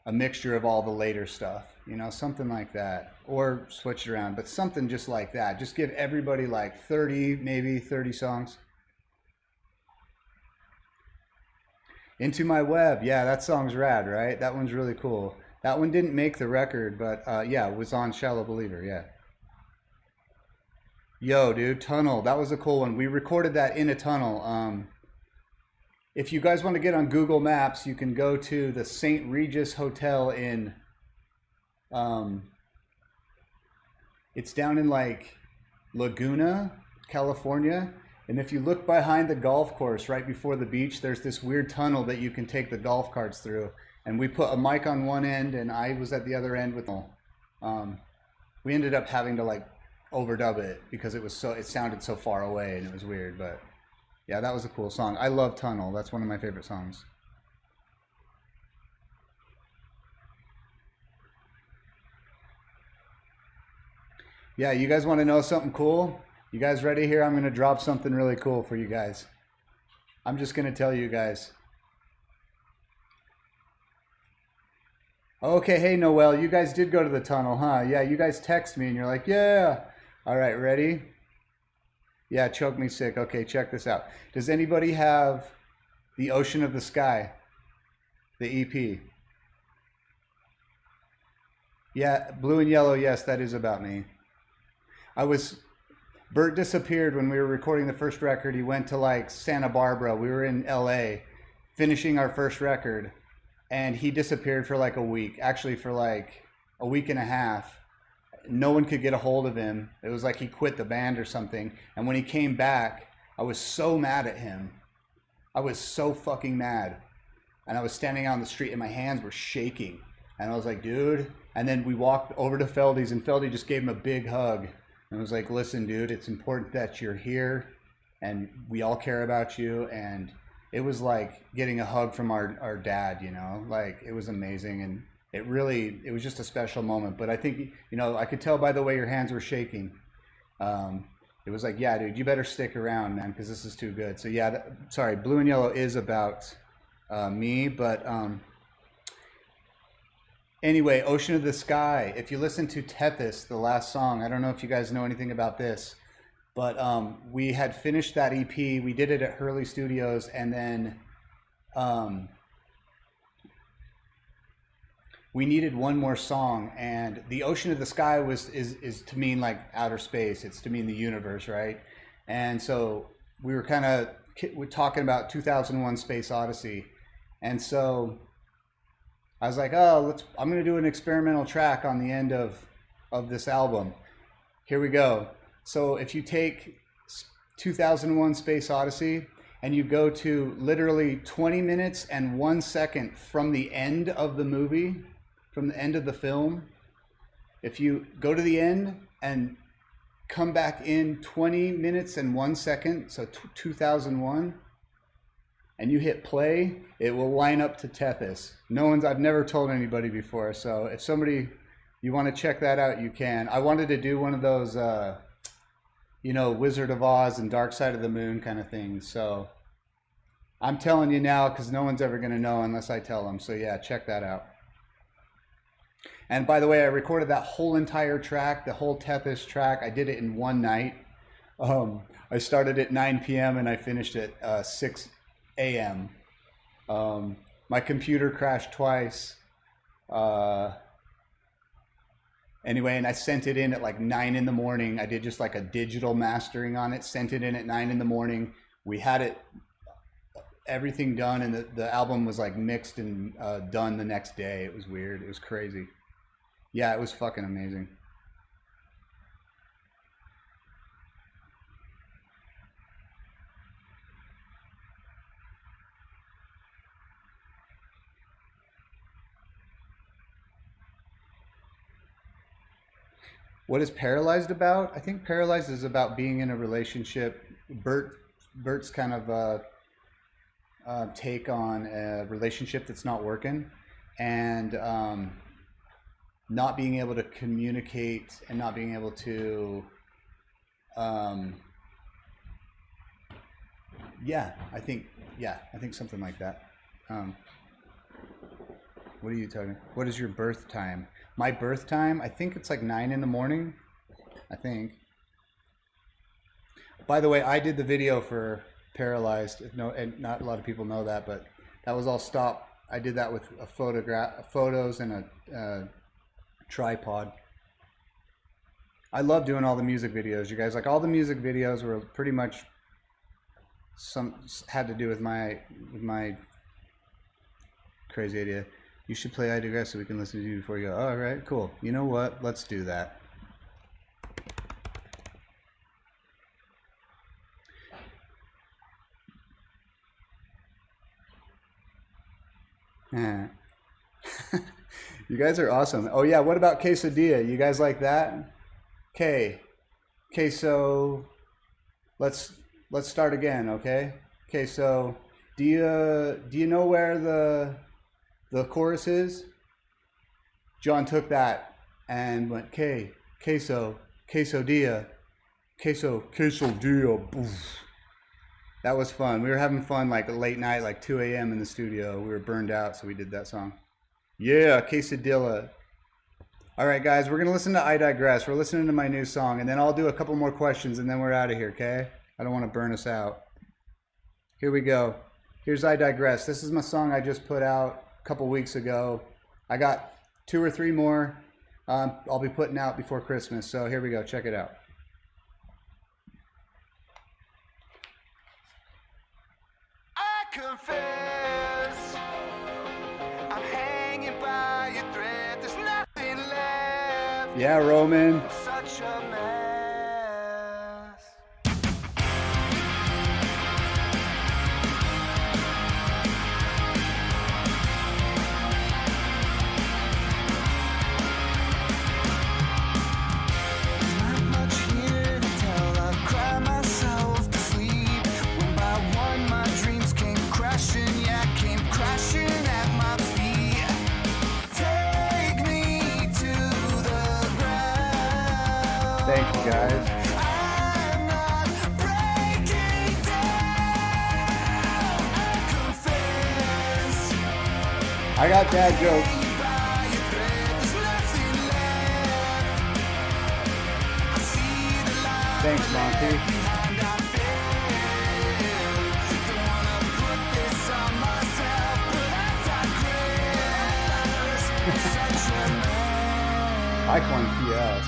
a mixture of all the later stuff, something like that, or switch it around, but something just like that. Just give everybody like 30, maybe 30 songs. Into My Web, yeah, that song's rad, right? That one's really cool. That one didn't make the record, but yeah, it was on Shallow Believer, yeah. Yo, dude, Tunnel, that was a cool one. We recorded that in a tunnel. If you guys want to get on Google Maps, you can go to the St. Regis Hotel in, um, it's down in like Laguna, California. And if you look behind the golf course right before the beach, there's this weird tunnel that you can take the golf carts through. And we put a mic on one end and I was at the other end with we ended up having to like overdub it because it sounded so far away and it was weird, but yeah, that was a cool song. I love Tunnel. That's one of my favorite songs. Yeah, you guys want to know something cool? You guys ready here? I'm going to drop something really cool for you guys. I'm just going to tell you guys. Okay, hey Noel, you guys did go to the tunnel, huh? Yeah, you guys text me and you're like, yeah. All right, ready? Yeah, Choke Me Sick. Okay, check this out. Does anybody have The Ocean of the Sky, the EP? Yeah, Blue and Yellow, yes, that is about me. I was Bert disappeared when we were recording the first record. He went to like Santa Barbara. We were in LA finishing our first record, and he disappeared for like a week. Actually, for like a week and a half. No one could get a hold of him. It was like he quit the band or something. And when he came back, I was so mad at him. I was so fucking mad. And I was standing out on the street and my hands were shaking. And I was like, dude. And then we walked over to Feldy's and Feldy just gave him a big hug. And I was like, listen, dude, it's important that you're here and we all care about you. And it was like getting a hug from our dad, you know, like it was amazing. And it was just a special moment. But I think, you know, I could tell by the way your hands were shaking. It was like, yeah, dude, you better stick around, man, because this is too good. So yeah, sorry, Blue and Yellow is about me, but anyway, Ocean of the Sky. If you listen to Tethys, the last song, I don't know if you guys know anything about this, but we had finished that EP. We did it at Hurley Studios, and then we needed one more song, and the Ocean of the Sky is to mean like outer space. It's to mean the universe, right? And so we were we're talking about 2001 Space Odyssey. And so I was like, oh, I'm going to do an experimental track on the end of this album. Here we go. So if you take 2001 Space Odyssey and you go to literally 20 minutes and 1 second from the end of the movie, from the end of the film, if you go to the end and come back in 20 minutes and 1 second, so 2001, and you hit play, it will line up to Tethys. I've never told anybody before, so if you want to check that out, you can. I wanted to do one of those, you know, Wizard of Oz and Dark Side of the Moon kind of things, so I'm telling you now because no one's ever going to know unless I tell them, so yeah, check that out. And by the way, I recorded that whole entire track, the whole Tethys track. I did it in one night. I started at 9 p.m. and I finished at 6 a.m. My computer crashed twice. Anyway, and I sent it in at like 9 in the morning. I did just like a digital mastering on it, sent it in at 9 in the morning. We had everything done, and the album was like mixed and done the next day. It was weird. It was crazy. Yeah, it was fucking amazing. What is Paralyzed about? I think Paralyzed is about being in a relationship. Bert's kind of take on a relationship that's not working, and not being able to communicate and not being able to I think something like that. What are you talking about? What is your birth time? My birth time, I think it's like 9 in the morning, I think. By the way, I did the video for Paralyzed. And not a lot of people know that, but that was all stopped. I did that with photos and a tripod. I love doing all the music videos, you guys. Like, all the music videos were pretty much had to do with my crazy idea. You should play I Digress so we can listen to you before you go. All right, cool. You know what? Let's do that. You guys are awesome. Oh yeah, what about quesadilla? You guys like that? Okay, so let's start again, okay? Okay, so do you know where the chorus is? John took that and went quesadilla, boof. That was fun. We were having fun like late night, like 2 a.m. in the studio. We were burned out, so we did that song. Yeah, quesadilla. All right, guys, we're going to listen to I Digress. We're listening to my new song, and then I'll do a couple more questions, and then we're out of here, okay? I don't want to burn us out. Here we go. Here's I Digress. This is my song I just put out a couple weeks ago. I got 2 or 3 more I'll be putting out before Christmas, so here we go. Check it out. confess, I'm hanging by a thread. There's nothing left. Yeah, Roman. I'm such a mess. Not much here to tell. I cry myself to sleep. One by one, my dreams came crashing. Yeah, came crashing at my feet. Take me to the ground. Thank you, guys. I'm not breaking down. I confess. I got dad jokes. By a thread, there's nothing left. I see the light Thanks, Monty. behind I fail. Don't wanna put this on myself, but I digress. Such a mess. Icon PS.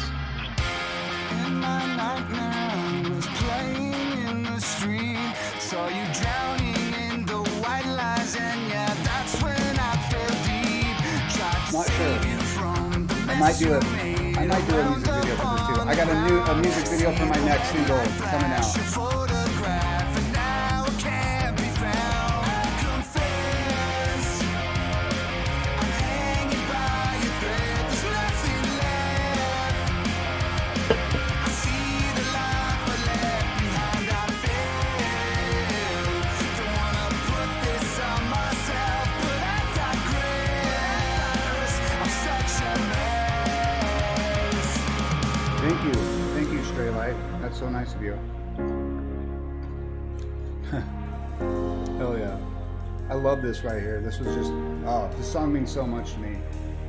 In my nightmare, I was playing in the street. Saw you drowning in the white lies, and yeah, that's when I fell deep. Tried to Not save sure. you from the I mess might do you it. made. I might do a music video for this too. I got a music video for my next single coming out. Your photograph, and now it can't be found. I confess, I'm hanging by a thread. There's nothing left. I see the life I left behind. I fail. Don't wanna put this on myself, but I digress. I'm such a mess. Thank you. Thank you, Stray Light. That's so nice of you. Hell yeah. I love this right here. This was just, oh, this song means so much to me.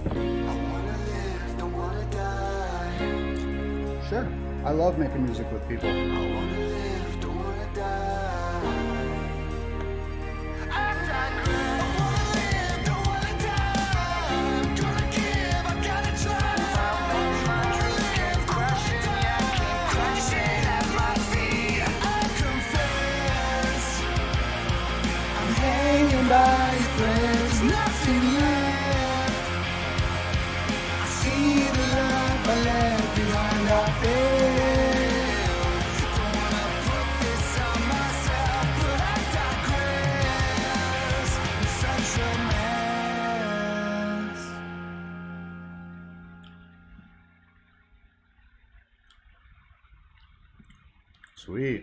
I wanna live, don't wanna die. Sure. I love making music with people. I wanna live, don't wanna die. I digress. I wanna live, don't wanna die. I'm gonna give, I gotta try. My dreams came crashing, yeah, came crashing at my feet. I confess, I'm hanging by a thread. There's nothing left. I see the life I left behind. I fail. Don't wanna put this on myself, but I digress. I'm such a mess. Sweet.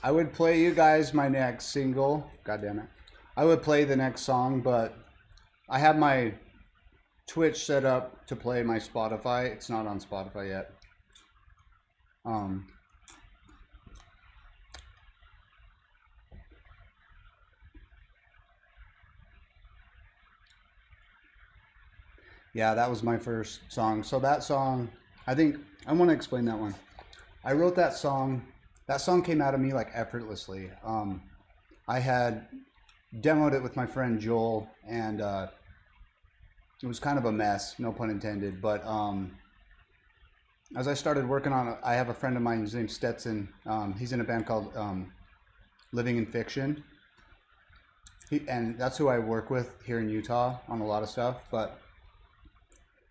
I would play you guys my next single. God damn it. I would play the next song, but I have my Twitch set up to play my Spotify. It's not on Spotify yet. Yeah, that was my first song. So that song, I think, I want to explain that one. I wrote that song. That song came out of me like effortlessly. I had demoed it with my friend Joel, and it was kind of a mess, no pun intended. But as I started working on it, I have a friend of mine, his name's Stetson. He's in a band called Living in Fiction. And that's who I work with here in Utah on a lot of stuff. But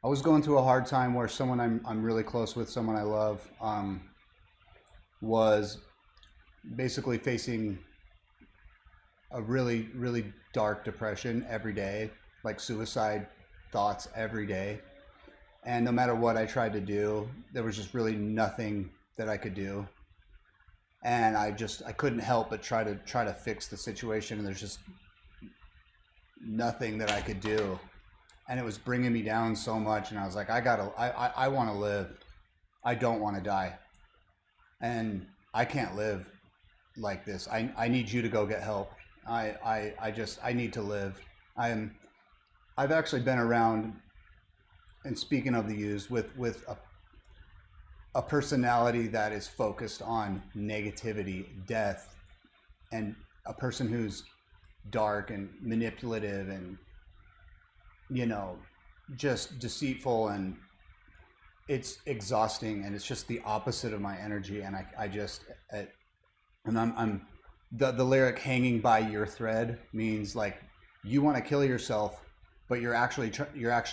I was going through a hard time where someone I'm really close with, someone I love, was basically facing a really, really dark depression every day, like suicide thoughts every day. And no matter what I tried to do, there was just really nothing that I could do. And I couldn't help but try to fix the situation. And there's just nothing that I could do. And it was bringing me down so much. And I was like, I want to live. I don't want to die. And I can't live like this. I need you to go get help. I need to live. I've actually been around, and speaking of the used, with a personality that is focused on negativity, death, and a person who's dark and manipulative and, just deceitful, and it's exhausting, and it's just the opposite of my energy. And I'm the lyric "hanging by your thread" means like you want to kill yourself, but you're actually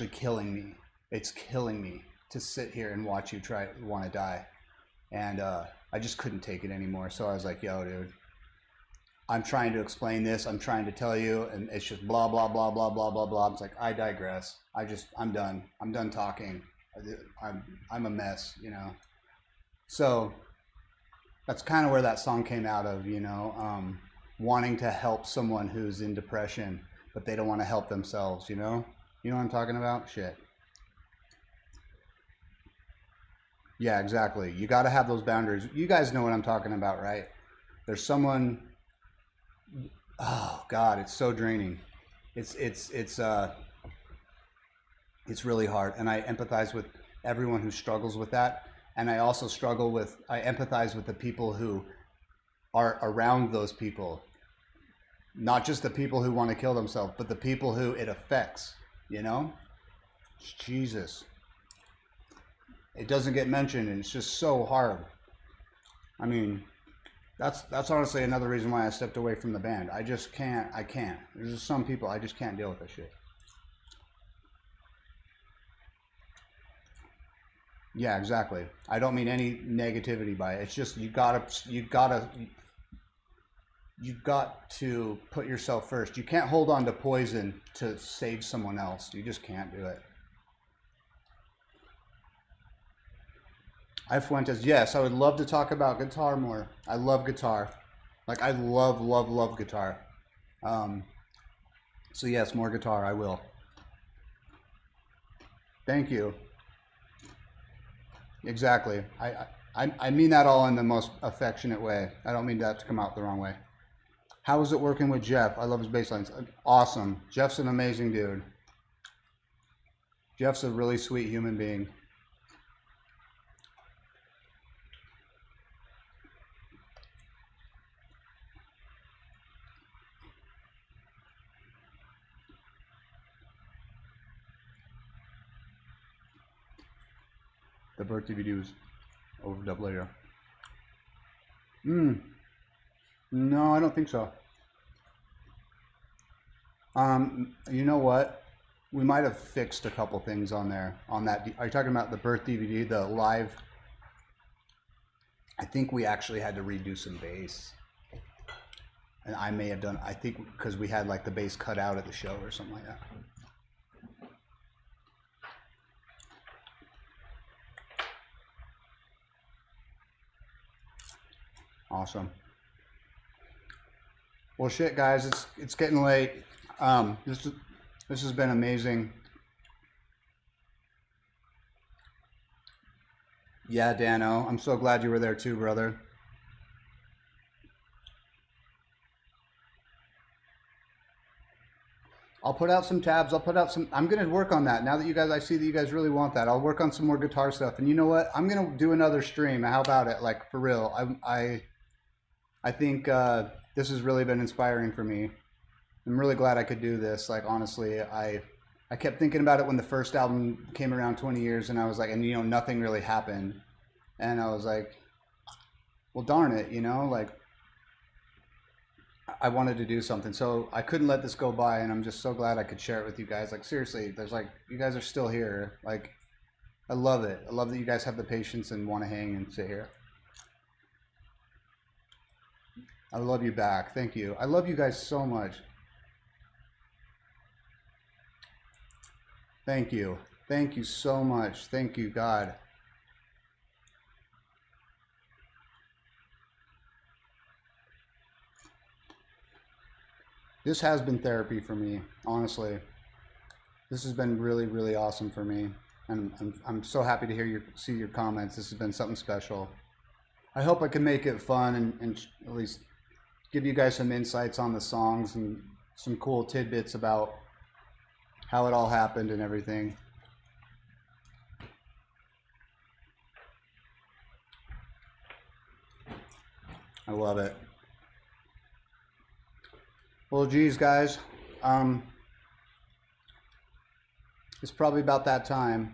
killing me. It's killing me to sit here and watch you want to die. And I just couldn't take it anymore. So I was like, yo, dude, I'm trying to explain this. I'm trying to tell you. And it's just blah, blah, blah, blah, blah, blah, blah. It's like, I digress. I'm done. I'm done talking. I'm a mess, you know? So that's kind of where that song came out of, you know, wanting to help someone who's in depression, but they don't want to help themselves, you know? You know what I'm talking about? Shit. Yeah, exactly. You got to have those boundaries. You guys know what I'm talking about, right? There's someone, oh God, it's so draining. It's really hard. And I empathize with everyone who struggles with that. And I also I empathize with the people who are around those people. Not just the people who want to kill themselves, but the people who it affects, you know? Jesus. It doesn't get mentioned, and it's just so hard. I mean, that's honestly another reason why I stepped away from the band. I can't. There's just some people, I just can't deal with this shit. Yeah, exactly. I don't mean any negativity by it. It's just you got to put yourself first. You can't hold on to poison to save someone else. You just can't do it. I Fuentes, yes, I would love to talk about guitar more. I love guitar. Like, I love guitar. So yes, more guitar, I will. Thank you. Exactly. I mean that all in the most affectionate way. I don't mean that to come out the wrong way. How is it working with Jeff? I love his bass lines. Awesome. Jeff's an amazing dude. Jeff's a really sweet human being. The birth DVD was overdubbed later. No, I don't think so. You know what? We might have fixed a couple things on there. On that, are you talking about the birth DVD, the live? I think we actually had to redo some bass. And I may have done, I think because we had like the bass cut out at the show or something like that. Awesome. Well, shit, guys, it's getting late. This has been amazing. Yeah, Dano, I'm so glad you were there too, brother. I'll put out some tabs. I'm going to work on that. Now that you guys, I see that you guys really want that. I'll work on some more guitar stuff. And you know what? I'm going to do another stream. How about it? Like, for real. I think this has really been inspiring for me. I'm really glad I could do this. Like, honestly, I kept thinking about it when the first album came around 20 years, and I was like, and you know, nothing really happened. And I was like, well, darn it, you know, like, I wanted to do something. So I couldn't let this go by, and I'm just so glad I could share it with you guys. Like, seriously, there's like, you guys are still here. Like, I love it. I love that you guys have the patience and want to hang and sit here. I love you back. Thank you. I love you guys so much. Thank you. Thank you so much. Thank you, God. This has been therapy for me, honestly. This has been really, really awesome for me. And I'm so happy to see your comments. This has been something special. I hope I can make it fun and at least give you guys some insights on the songs and some cool tidbits about how it all happened and everything. I love it. Well, geez, guys, it's probably about that time.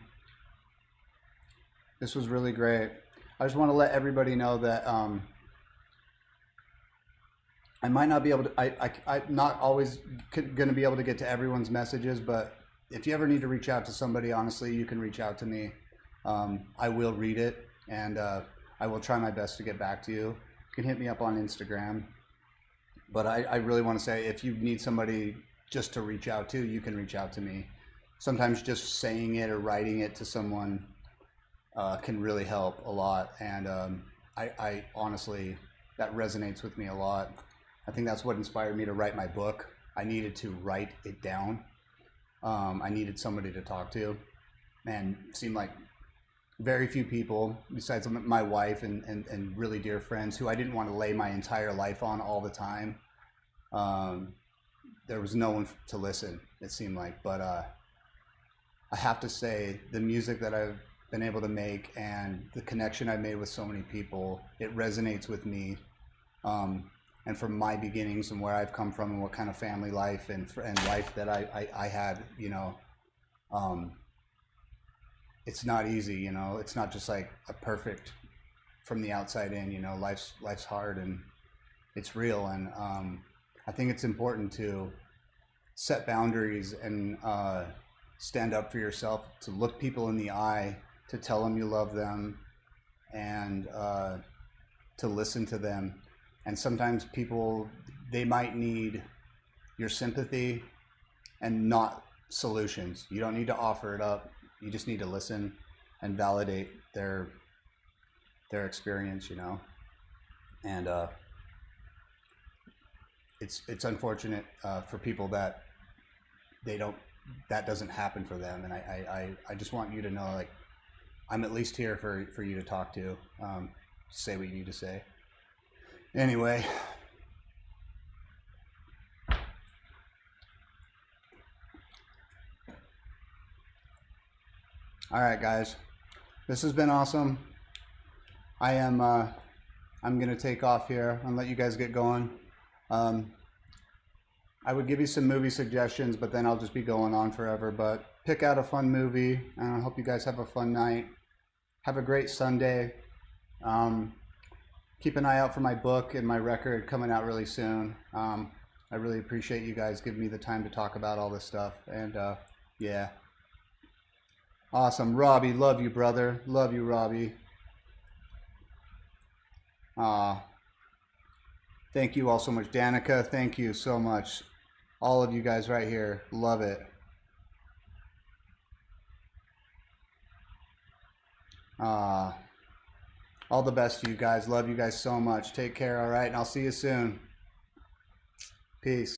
This was really great. I just want to let everybody know that I might not be able to, I'm not always going to be able to get to everyone's messages, but if you ever need to reach out to somebody, honestly, you can reach out to me. I will read it, and I will try my best to get back to you. You can hit me up on Instagram. But I really want to say, if you need somebody just to reach out to, you can reach out to me. Sometimes just saying it or writing it to someone can really help a lot. And I honestly, that resonates with me a lot. I think that's what inspired me to write my book. I needed to write it down. I needed somebody to talk to, and it seemed like very few people, besides my wife and really dear friends who I didn't want to lay my entire life on all the time. There was no one to listen, it seemed like. But I have to say, the music that I've been able to make and the connection I've made with so many people, it resonates with me. And from my beginnings and where I've come from and what kind of family life and life that I had, you know, it's not easy, you know. It's not just like a perfect from the outside in, you know. Life's hard and it's real, and I think it's important to set boundaries and stand up for yourself, to look people in the eye, to tell them you love them, and to listen to them. And sometimes people, they might need your sympathy and not solutions. You don't need to offer it up. You just need to listen and validate their experience, you know. And it's unfortunate for people that that doesn't happen for them. And I just want you to know, like, I'm at least here for you to talk to, say what you need to say. Anyway, all right, guys, this has been awesome. I'm gonna take off here and let you guys get going. I would give you some movie suggestions, but then I'll just be going on forever. But pick out a fun movie, and I hope you guys have a fun night. Have a great Sunday. Keep an eye out for my book and my record coming out really soon. I really appreciate you guys giving me the time to talk about all this stuff. And yeah. Awesome. Robbie, love you, brother. Love you, Robbie. Thank you all so much. Danica, thank you so much. All of you guys right here. Love it. All the best to you guys. Love you guys so much. Take care, all right? And I'll see you soon. Peace.